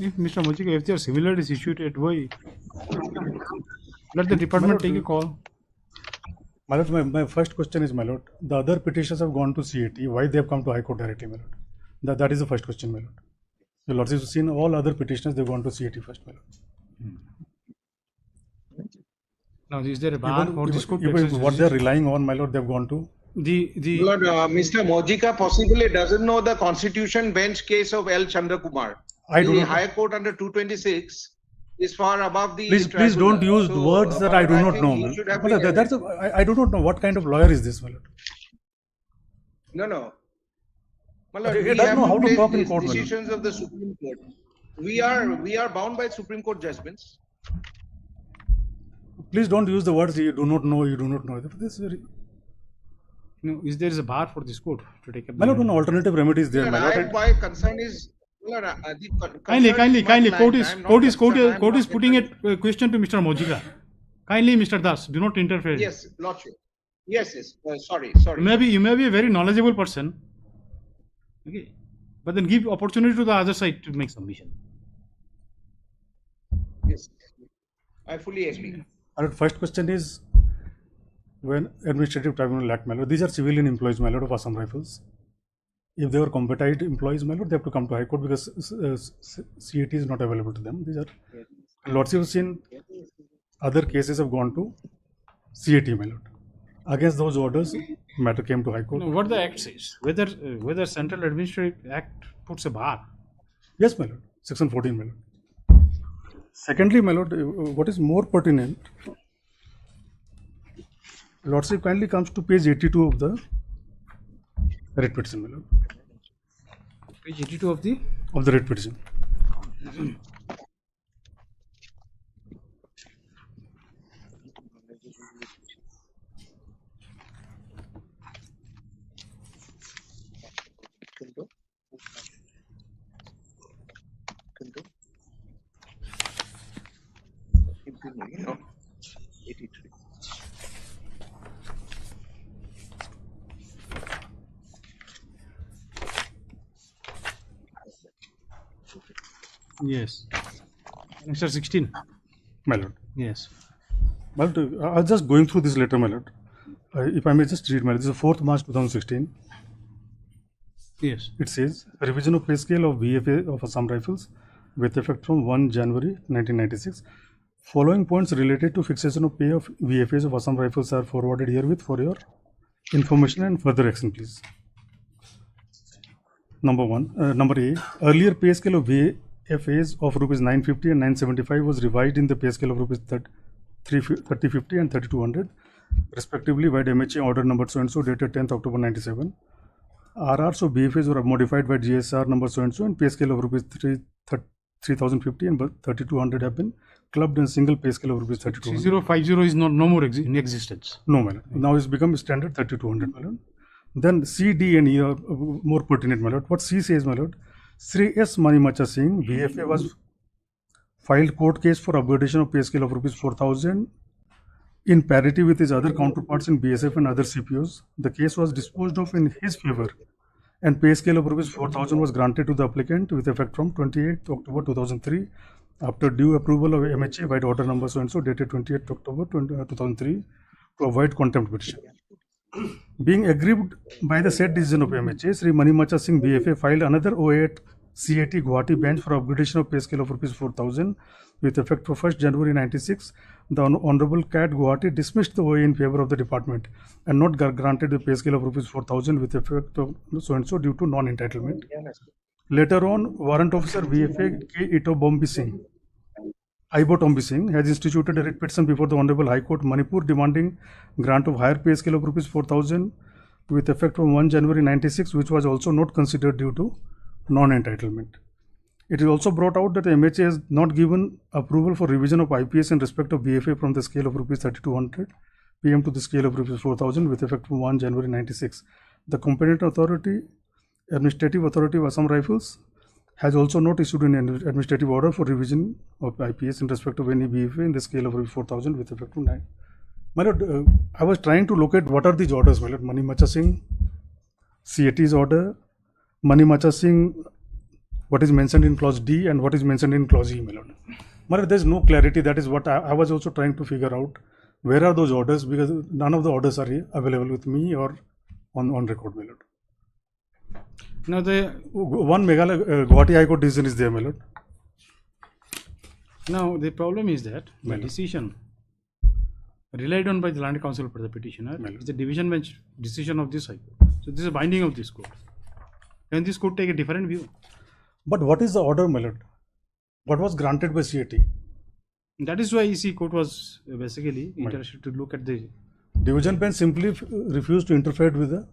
If Mr. Mojika, if there are similar is issued at why? Let the department take a call. My lord, my first question is, my lord, the other petitions have gone to CAT. Why they have come to High Court directly, my lord? That is the first question, my lord. Your lordship has seen all other petitions, they've gone to CAT first, my lord. Now, is there a bar for this court? What they are relying on, my lord, they've gone to? Lord, Mr. Mojika possibly doesn't know the Constitution bench case of L. Chandrakumar. I do the not. High Court under 226 is far above the. Please don't use words that I do not know. I do not know what kind of lawyer is this, my lord. No. My lord, He we doesn't know have how to to talk in take court, my lord. decisions of the Supreme Court. We are bound by Supreme Court judgments. Please don't use the words you do not know. You do not know. This is very. No, is there a bar for this court to take up? My lord, an alternative remedy is there, my lord. My concern is Well, Kindly, court is not putting a question to Mr. Mojika. Kindly, Mr. Das, do not interfere. Yes, Lordship. Yes. Sorry. You may be a very knowledgeable person. Okay, but then give opportunity to the other side to make submission. Yes, I fully agree. Our first question is, when administrative tribunal act, my lord, these are civilian employees, my lord, of Assam Rifles. If they were competent employees, my lord, they have to come to High Court because CAT is not available to them. These are lordship seen other cases have gone to CAT, my lord. Against those orders, matter came to High Court. No, what the Act says, whether Central Administrative Act puts a bar. Yes, my lord. Section 14, my lord. Secondly, my lord, what is more pertinent, lordship kindly comes to page 82 of the writ petition, my lord. Page 82 of the writ petition. No, 83. Yes. Mr. 16. My lord. Yes. But I was just going through this letter, my lord. If I may just read, my lord, this is 4th March 2016. Yes. It says, revision of pay scale of VFA of Assam Rifles with effect from 1 January 1996. Following points related to fixation of pay of VFAs of Assam Rifles are forwarded herewith for your information and further action, please. Number A, earlier pay scale of VFAs of rupees 950 and 975 was revised in the pay scale of rupees 3050 and 3200, respectively, by MHA order number so and so dated 10th October 97. RRs of BFAs were modified by GSR number so and so, and pay scale of rupees 3050 and 3200 have been clubbed in single pay scale of rupees 3200. 3050 is no more in existence. No, my lord. Now it's become standard 3200, my lord. Then C, D, and E are more pertinent, my lord. What C says, my lord? Sri S. Manimacha Singh, VFA, was filed court case for upgradation of pay scale of rupees 4000 in parity with his other counterparts in BSF and other CPOs. The case was disposed of in his favor, and pay scale of rupees 4000 was granted to the applicant with effect from 28th October 2003 after due approval of MHA by order number so and so dated 28th October 2003 to avoid contempt petition. Being aggrieved by the said decision of MHA, Sri Manimacha Singh BFA filed another OA at CAT Guwahati bench for upgradation of pay scale of rupees 4000 with effect for 1st January 96. The Honorable CAT Guwahati dismissed the OA in favor of the department and not granted the pay scale of rupees 4000 with effect of so and so due to non-entitlement. Later on, Warrant Officer VFA K. Ito Bombi Singh, Ibo Tombi Singh, has instituted a writ petition before the Honorable High Court, Manipur, demanding grant of higher pay scale of rupees 4000 with effect from 1 January 96, which was also not considered due to non-entitlement. It is also brought out that the MHA has not given approval for revision of IPS in respect of BFA from the scale of rupees 3200 PM to the scale of rupees 4000 with effect from 1 January 96. The competent authority, Administrative Authority of Assam Rifles, has also not issued an administrative order for revision of IPS in respect of any BFA in the scale of rupees 4000 with effect from 9. My lord, I was trying to locate what are these orders, my lord. Manimacha Singh, CAT's order, Manimacha Singh, what is mentioned in clause D and what is mentioned in clause E, my lord. My lord, there is no clarity. That is what I was also trying to figure out. Where are those orders? Because none of the orders are available with me or on record, my lord. Now the one Meghalaya Guwahati High Court decision is there, my lord. Now the problem is that the decision relied on by the Land Council for the petitioner is the division bench decision of this High Court. So this is a binding of this court. Can this court take a different view? But what is the order, my lord? What was granted by CAT? That is why EC court was basically interested to look at the division bench simply refused to interfere with the.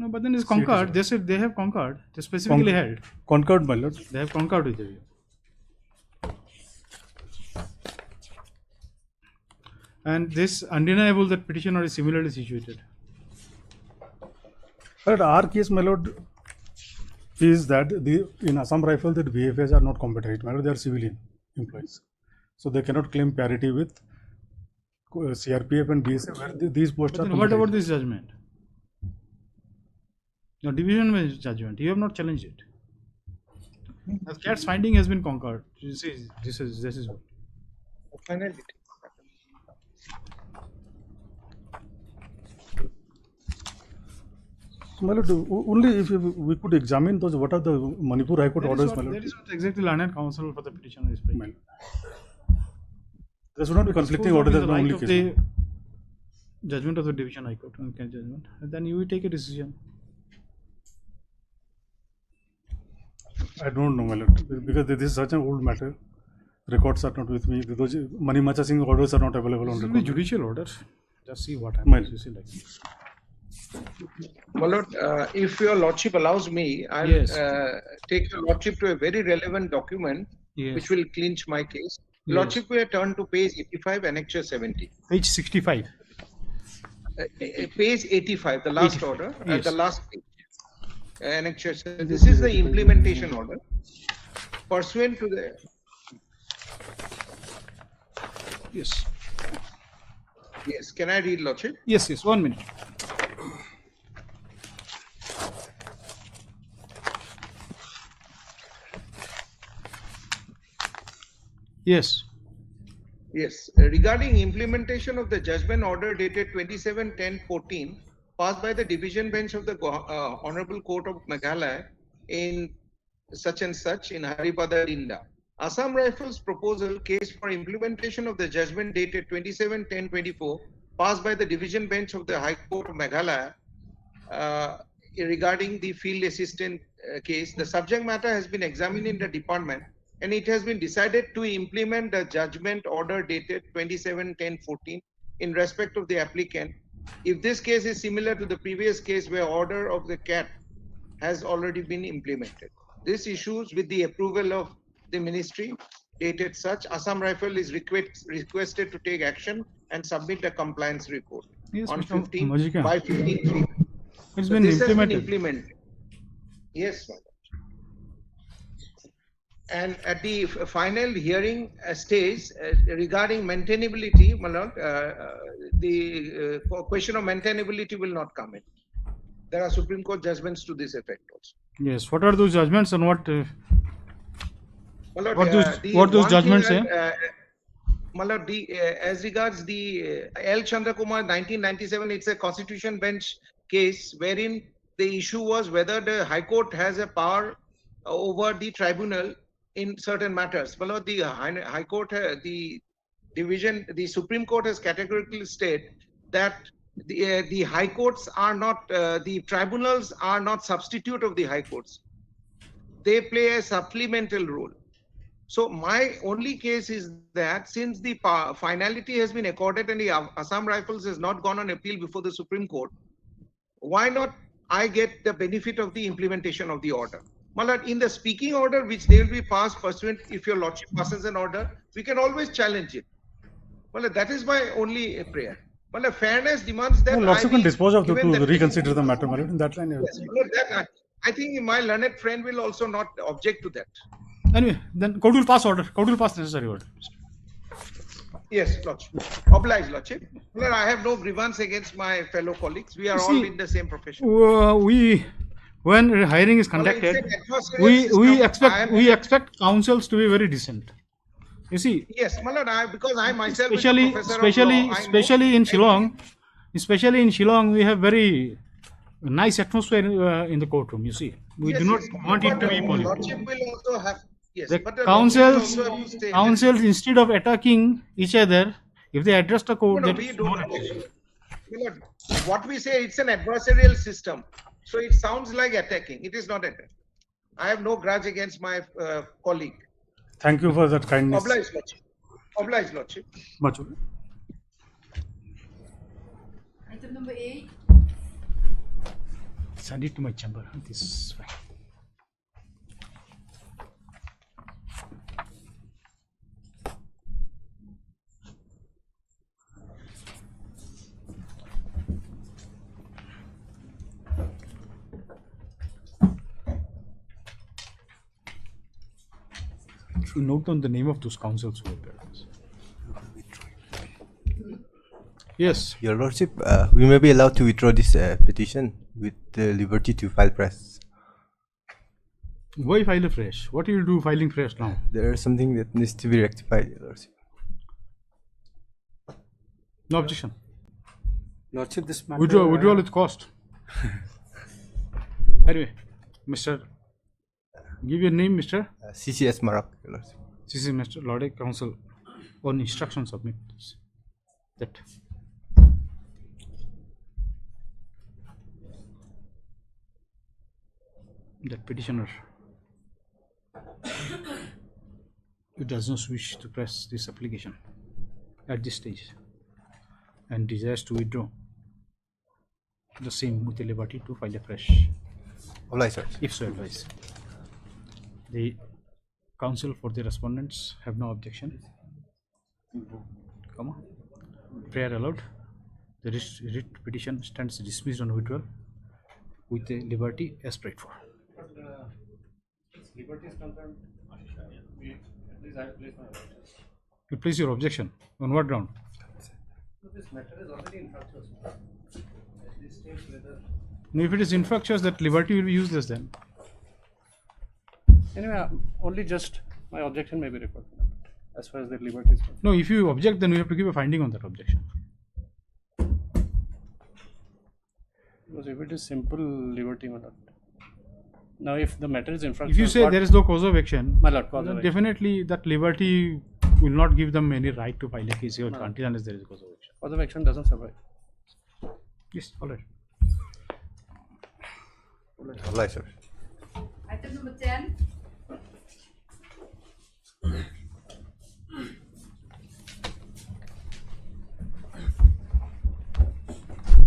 No, but then it's concurred. They said they have concurred. They specifically held. Concurred, my lord. They have concurred with the view. And this undeniable that petitioner is similarly situated. But our case, my lord, is that in Assam Rifle that VFAs are not combat right, they are civilian employees, so they cannot claim parity with CRPF and BSF where these posts are. What about this judgment? Your division bench judgment, you have not challenged it. The cat's finding has been conquered. This is what. Finally. My lord, only if we could examine those, what are the Manipur High Court orders, my lord? That is what exactly learned counsel for the petitioner is praying. There should not be conflicting orders as the only case. The judgment of the division High Court, judgment, and then you will take a decision. I don't know, my lord, because this is such an old matter. Records are not with me. Those money matching orders are not available on record. Judicial order. Just see what happens. You see, like. My lord, if your lordship allows me, I'll take your lordship to a very relevant document which will clinch my case. Lordship, we turn to page 85, annexure 70. Page 65. Page 85, the last order, the last page. Annexure. This is the implementation order. Pursuant to the. Yes. Yes. Can I read, lordship? Yes. 1 minute. Yes. Yes. Regarding implementation of the judgment order dated 27/10/14, passed by the division bench of the Honorable Court of Meghalaya in such and such in Haripada Dinda. Assam Rifles proposal case for implementation of the judgment dated 27/10/24, passed by the division bench of the High Court of Meghalaya regarding the field assistant case. The subject matter has been examined in the department, and it has been decided to implement the judgment order dated 27/10/14 in respect of the applicant. If this case is similar to the previous case where order of the CAT has already been implemented. This issues with the approval of the ministry dated such, Assam Rifle is requested to take action and submit a compliance report on 15/5/15. It's been implemented. Has been implemented. Yes, madam. And at the final hearing stage regarding maintainability, my lord, the question of maintainability will not come in. There are Supreme Court judgments to this effect also. Yes. What are those judgments and what? My lord, what those judgments say? My lord, as regards the L. Chandra Kumar 1997, it's a constitution bench case wherein the issue was whether the High Court has a power over the tribunal in certain matters. Well, the High Court, the Supreme Court has categorically stated that the High Courts are not, the tribunals are not substitute of the High Courts. They play a supplemental role. So my only case is that since the finality has been accorded and the Assam Rifles has not gone on appeal before the Supreme Court, why not I get the benefit of the implementation of the order? Malad, in the speaking order, which they will be passed pursuant, if your lordship passes an order, we can always challenge it. Malad, that is my only prayer. Malad, fairness demands that. Lordship can dispose of to reconsider the matter, Malad, in that line. Yes, Malad, I think my learned friend will also not object to that. Anyway, then court will pass order. Court will pass necessary order. Yes, Lordship. Obliged, Lordship. Well, I have no grievance against my fellow colleagues. We are all in the same profession. When hiring is conducted, we expect counsels to be very decent. You see. Yes, Malad, because I myself especially in Shillong, we have very nice atmosphere in the courtroom. You see, we do not want it to be political. Lordship will also have. Yes, the counsels instead of attacking each other, if they address the court, what we say, it's an adversarial system, so it sounds like attacking. It is not attacking. I have no grudge against my colleague. Thank you for that kindness. Obliged, Lordship. Obliged, Lordship. Much. Item number 8. Send it to my chamber. This is fine. note down the name of those counsels who appeared. Yes. Your Lordship, we may be allowed to withdraw this petition with the liberty to file fresh. Why file a fresh? What you will do filing fresh now? There is something that needs to be rectified, Your Lordship. No objection. Lordship, this matter. Withdrawal with cost. Anyway, Mr. Give your name, Mr. CCS Marak, Your Lordship. CC Mr. Lord Counsel on instruction submit this. That. That petitioner who does not wish to press this application at this stage and desires to withdraw the same with the liberty to file a fresh. Obliged, sir. If so advised. The counsel for the respondents have no objection. Come on. Prayer allowed. The writ petition stands dismissed on withdrawal with the liberty as prayed for. Liberty is concerned. You place your objection on what ground? So this matter is already infractuous. At this stage, whether. No, if it is infractuous, that liberty will be useless then. Anyway, only just my objection may be referred as far as the liberty is concerned. No, if you object, then we have to give a finding on that objection. Because if it is simple liberty, my lord. Now, if the matter is infractuous, if you say there is no cause of action, my lord, cause of action. Definitely that liberty will not give them any right to file a case here until unless there is a cause of action. Cause of action doesn't survive. Yes, all right. Obliged, sir. Item number 10.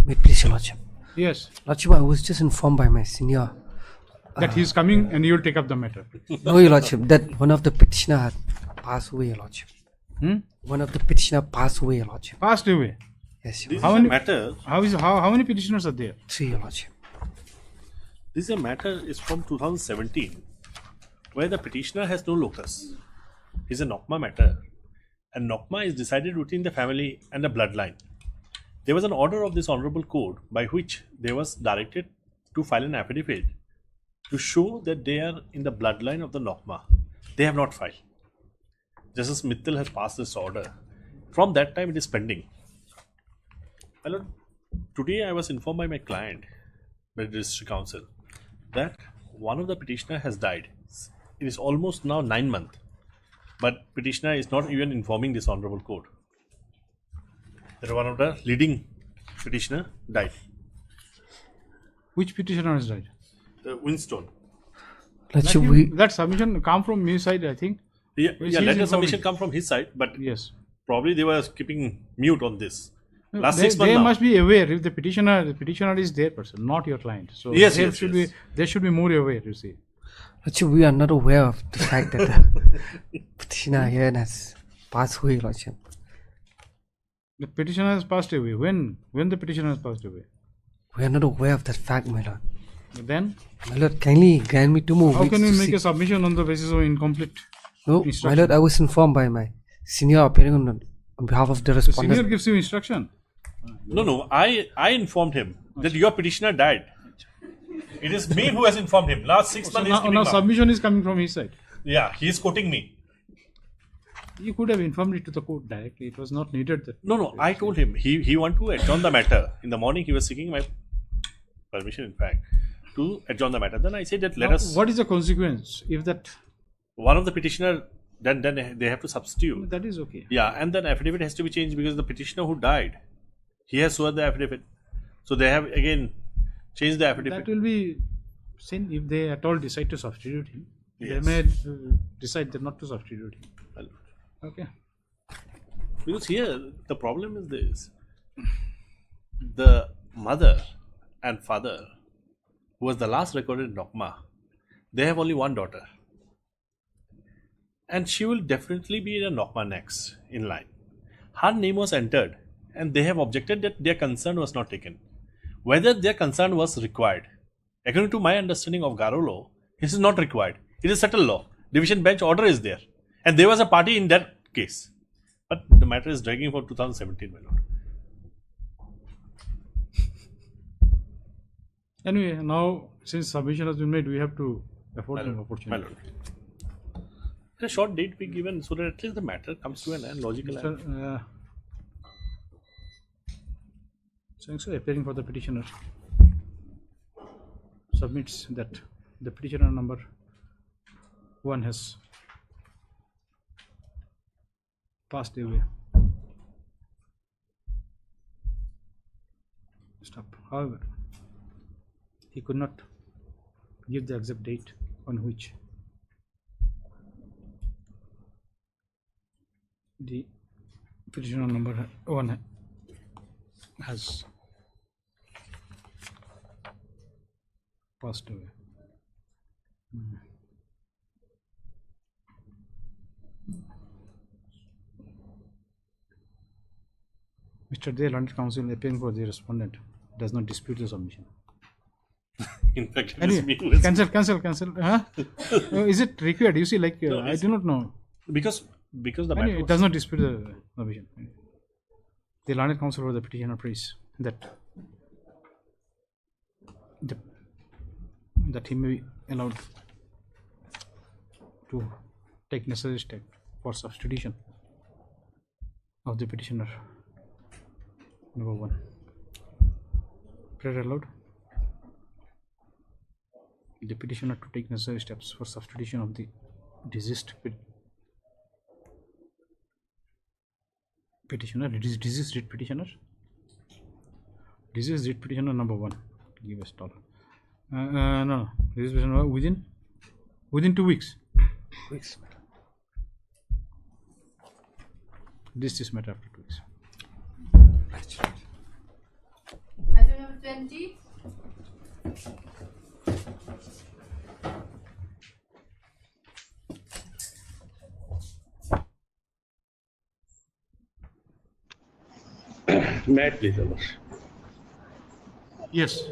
Wait, please, Your Lordship. Yes. Lordship, I was just informed by my senior that he is coming and you will take up the matter. No, Your Lordship, that one of the petitioner had passed away, Your Lordship. One of the petitioner passed away, Your Lordship. Passed away? Yes, Your This how is many a matter. How many petitioners are there? 3, Your Lordship. This is a matter is from 2017, where the petitioner has no locus. It's a NOCMA matter, and NOCMA is decided within the family and the bloodline. There was an order of this honorable court by which they was directed to file an affidavit to show that they are in the bloodline of the NOCMA. They have not filed. Justice Mittal has passed this order. From that time, it is pending. My lord, today I was informed by my client, by the district council, that one of the petitioner has died. It is almost now 9 months, but petitioner is not even informing this honorable court that one of the leading petitioner died. Which petitioner has died? The Winstone. That submission come from his side, I think. Yeah, let the submission come from his side, but yes, probably they were keeping mute on this. Last they, 6 months they now. must be aware if the petitioner is their person, not your client. So Yes, they yes, should yes. they should be more aware. You see, Lordship, we are not aware of the fact that the petitioner here has passed away, Lordship. the petitioner has passed away. When the petitioner has passed away? We are not aware of that fact, my lord. Then, my lord, kindly grant me 2 more how weeks can we to make seek- a submission on the basis of incomplete? No, my instruction? lord, I was informed by my senior appearing on behalf of the The respondent. senior gives you instruction. No, I informed him that your petitioner died. It is me who has informed him. Last 6 So months. now submission is coming from his side. Yeah, he is quoting me. You could have informed it to the court directly. It was not needed. That No, I told him he want to adjourn the matter. In the morning, he was seeking my permission, in fact, to adjourn the matter. Then I said that let Now, us. What is the consequence if that? One of the petitioner, then they have to substitute. That is okay. Yeah, and then affidavit has to be changed because the petitioner who died, he has sworn the affidavit. So they have again changed the affidavit. That will be sin if they at all decide to substitute him. Yes. They may decide not to substitute him. Okay. Because here the problem is this: the mother and father, who was the last recorded in NOCMA, they have only one daughter, and she will definitely be in a NOCMA next in line. Her name was entered, and they have objected that their consent was not taken. Whether their consent was required, according to my understanding of Garo law, this is not required. It is settled law. Division bench order is there. And there was a party in that case. But the matter is dragging for 2017, my lord. Anyway, now since submission has been made, we have to afford My them lord, opportunity. my lord. A short date be given so that at least the matter comes to an end, logical end. Sir, so appearing for the petitioner submits that the petitioner number 1 has passed away. Stop. However, he could not give the exact date on which the petitioner number 1 has passed away. Mr. Day, London Council appearing for the respondent does not dispute the submission. In fact, it is Anyway, meaningless. cancel. Huh? Is it required? You see, like No, I it's- do not know. Because the Anyway, matter it does not dispute the submission. The London Council for the petitioner prays that he may be allowed to take necessary step for substitution of the petitioner number 1. Prayer allowed the petitioner to take necessary steps for substitution of the deceased petitioner, deceased deed petitioner number 1. Give a stall. No, deceased petitioner within 2 weeks. This matter after 2 weeks. Item number 20. May I please, Your Lordship? Yes.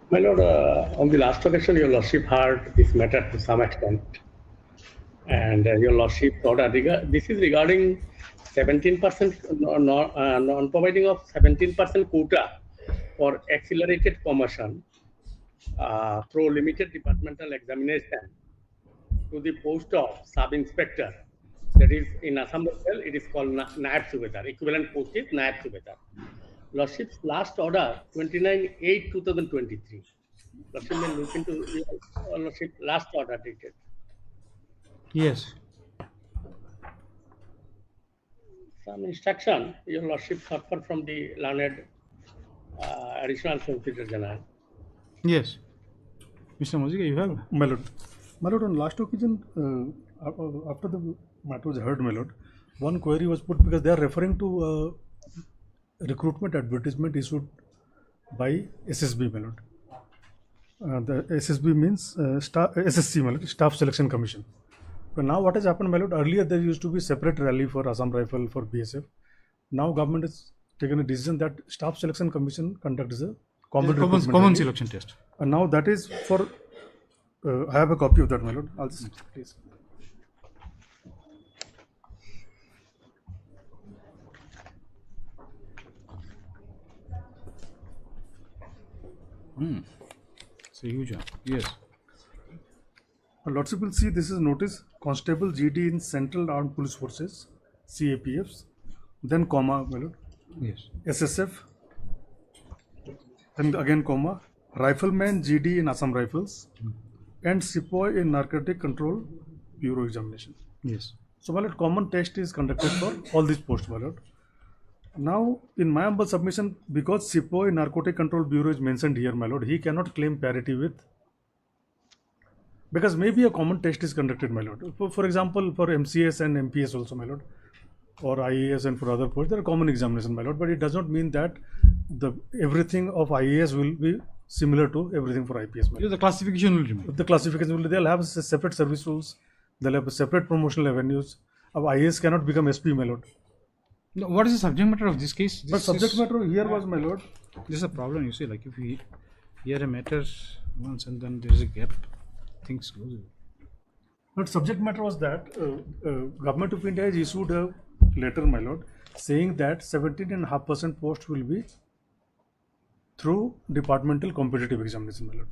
My Lord, on the last occasion, Your Lordship heard this matter to some extent. And Your Lordship thought this is regarding 17% non-providing of 17% quota for accelerated promotion through limited departmental examination to the post of sub-inspector. That is, in Assam level, it is called Nayab Subedar. Equivalent post is Nayab Subedar. Lordship's last order, 29/8/2023. Lordship may look into Lordship last order dated. Yes. Some instruction, Your Lordship suffered from the learned additional solicitor general. Yes. Mr. Mozika, you have? My Lord, on last occasion, after the matter was heard, my Lord, one query was put because they are referring to recruitment advertisement issued by SSB, my Lord. The SSB means SSC, my Lord, Staff Selection Commission. But now what has happened, my Lord, earlier there used to be separate rally for Assam Rifle, for BSF. Now government has taken a decision that Staff Selection Commission conducts a common selection test. And now that is for, I have a copy of that, my Lord. I'll just, please. It's a huge one. Yes. Lots of people see this is notice Constable GD in Central Armed Police Forces, CAPFs, then comma, my Lord. Yes. SSF, then again comma, Rifleman GD in Assam Rifles, and Sepoy in Narcotic Control Bureau examination. Yes. So, my Lord, common test is conducted for all these posts, my Lord. Now, in my humble submission, because Sepoy Narcotic Control Bureau is mentioned here, my Lord, he cannot claim parity with, because maybe a common test is conducted, my Lord. For example, for MCS and MPS also, my Lord, or IAS and for other posts, there are common examination, my Lord, but it does not mean that everything of IAS will be similar to everything for IPS. My Lord. The classification will remain. The classification will, they'll have separate service rules, they'll have separate promotional avenues. IAS cannot become SP, my Lord. No, what is the subject matter of this case? But subject matter here was, my Lord. This is a problem, you see, like if we hear a matter once and then there is a gap, things goes. But subject matter was that Government of India has issued a letter, my lord, saying that 17.5% post will be through departmental competitive examination, my lord.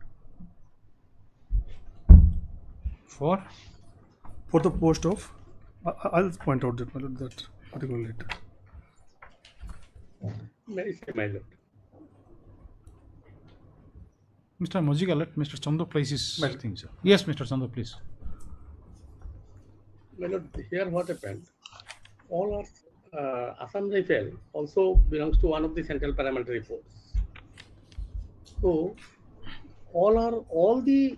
For the post of, I'll point out that, my lord, that particular letter. Very say, my lord. Mr. Mojika, let Mr. Chandra place his thing, sir. Yes, Mr. Chandra, please. My lord, here what happened? All our Assam Rifle also belongs to one of the central paramilitary force. So all the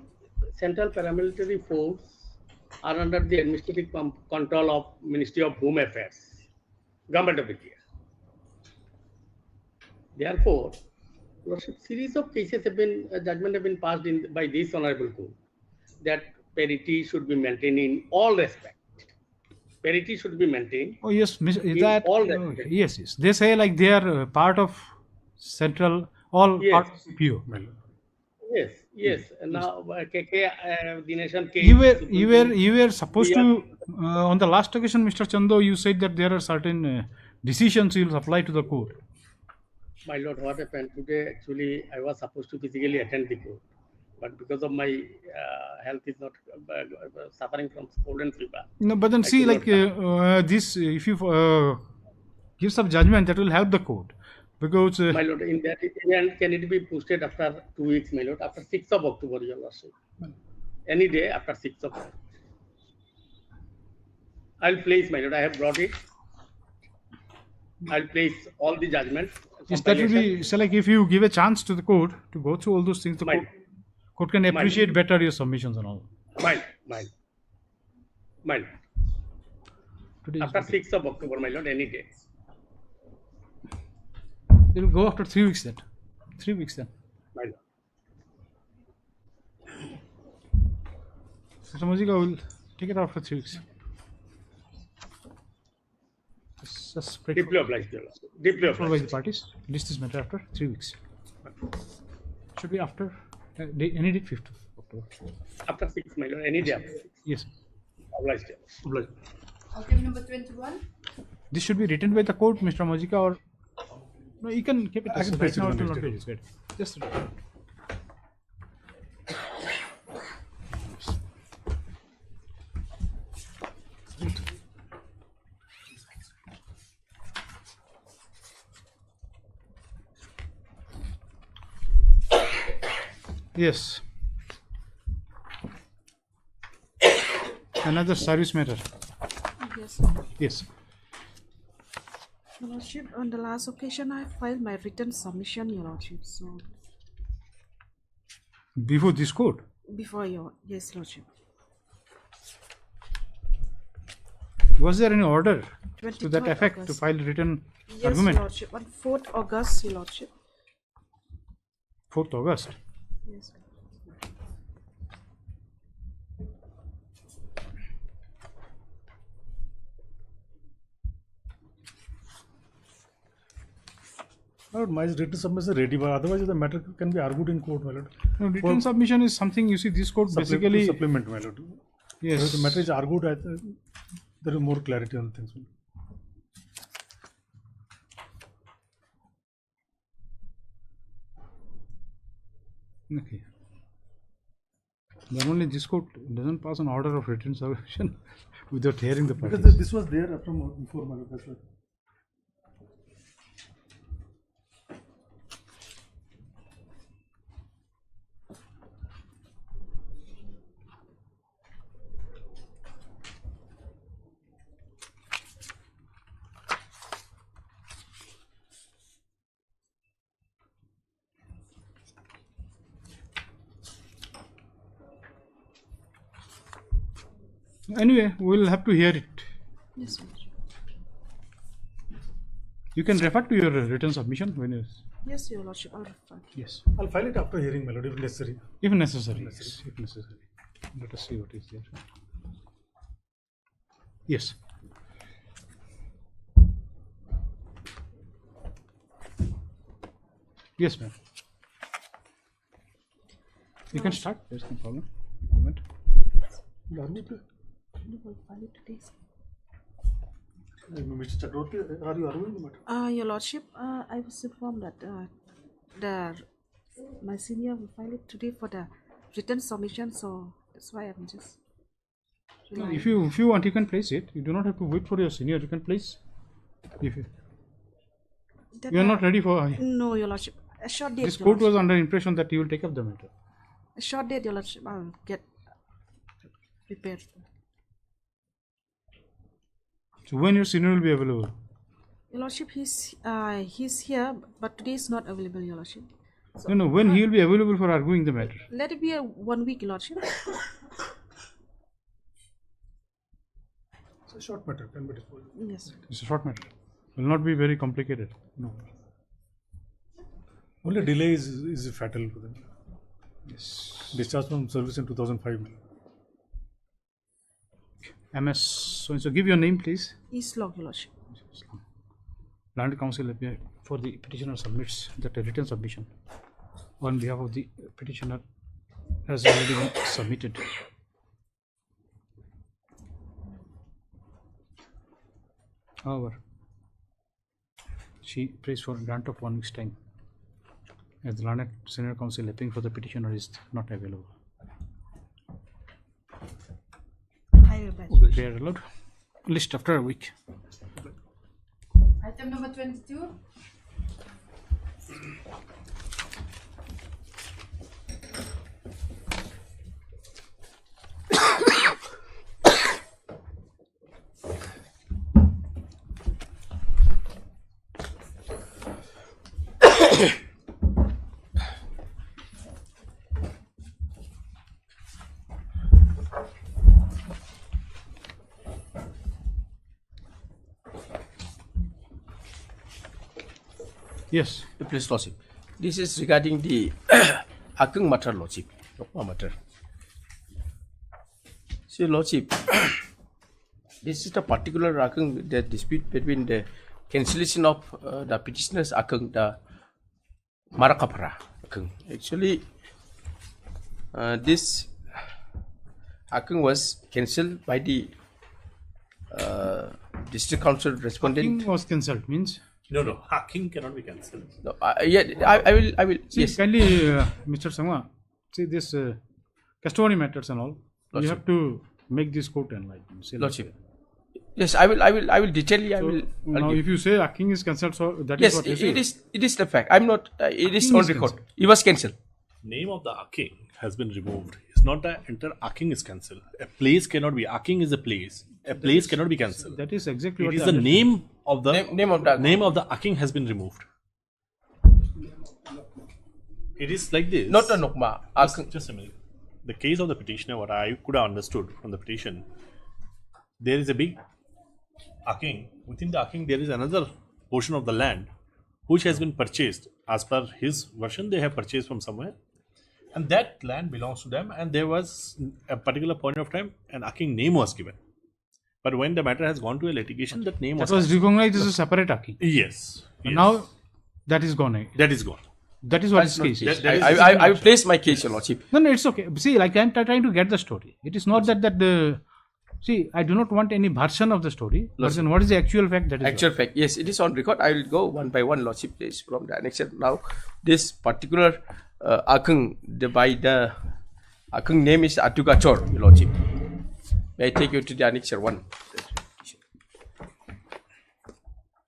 central paramilitary force are under the administrative control of Ministry of Home Affairs, Government of India. Therefore, Lordship, series of cases have been judgment have been passed by this honorable court that parity should be maintained in all respect. Parity should be maintained. Oh yes, in that all respect. yes, yes. They say like they are part of central, all Yes. part of PO. Yes, yes. Now, the nation case. You were supposed to on the last occasion, Mr. Chando, you said that there are certain decisions you will supply to the court. My lord, what happened today? Actually, I was supposed to physically attend the court, but because of my health is not suffering from cold and fever. No, but then I see, could like not come. this, if you give some judgment, that will help the court, because My lord, in that event, can it be posted after 2 weeks, my lord, after 6th of October, your lordship? Any day after 6th of October. I'll place, my lord, I have brought it. I'll place all the judgments. yes, that will be so. Like if you give a chance to the court to go through all those things, the court can appreciate better your submissions and all. Mine. Today After 6th of October, my lord, any day. It will go after 3 weeks then. 3 weeks then. My lord. Mr. Mojika will take it after 3 weeks. Just Deeply obliged, your lordship. Deeply by the obliged. parties. List this matter after 3 weeks. Should be after any date 5th of October. After 6, my lord, any day after 6. Yes. Obliged. Obliged. Item number 21. This should be written by the court, Mr. Mojika, or no, you can keep it. I can right paste it now. on It will next not day. be good. Just yes. Another service matter. Yes. Yes. Your Lordship, on the last occasion, I filed my written submission, Your Lordship. So, Before this court. before your, yes, Lordship. Was there any order to that 23rd effect to August. file written Yes, argument? Your Lordship. On 4th August, Your Lordship. 4th August. Yes. My lord, my written submission is ready, but otherwise the matter can be argued in court, my lord. No, written submission is something you see this court basically. Supplement, my lord. Yes. If the matter is argued, there is more clarity on things. Okay. Then only this court doesn't pass an order of written submission without hearing the parties. Because this was there from before, my lord. That's why. Anyway, we'll have to hear it. Yes, Lordship. You can refer to your written submission when you. Yes, Your Lordship. I'll refer. Yes. I'll file it after hearing, my lord, if necessary. If necessary. Yes, if necessary. Let us see what is there. Yes. Yes, ma'am. You can start. There's no problem. Moment. Mr. Chakraborty, are you arguing the matter? Your Lordship, I was informed that my senior will file it today for the written submission, so that's why I'm just. No, if you want, you can place it. You do not have to wait for your senior. You can place. If you are not ready for. No, Your Lordship. A short date. This court was under impression that you will take up the matter. A short date, Your Lordship. I'll get prepared. So when your senior will be available? Your Lordship, he's here, but today is not available, Your Lordship. So, No, when he will be available for arguing the matter? Let it be a 1 week, Your Lordship. It's a short matter, can be disposed. Yes. It's a short matter. Will not be very complicated. No. Only delay is fatal to them. Yes. Discharge from service in 2005. MS. So give your name, please. East Log, Your Lordship. Land Council for the petitioner submits that a written submission on behalf of the petitioner has already been submitted. However, she prays for grant of 1 week's time as the Land Senior Council appealing for the petitioner is not available. Prayer allowed. List after a week. Item number 22. Yes. Please, Lordship. This is regarding the Akung matter, Lordship. Nokma matter. See, Lordship, this is the particular Akung, the dispute between the cancellation of the petitioner's Akung, the Marakapara Akung. Actually, this Akung was cancelled by the district council respondent. Akung was cancelled means. No, hacking cannot be cancelled. No, I will. See, yes. kindly, Mr. Sangma, see this custody matters and all. Lordship. You have to make this court enlightened. Lordship. Yes, I will detail. Now, if you say Aking is cancelled, so that yes, is what you say. it is the fact. I'm not. It is Aking on is record. cancelled. It was cancelled. Name of the Aking has been removed. It's not that entire Aking is cancelled. A place cannot be. Aking is a place. A place cannot be cancelled. That is exactly It what is I the understand. name of the name of the Aking has been removed. It is like this. Not a Nokma. Just a minute. The case of the petitioner, what I could have understood from the petition, there is a big Aking. Within the Aking, there is another portion of the land which has been purchased. As per his version, they have purchased from somewhere. And that land belongs to them. And there was a particular point of time, an Aking name was given. But when the matter has gone to a litigation, that name That was recognized as a separate Aking. Yes. And now that is gone. That is gone. That is what this case is. I will place my case, Your Lordship. No, it's okay. See, like I'm trying to get the story. It is not that the. See, I do not want any version of the story. But then what is the actual fact that is Actual fact, yes, it is on record. I will go one by one, Lordship, please, from the annexure. Now, this particular Akung, by the Akung name is Atugachor, Your Lordship. May I take you to the annexure 1?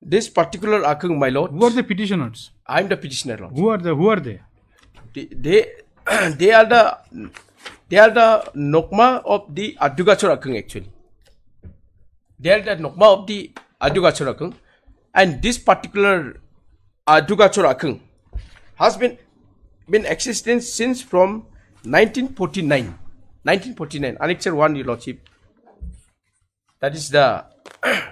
This particular Akung, my lord. Who are the petitioners? I am the petitioner, Lord. Who are they? They are the Nokma of the Adugachor Akung, actually. They are the Nokma of the Adugachor Akung. And this particular Adugachor Akung has been existing since from 1949. 1949, Annexure 1, Your Lordship. That is the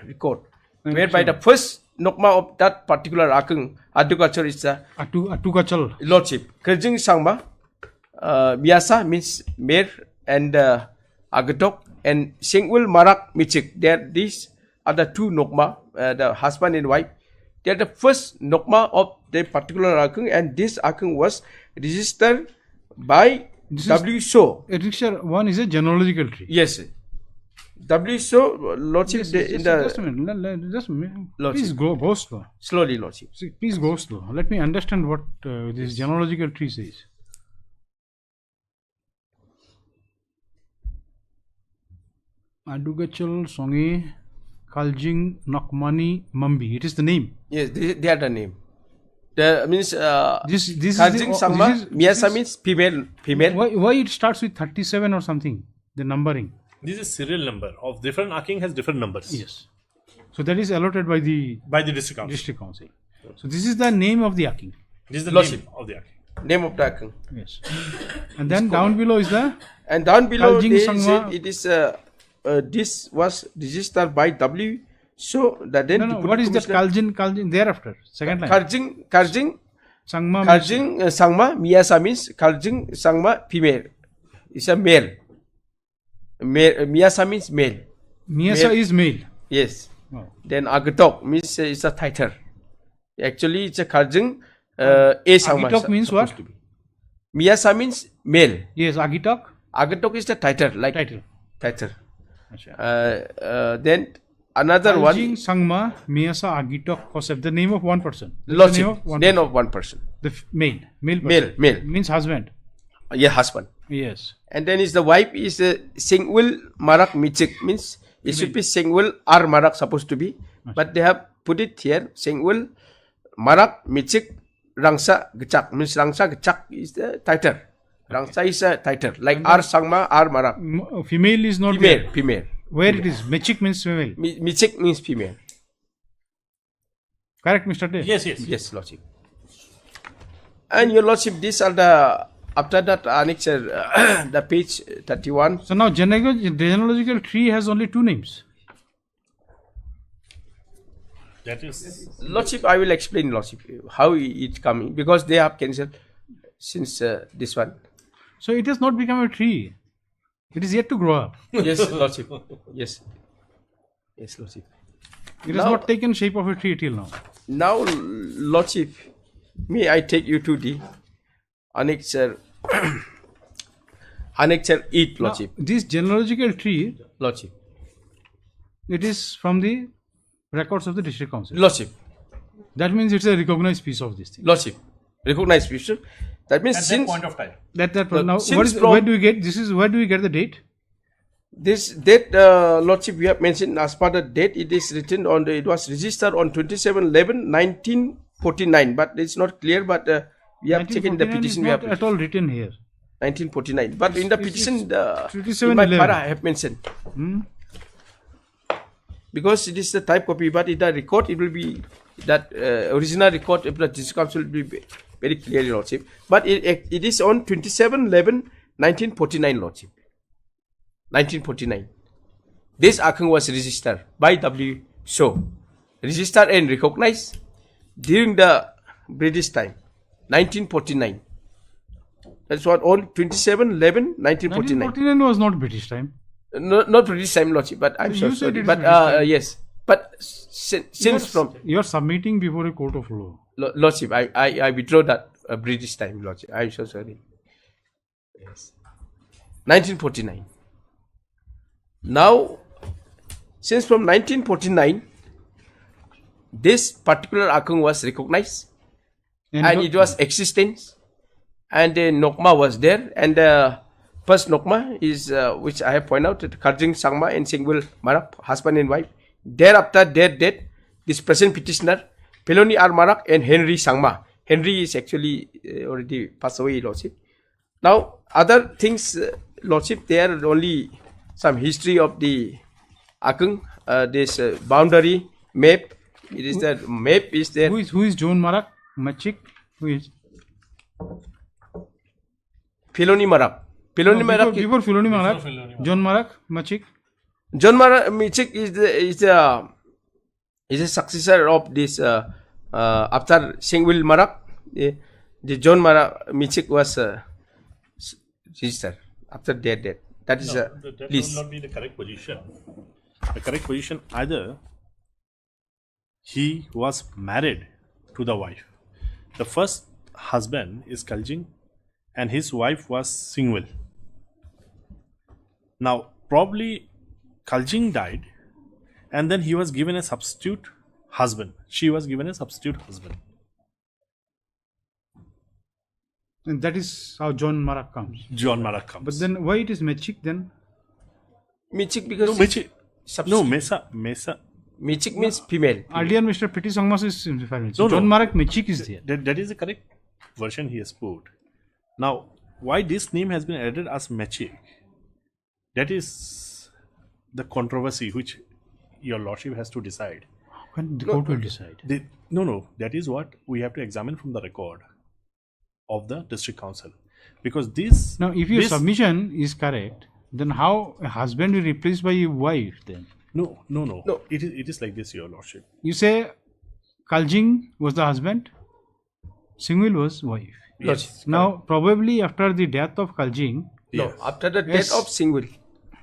record. Whereby the first Nokma of that particular Akung, Adugachor is the Atugachal. Lordship. Kerjing Sangma, Biasa means mayor and Agatok and Singwil Marak Michik. These are the two Nokma, the husband and wife. They are the first Nokma of the particular Akung, and this Akung was registered by W. So. Annexure 1 is a genealogical tree. Yes. W so Lordship Yes, in just a the minute. Just a minute. Lordship. Please go slow. Slowly, Lordship. See, please go slow. Let me understand what this genealogical tree says. Adugachal, Songe, Kaljing, Nokmani, Mambi. It is the name. Yes, they are the name. The means This is Kaljing the- Sangma, this is- Miyasa means female. Why it starts with 37 or something? The numbering. This is serial number of different Aking has different numbers. Yes. So that is allotted by the district council. District council. So this is the name of the Aking. This is the Lordship. name of the Aking. Name of the Aking. Yes. And then down below is the And down below Kaljing they Sangma. said it is this was registered by W. So that then No, Deputy what is that Commissioner- Kaljin thereafter? Second line. Kaljing Sangma. Kaljing Sangma Miyasa means Kaljing Sangma female. It's a male. Miyasa means male. Miyasa is male. Yes. Oh. Then Agatok means it's a title. Actually, it's a Kaljing A Sangma. Agitok means what? supposed to be. Miyasa means male. Yes, Agitok. Agatok is the title, like Title. Then another one. Kaljing Sangma Miyasa Agitok Kosef. The name of one person. This is Lordship. the Name of one person. The male person. Male. Means husband. Yeah, husband. Yes. And then is the wife is Singwil Marak Michik means it should be Singwil R Marak supposed to be, but they have put it here Singwil Marak Michik Rangsa Gechak means Rangsa Gechak is the title. Rangsa is a title like R Sangma R Marak. Female is not Female. there. Female. Where it is? Mechik means female. Michik means female. Correct, Mr. Day? Yes, Lordship. And your Lordship, these are the after that annexure, the page 31. So now genealogical tree has only two names. That is Lordship, I will explain, Lordship, how it's coming because they have cancelled since this one. So it has not become a tree. It is yet to grow up. Yes, Lordship. Yes. Yes, Lordship. It has not taken shape of a tree till now. Now, Lordship, may I take you to the annexure, annexure 8, Lordship. Now, this genealogical tree, Lordship. it is from the records of the district council. Lordship. That means it's a recognized piece of this thing. Lordship. Recognized feature. That means at since that point of time. Now, since what is, from- where do we get this? Is where do we get the date? This date, Lordship, we have mentioned as part of the date, it is written on the, it was registered on 27/11/1949, but it's not clear, but we have taken the 1949 petition. is We not have at all written here. 1949, but in the petition, the 27/11. in my para I have mentioned. Hmm? Because it is the type copy, but in the record it will be that original record of the district council will be very clear, Lordship. But it is on 27/11/1949, Lordship. 1949. This Akang was registered by W. Shaw, registered and recognized during the British time, 1949. That's what on 27/11/1949. 1949 was not British time. No, not British time, Lordship, but I'm You so said sorry. it is But British time. yes, but since You are submitting before a court of law. Lordship, I withdraw that British time, Lordship. I'm so sorry. Yes. 1949. Now, since from 1949, this particular Akang was recognized and it was existence, and Nokma was there, and first Nokma is which I have pointed out, Karjing Sangma and Singwil Marak, husband and wife. Thereafter their death, this present petitioner, Peloni R. Marak and Henry Sangma. Henry is actually already passed away, Lordship. Now, other things, Lordship, there are only some history of the Akang, this boundary map. It is the map is there. Who is John Marak? Machik? Who is? Peloni Marak. Peloni Marak. Before Filoni Marak, John Marak, Machik. John Marak Michik is a successor of this after Singwil Marak. The John Marak Michik was registered after their death. That is that please. will not be the correct position. The correct position either he was married to the wife. The first husband is Kaljing and his wife was Singwil. Now, probably Kaljing died, and then he was given a substitute husband. She was given a substitute husband. And that is how John Marak comes. John Marak comes. But then why it is Mechik then? Mechik because no, Mechik. No, Mesa. Mechik means female. Earlier, Mr. Piti Sangmas is female. So No, John no. Marak Mechik is there. That is the correct version he has put. Now, why this name has been added as Mechik? That is the controversy which your lordship has to decide. When the court will decide. No. That is what we have to examine from the record of the district council. Because this... Now, if your submission is correct, then how a husband will replaced by a wife then? No. It is like this, your lordship. You say Kaljing was the husband, Singwil was wife. Yes. Now, probably after the death of Kaljing... No, after the death of Singwil.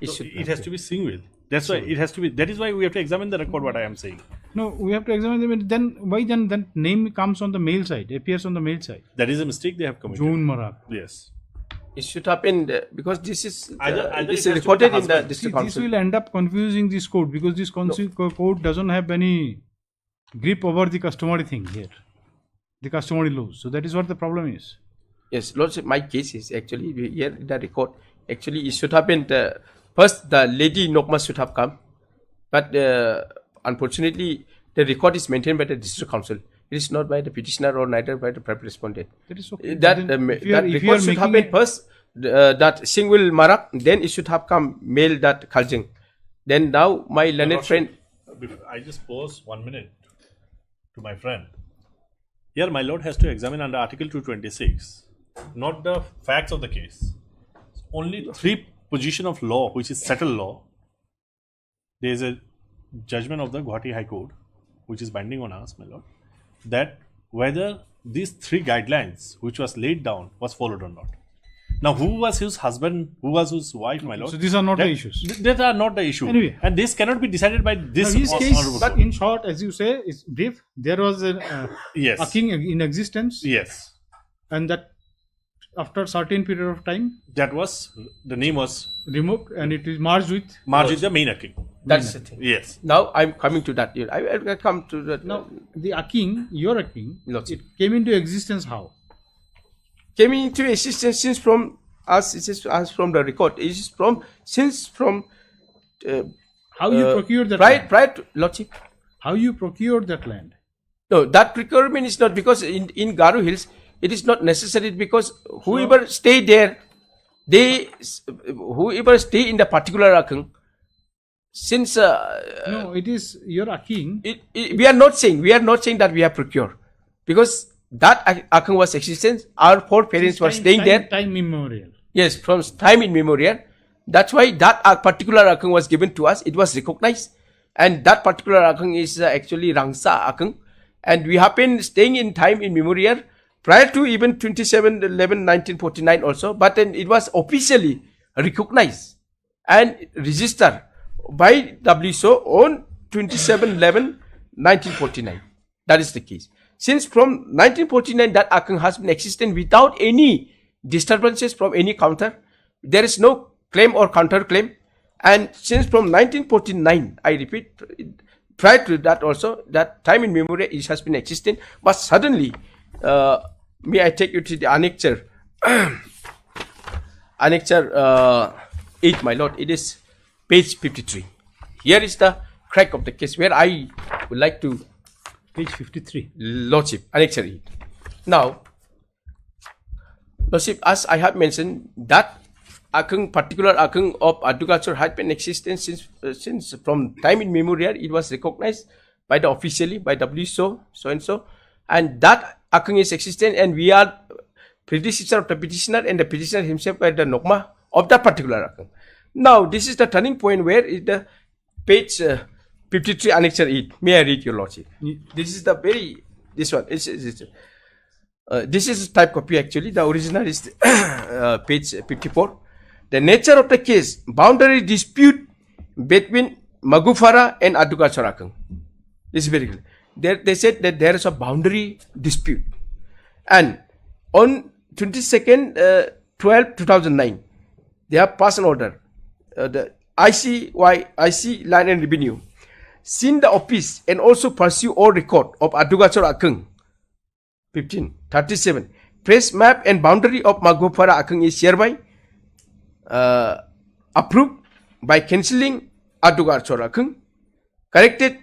It has to be Singwil. That's why it has to be. That is why we have to examine the record. What I am saying. No, we have to examine them. Then why then name comes on the male side, appears on the male side? That is a mistake they have committed. John Marak. Yes. It should happen because this is Either this it has is to be the recorded in the husband. district This council. will end up confusing this code because this code doesn't have any grip over the customary thing here, the customary laws. So that is what the problem is. Yes, Lordship, my case is actually here in the record. Actually, it should have been first the lady Nokma should have come, but unfortunately the record is maintained by the district council. It is not by the petitioner or neither by the private respondent. That is okay. That record should have been first that Singwil Marak, then it should have come male that Kaljing. Then now my learned friend. I just pause 1 minute to my friend. Here my lord has to examine under Article 226, not the facts of the case. Only 3 position of law, which is settled law. There is a judgment of the Guwahati High Court, which is binding on us, my lord, that whether these 3 guidelines, which was laid down, was followed or not. Now, who was his husband, who was his wife, my lord? So these are not the issues. These are not the issue. Anyway. And this cannot be decided by this. Now, his case, honorable but court. in short, as you say, is brief. There was a king in existence. Yes. And that after a certain period of time, that was, the name was removed and it is merged with the main king. That's the thing. Yes. Now I'm coming to that. I will come to that. Now, the king, your king, Lordship. it came into existence how? Came into existence since from us. It is as from the record. It is from since from. How you procured that land? Prior to Lordship. How you procured that land? No, that procurement is not because in Garu Hills it is not necessary because whoever stay there, whoever stay in the particular akang. Since no, it is your king. We are not saying that we have procured because that akang was existence. Our foreparents were staying there. Time immemorial. Yes, from time immemorial. That's why that particular akang was given to us. It was recognized, and that particular akang is actually Rangsa akang, and we have been staying in time immemorial prior to even 27/11/1949 also. But then it was officially recognized and registered by WSO on 27/11/1949. That is the case. Since from 1949 that akang has been existing without any disturbances from any counter. There is no claim or counter claim. And since from 1949, I repeat, prior to that also, that time in memory it has been existing. But suddenly, may I take you to the annexure? Annexure 8, my lord. It is page 53. Here is the crack of the case where I would like to. Page 53. Lordship, annexure 8. Now, Lordship, as I have mentioned, that particular akang of agriculture had been existing since from time immemorial. It was recognized by the officially by WSO so and so, and that akang is existing, and we are predecessor of the petitioner and the petitioner himself by the Nokma of that particular akang. Now, this is the turning point where is the page 53 annexure 8. May I read, your lordship? This is the this one. This is type copy actually. The original is page 54. The nature of the case, boundary dispute between Magufara and Adukachar akang. This is very clear. They said that there is a boundary dispute. And on 22nd 12/2009, they have passed an order. IC Line and Revenue, seen the office and also pursue all record of Adugachor Akung. 1537. Press map and boundary of Magopara Akung is hereby approved by cancelling Adugachor Akung, corrected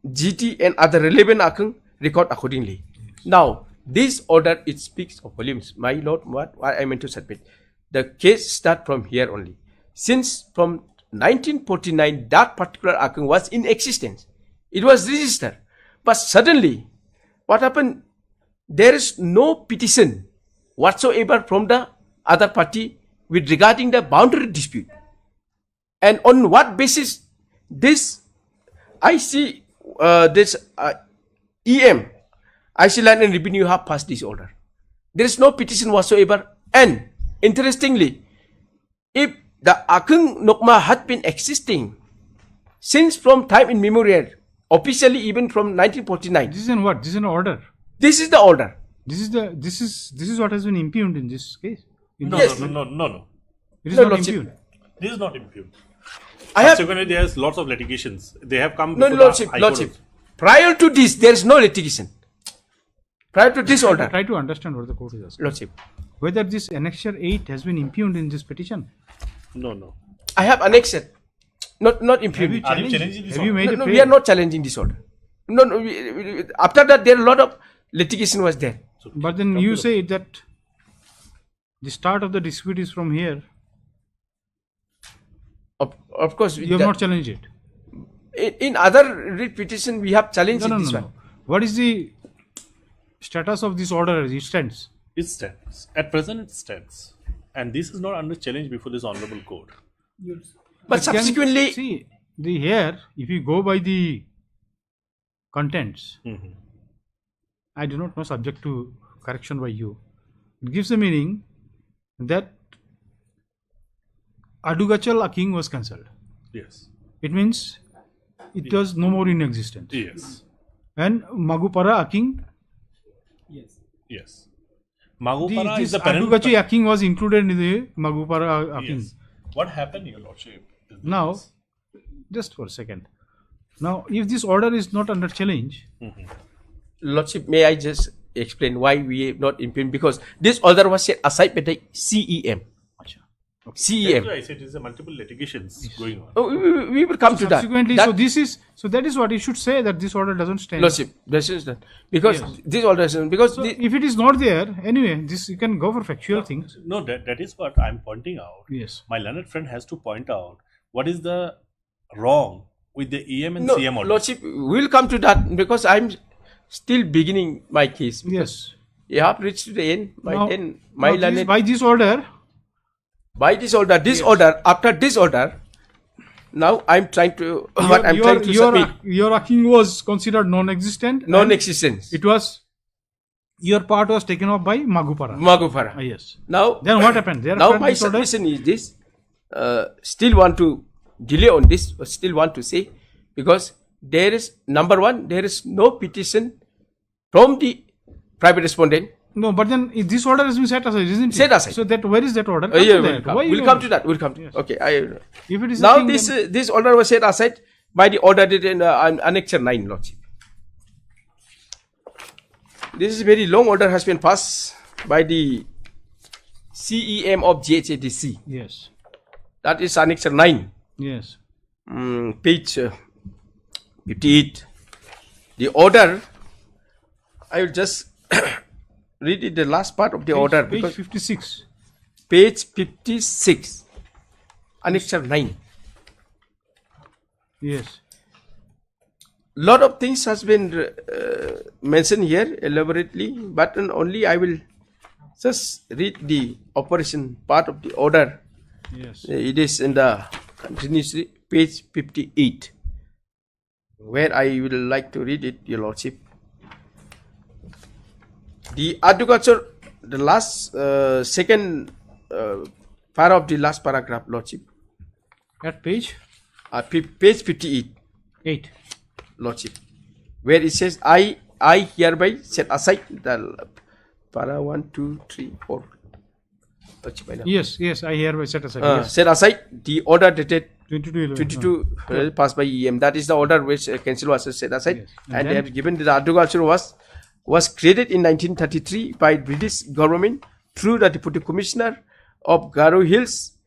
GT and other relevant Akung record accordingly. Now, this order, it speaks of volumes. My lord, what I meant to submit. The case start from here only. Since from 1949, that particular Akung was in existence. It was registered. But suddenly, what happened? There is no petition whatsoever from the other party with regarding the boundary dispute. And on what basis this IC, IC Line and Revenue have passed this order? There is no petition whatsoever. And interestingly, if the Akung Nokma had been existing since from time immemorial, officially even from 1949. This is in what? This is an order. This is the order. This is what has been impugned in this case. No. It is No, not impugned. This is not impugned. I Subsequently, there's lots of litigations. They have come. No, before the Lordship, High Court Lordship. Prior to this, there is no litigation. Prior to this order. Try to understand what the court is asking. Lordship. Whether this annexure 8 has been impugned in this petition. No. I have annexed it. Not impugned. Have you challenging this order? No, we are not challenging this order. No, after that, there are a lot of litigation was there. But then you say that the start of the dispute is from here. Of course. You have not challenged it. In other writ petition, we have challenged this one. What is the status of this order as it stands? It stands. At present, it stands. And this is not under challenge before this honorable court. But subsequently... See, here, if you go by the contents, I do not know, subject to correction by you, it gives the meaning that Adugachal Aking was cancelled. Yes. It means it was no more in existence. Yes. And Magupara Aking. Yes. Magupara is this the parent. Adugachi Aking was included in the Magupara Aking. Yes. What happened, Your Lordship? Now, just for a second. Now, if this order is not under challenge, Lordship, may I just explain why we have not impugned? Because this order was set aside by the CEM. CEM. That's why I said it's a multiple litigations going on. Oh, we will come to that. Subsequently, so that is what you should say, that this order doesn't stand. Lordship, because this order doesn't, because so if it is not there, anyway, this you can go for factual things. No, that is what I'm pointing out. Yes. My learned friend has to point out what is the wrong with the EM and CM order. Lordship, we'll come to that because I'm still beginning my case. Yes. You have reached to the end. By this order, after this order, now I'm trying to, your Aking was considered non-existent. Non-existent. It was, your part was taken off by Magupara. Yes. Now, then what happened? Now my submission is this, still want to delay on this, still want to say, because there is, number one, there is no petition from the private respondent. No, but then this order has been set aside, isn't it? Set aside. So that where is that order? We'll come to that. We'll come to yes. Okay. If it is now this order was set aside by the order dated in Annexure 9, Lordship. This is very long order has been passed by the CEM of GHADC. Yes. That is Annexure 9. Yes. Page 58. The order, I will just read it, the last part of the order. Page 56. Page 56. Annexure 9. Yes. Lot of things has been mentioned here elaborately, but only I will just read the operation part of the order. Yes. It is in the continuously page 58, where I will like to read it, Your Lordship. The adjugature, the last second para of the last paragraph, Lordship. At page? Page 58. Lordship. Where it says, I hereby set aside the para 1, 2, 3, 4. Yes, I hereby set aside. Set aside the order dated 22 passed by EM. That is the order which council was set aside, Yes. and they then- have given the agriculture was created in 1933 by British government through the Deputy Commissioner of Garo Hills,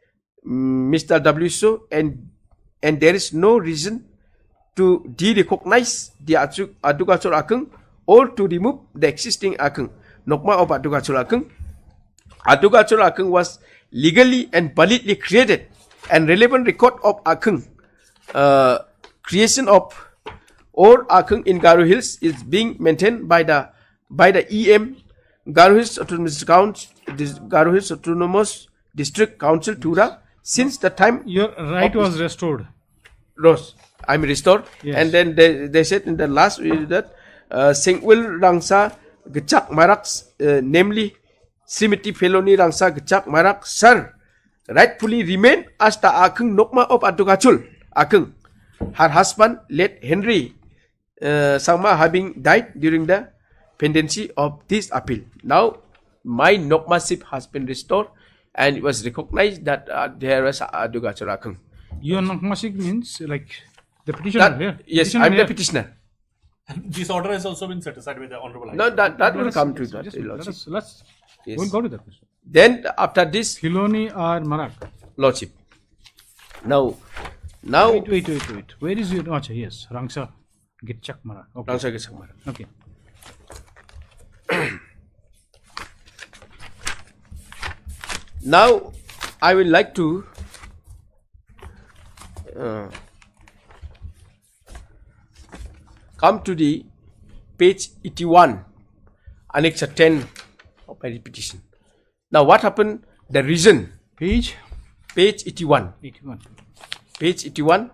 Mr. W. So, and there is no reason to de-recognize the agriculture akung or to remove the existing akung. Nokma of agriculture akung. Agriculture akung was legally and validly created, and relevant record of akung creation of or akung in Garo Hills is being maintained by the EM Garo Hills Autonomous District Council Tura since the time your right was restored. I'm restored. Yes. And then they said in the last video that Sengwil Rangsa Gachak Maraks, namely Simiti Feloni Rangsa Gachak Marak Sir, rightfully remain as the Akung Nokma of Adugachul Akung. Her husband, late Henry Sangma, having died during the pendency of this appeal. Now my Nokmasip has been restored, and it was recognized that there was Adugachul Akung. Your Nokmasik means like the petitioner here. Yes, Petitioner I'm here. the petitioner. This order has also been set aside with the Honorable High No, Court. that will Let us- come to yes, that. just Your let Lordship. us- let's Yes. we'll go to that. Then after this, Filoni or Marak? Lordship. Now, Wait. Where is your? Acha, yes, Rangsa Gitchak Marak. Okay. Rangsa Gitchak Marak. Okay. Now, I would like to come to the page 81, Annex 10 of my petition. Now, what happened? The reason. Page 81. 81. Page 81.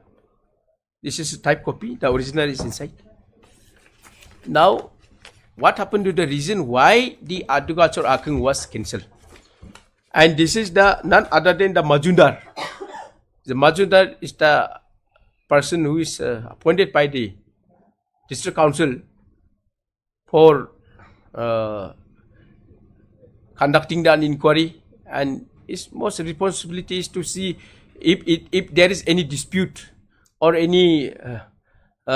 This is a type copy. The original is inside. Now, what happened to the reason why the agriculture akung was cancelled? And this is the none other than the Majundar. The Majundar is the person who is appointed by the district council for conducting the inquiry, and his most responsibility is to see if there is any dispute or any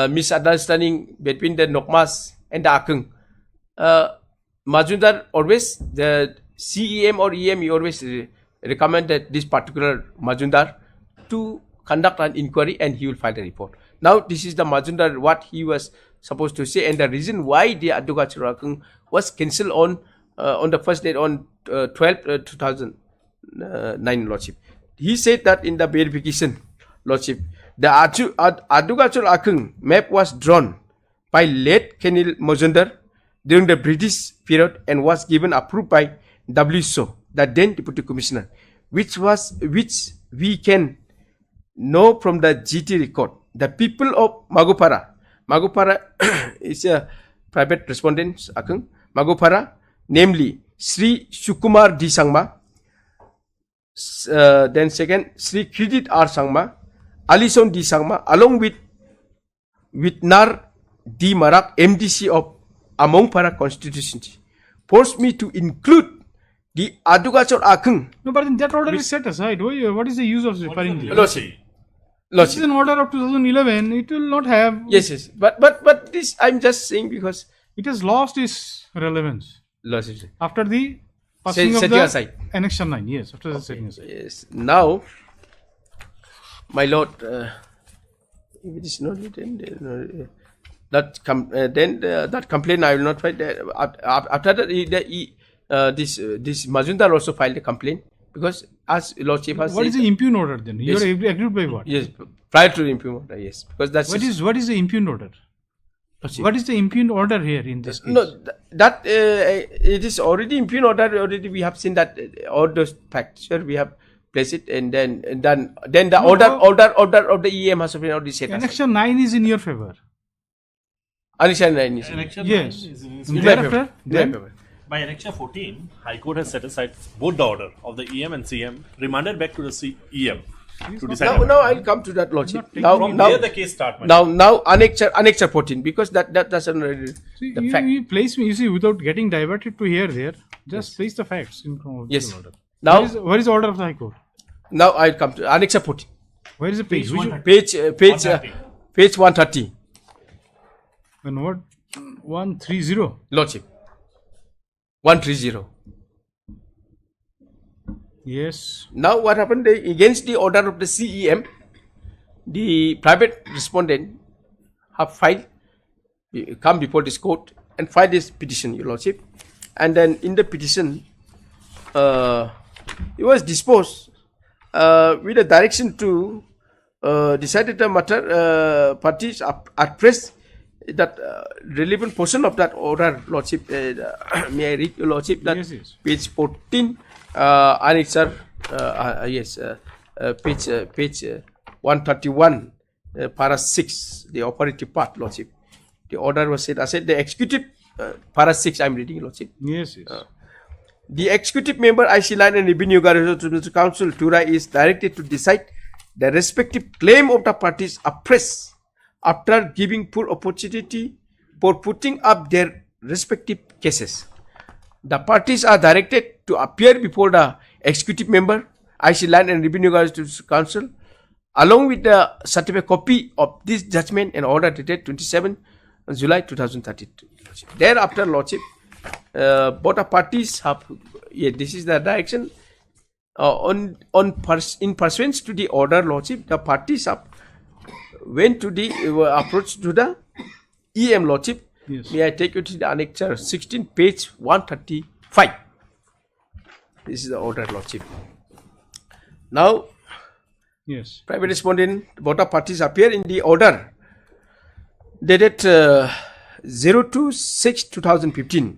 misunderstanding between the Nokmas and the Akung. Majundar always, the CEM or EM, he always recommended this particular Majundar to conduct an inquiry, and he will file a report. Now this is the Majundar, what he was supposed to say, and the reason why the Adugachur Akung was cancelled on the first date on 12 2009, Lordship. He said that in the verification, Lordship, the Adugachur Akung map was drawn by late Kenil Majundar during the British period and was given approved by W. So, the then Deputy Commissioner, which we can know from the GT record. The people of Magupara is a private respondent, Akung, Magupara, namely Sri Sukumar D. Sangma, then second Sri Kredit R. Sangma, Alison D. Sangma, along with Nar D. Marak, MDC of Amongpara constituency, forced me to include the Adugachur Akung. No, but in that order is set aside. What is the use of referring to? Lordship. This is an order of 2011. It will not have. Yes. But this I'm just saying because it has lost its relevance. Lordship. After the passing of setting the aside. Annexure 9. Yes, after the setting aside. Yes. Now, my lord, if it is not written, that complaint I will not fight. After that, this Majundar also filed a complaint because as Lordship has What said, is the impugn order then? You Yes. are agreed by what? Yes, prior to the impugn order. Yes, because that's What is the impugn order? What is the impugn order here in this case? No, that it is already impugn order. Already we have seen that all those facts here we have placed it, and then the order of the EM has been already set. Annexure 9 is in your favor. Annexure 9 is Annexure Yes. 9 is in his And favor. thereafter, then By Annexure 14, High Court has set aside both the order of the EM and CM, remanded back to the EM to decide. Now I'll come to that, Lordship. From there the case start. my Now Annexure 14, because that doesn't really See, the fact. you place me, you see, without getting diverted to here, there, just place the facts in chronological Yes. order. Now Where is the order of the High Court? Now I'll come to Annexure 14. Where is the page? Page 130. And what? 130. Lordship. 130. Yes. Now what happened? Against the order of the CEM, the private respondent have filed, come before this court and filed this petition, Your Lordship. And then in the petition, it was disposed with a direction to decide the matter. Parties are pressed that relevant portion of that order, Lordship. May I read, Your Lordship? That yes. Page 14, annexer, page 131, para 6, the operative part, Lordship. The order was said, I said the executive, para 6, I'm reading, Lordship. Yes. The executive member, IC Line and Revenue Council, Tura, is directed to decide the respective claim of the parties oppressed after giving full opportunity for putting up their respective cases. The parties are directed to appear before the executive member, IC Land and Revenue Council, along with the certificate copy of this judgment and order dated 27 July 2032. Thereafter, Lordship, both the parties have, this is the direction, in pursuance to the order, Lordship, the parties have went to the approach to the EM, Lordship. Yes. May I take you to the annexure 16, page 135. This is the order, Lordship. Now, yes, private respondent, both the parties appear in the order dated 026/2015.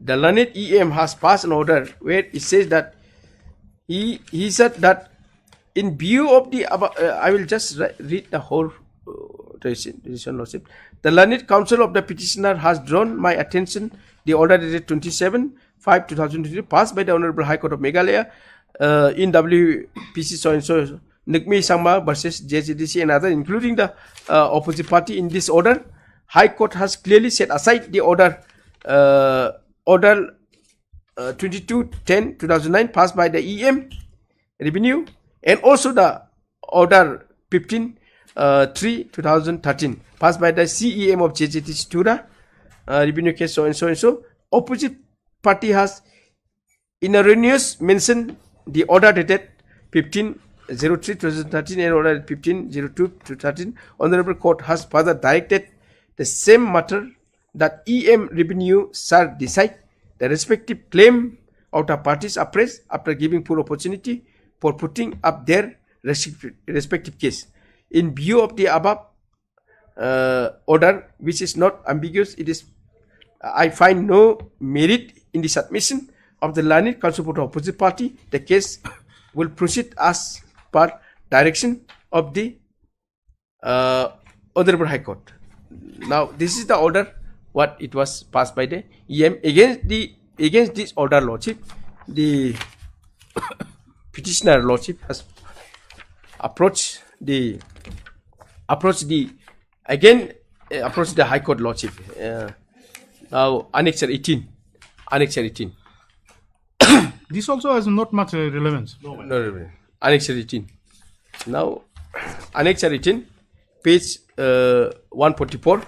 The learned EM has passed an order where it says that he said that in view of the above, I will just read the whole decision, Lordship. The learned counsel of the petitioner has drawn my attention the order dated 27/5/2023 passed by the Honorable High Court of Meghalaya in WPC so and so Nukmi Sangma versus JCDC and others, including the opposite party. In this order, High Court has clearly set aside the order 22/10/2009 passed by the EM Revenue, and also the order 15/3/2013 passed by the CEM of JCDC Tura, Revenue case so and so and so. Opposite party has in erroneous mentioned the order dated 15/03/2013 and order 15/02/2013. Honorable Court has further directed the same matter that EM Revenue shall decide the respective claim of the parties oppressed after giving full opportunity for putting up their respective case. In view of the above order, which is not ambiguous, I find no merit in the submission of the learned counsel for the opposite party. The case will proceed as per direction of the Honorable High Court. Now, this is the order what it was passed by the EM. Against this order, Lordship, the petitioner, Lordship, has approached the High Court, Lordship. Now, Annexure 18. This also has not much relevance. No relevance. Annexure 18. Now, Annexure 18, page 144,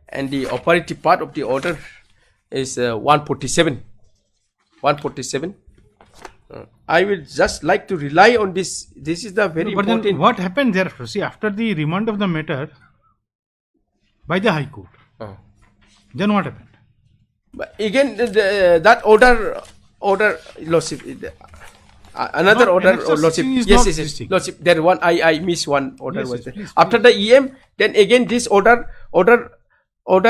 and the operative part of the order is 147. I will just like to rely on this. This is the very important. Then what happened there? See, after the remand of the matter by the High Court, then what happened? But again, that order, Lordship, another Not order, annexure Lordship. 16 is Yes, not yes, existing. Lordship. There one, I missed one order. Yes, was yes, there. please, After the EM, then again this order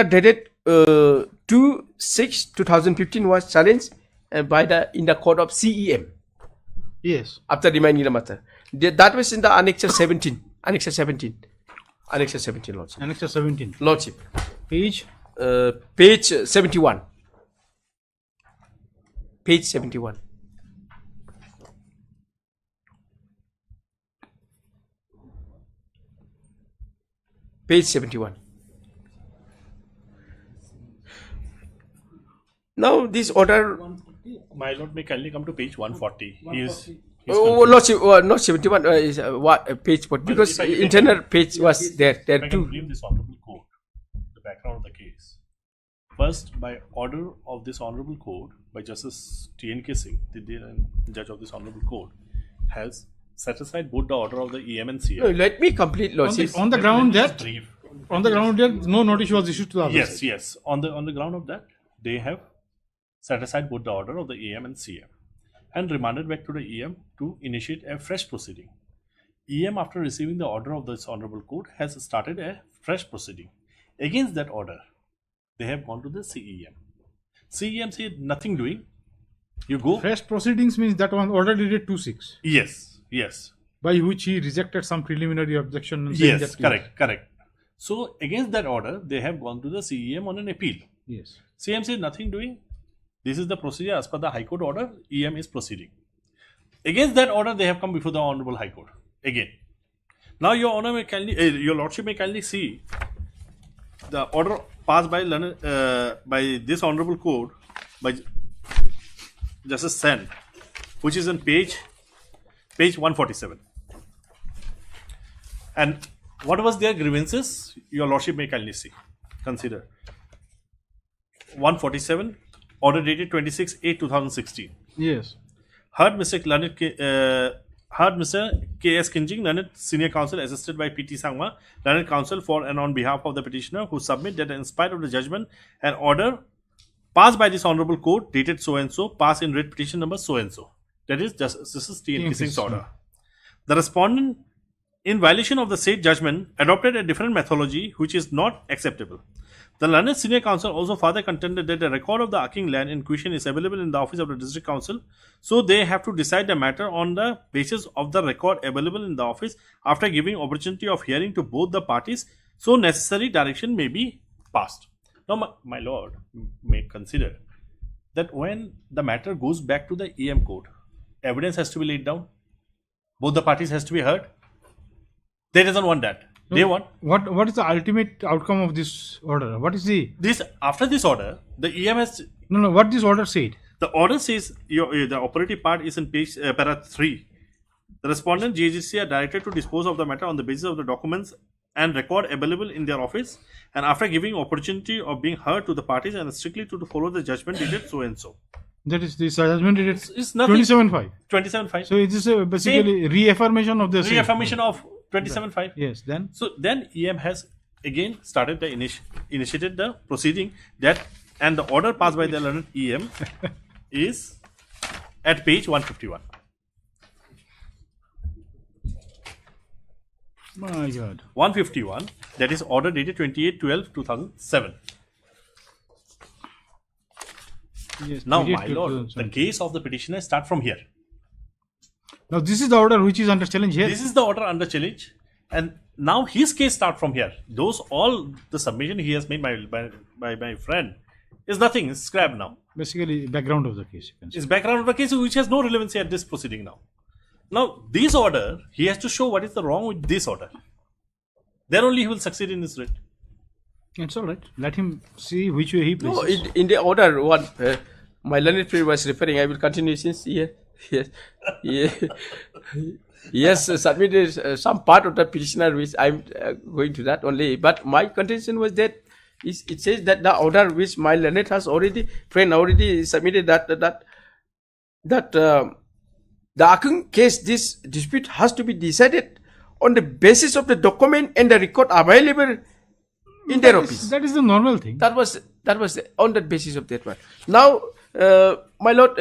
dated 2/6/2015 was challenged by in the court of CEM. Yes. After remanding the matter, that was in the Annexure 17. Annexure 17, Lordship. Annexure 17. Lordship. Page 71. Page 71. Page 71. Now this order. My lord may kindly come to page 140. He is Oh, not 71 is what page, but because internal page was there I can too. brief this honorable court, the background of the case. First, by order of this honorable court, by Justice T.N.K. Singh, the judge of this honorable court, has set aside both the order of the EM and CM. No, let me complete, Lordship. On the ground that no notice was issued to the other Yes, side. yes. On the ground of that, they have set aside both the order of the EM and CM and remanded back to the EM to initiate a fresh proceeding. EM, after receiving the order of this honorable court, has started a fresh proceeding. Against that order, they have gone to the CEM. CEM said nothing doing. You go. Fresh proceedings means that one order dated 2/6. Yes, yes. By which he rejected some preliminary objection. And saying Yes, that correct. So against that order, they have gone to the CEM on an appeal. Yes. CEM said nothing doing. This is the procedure as per the High Court order. EM is proceeding. Against that order, they have come before the Honorable High Court again. Now, Your Honor may kindly, Your Lordship may kindly see the order passed by this Honorable Court by Justice Sen, which is on page 147. And what was their grievances? Your Lordship may kindly see. Consider 147. Order dated 26/8/2016. Yes. Heard Mr. K.S. Kinjing, learned senior counsel assisted by P.T. Sangma, learned counsel for and on behalf of the petitioner, who submit that in spite of the judgment, an order passed by this honorable court dated so and so, passed in writ petition number so and so. That is Justice T.N.K. Singh's order. The respondent, in violation of the said judgment, adopted a different methodology which is not acceptable. The learned senior counsel also further contended that the record of the Aking land in question is available in the office of the district council, so they have to decide the matter on the basis of the record available in the office after giving opportunity of hearing to both the parties, so necessary direction may be passed. Now, my lord may consider that when the matter goes back to the EM court, evidence has to be laid down, both the parties has to be heard. They doesn't want that. They want what is the ultimate outcome of this order? What is the after this order, the EM has what this order said? The order says the operative part is in page para 3. The respondent JGC are directed to dispose of the matter on the basis of the documents and record available in their office, and after giving opportunity of being heard to the parties, and strictly to follow the judgment dated so and so. That is the judgment dated 27/5. 27/5. So it is basically reaffirmation of the reaffirmation of 27/5. Yes. Then EM has again started the initiated the proceeding that, and the order passed by the learned EM is at page 151. My God. 151. That is order dated 28/12/2007. Yes, now, my lord, the case of the petitioner start from here. Now, this is the order which is under challenge here. This is the order under challenge, and now his case start from here. All the submission he has made by my friend is nothing. It's scrapped now. Basically, background of the case. It's background of the case which has no relevancy at this proceeding now. Now, this order, he has to show what is the wrong with this order. Then only he will succeed in his writ. It's all right. Let him see which way he places. No, in the order what my learned friend was referring, I will continue since he has submitted some part of the petitioner which I'm going to that only. But my contention was that it says that the order which my learned has already submitted that the Akung case, this dispute has to be decided on the basis of the document and the record available in their office. That is the normal thing. That was on that basis of that one. Now, my lord,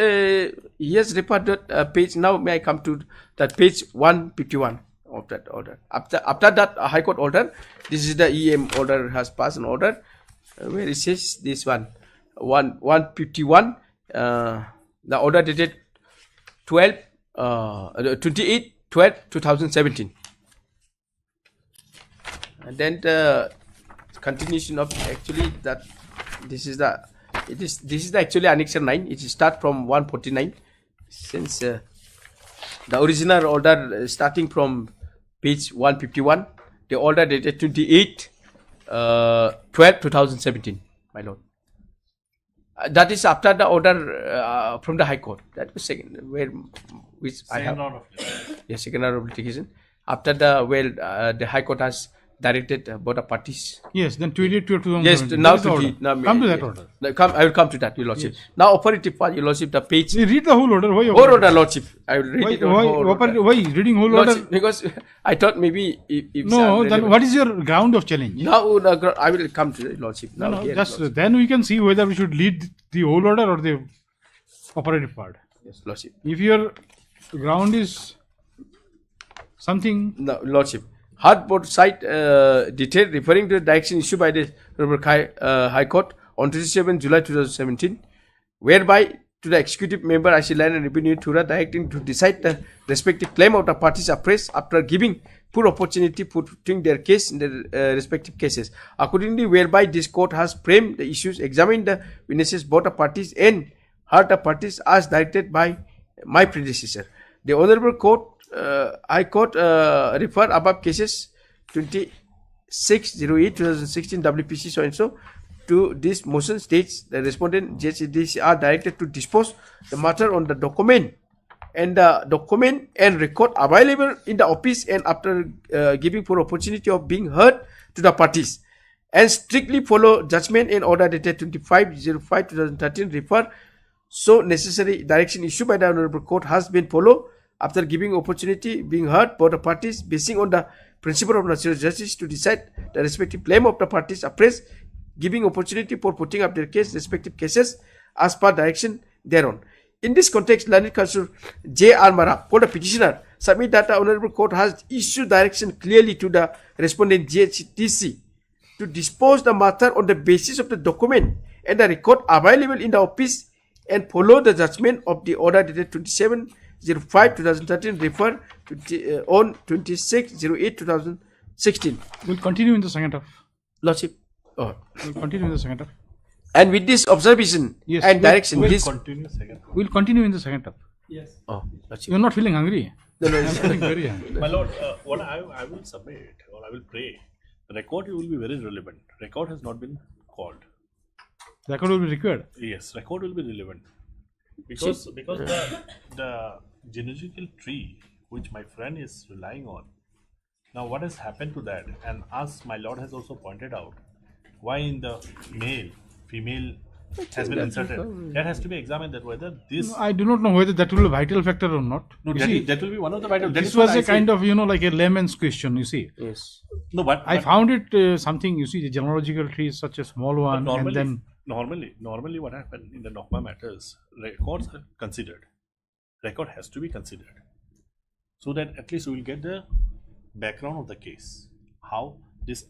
he has referred that page. Now, may I come to that page 151 of that order? After that High Court order, this is the EM order has passed an order where it says this 151. The order dated 28/12/2017, and then the continuation of actually that this is the actually annexure 9. It start from 149 since the original order starting from page 151. The order dated 28/12/2017, my lord. That is after the order from the High Court. That was second, which I have. Second round of Yes, second round of litigation. After the High Court has directed both the parties. Yes, then tweet it to 2017. Yes, now come to that order. I will come to that, Your Lordship. Yes. Now, operative part, Your Lordship, the page. Read the whole order. Why? Whole order, Lordship. I will read why reading whole order? Because I thought maybe if no, then what is your ground of challenge? Now, I will come to the Lordship. Now, No, just then we can see whether we should lead the whole order or the operative part. Yes, Lordship. If your ground is something. No, Lordship. Hardboard site detail referring to the direction issued by the High Court on 27 July 2017, whereby to the executive member IC Land and Revenue Thura directing to decide the respective claim of the parties appraised after giving full opportunity for putting their case in the respective cases. Accordingly, whereby this court has framed the issues, examined the witnesses, both the parties and heard the parties as directed by my predecessor. The Honorable Court High Court refer above cases 2608 2016 WPC so and so to this motion states the respondent JCDC are directed to dispose the matter on the document and record available in the office and after giving full opportunity of being heard to the parties and strictly follow judgment and order dated 2505 2013 refer so necessary direction issued by the Honorable Court has been followed after giving opportunity being heard by the parties basing on the principle of natural justice to decide the respective claim of the parties appraised, giving opportunity for putting up their case respective cases as per direction thereon. In this context, Learned Counsel J.R. Mara for the petitioner submit that the Honorable Court has issued direction clearly to the respondent JHTC to dispose the matter on the basis of the document and the record available in the office and follow the judgment of the order dated 27/05/2013 refer to on 26/08/2016. We'll continue in the second half. Lordship. We'll continue in the second half. And with this observation and direction, we'll continue in the second half. Yes. Oh, Lordship. You're not feeling hungry? No, I'm feeling very hungry. My Lord, what I will submit or I will pray, the record will be very relevant. Record has not been called. Record will be required. Yes, record will be relevant because the genealogical tree which my friend is relying on. Now, what has happened to that? And as my Lord has also pointed out, why in the male, female has been inserted. That has to be examined. That whether this. I do not know whether that will be a vital factor or not. No, that will be one of the vital. This was a kind of like a layman's question. You see. Yes. No, but I found it something. You see, the genealogical tree is such a small one, normally, and then normally, what happened in the NOCMA matters, records are considered. Record has to be considered, so that at least we will get the background of the case, how this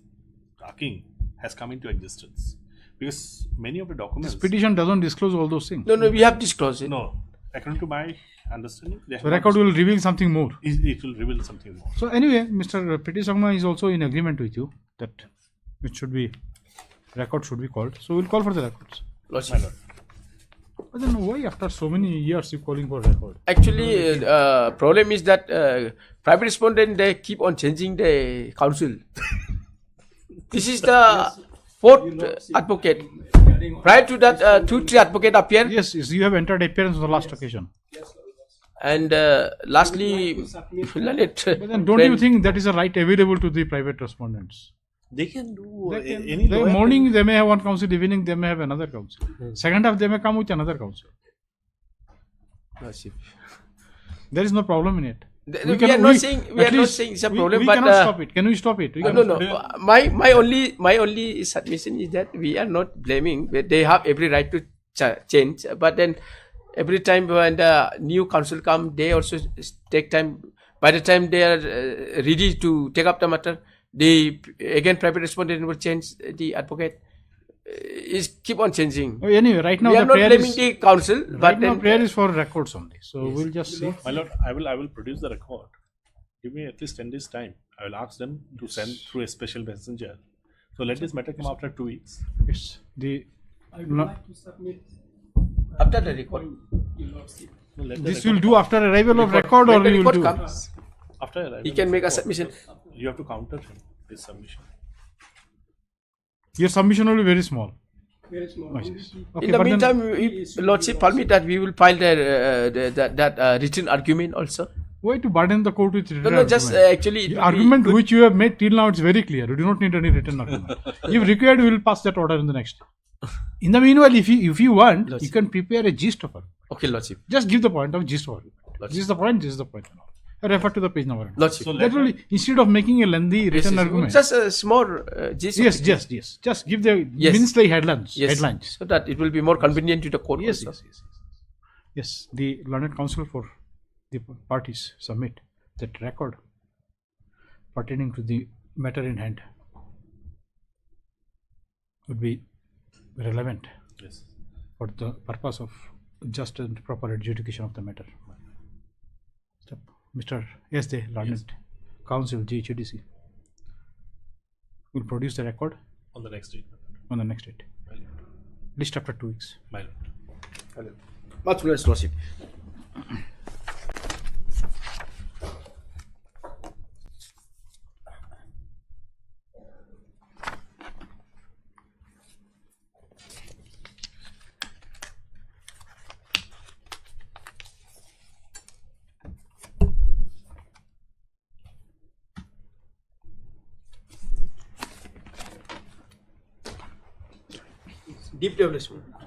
king has come into existence. Because many of the documents. This petition doesn't disclose all those things. No, we have disclosed it. No, according to my understanding, the record will reveal something more. It will reveal something more. So anyway, Mr. Piti Sangma is also in agreement with you that it should be record should be called. So we'll call for the records. Lordship. I don't know why after so many years you calling for record. Actually, problem is that private respondent they keep on changing the counsel. This is the fourth advocate. Prior to that, 2-3 advocate appear. Yes, you have entered appearance on the last occasion. And lastly, but then don't you think that is a right available to the private respondents? They can do any. The morning they may have one counsel, evening they may have another counsel. Second half they may come with another counsel. There is no problem in it. We are not saying it's a problem, we but cannot stop it. Can we stop it? No. My only submission is that we are not blaming. They have every right to change, but then every time when the new counsel come, they also take time. By the time they are ready to take up the matter, the again private respondent will change the advocate. Is keep on changing. Anyway, right now we are not blaming the counsel, but now prayer is for records only. So we'll just see. My Lord, I will produce the record. Give me at least 10 days time. I will ask them to send through a special messenger. So let this matter come after 2 weeks. Yes. I would like to submit after the record. This will do after arrival of record, or you will do after arrival. He can make a submission. You have to counter his submission. Your submission will be very small. Where is more? Noises. In Okay, the but then- meantime, if Lordship permit that, we will file that written argument also. Why to burden the court with written No, just argument? actually it The will be argument good. which you have made till now, it's very clear. You do not need any written argument. If required, we will pass that order in the next. In the meanwhile, if you want, you can prepare a gist of it. Okay, Lordship. Just give the point of gist of it. This is the point. This is the point. Refer to the page number. Lordship. So that will, instead of making a lengthy written argument. Just a small gist. Yes, yes. Just give the means the headlines. Yes. Headlines. So that it will be more convenient to the court. Yes, also. Yes. The learned counsel for the parties submit that record pertaining to the matter in hand would be relevant for the purpose of just and proper adjudication of the matter. Mr. S. The learned counsel GHDC will produce the record On the next date. on the next date. At least after 2 weeks. My lord. Much less, Lordship. Deep development.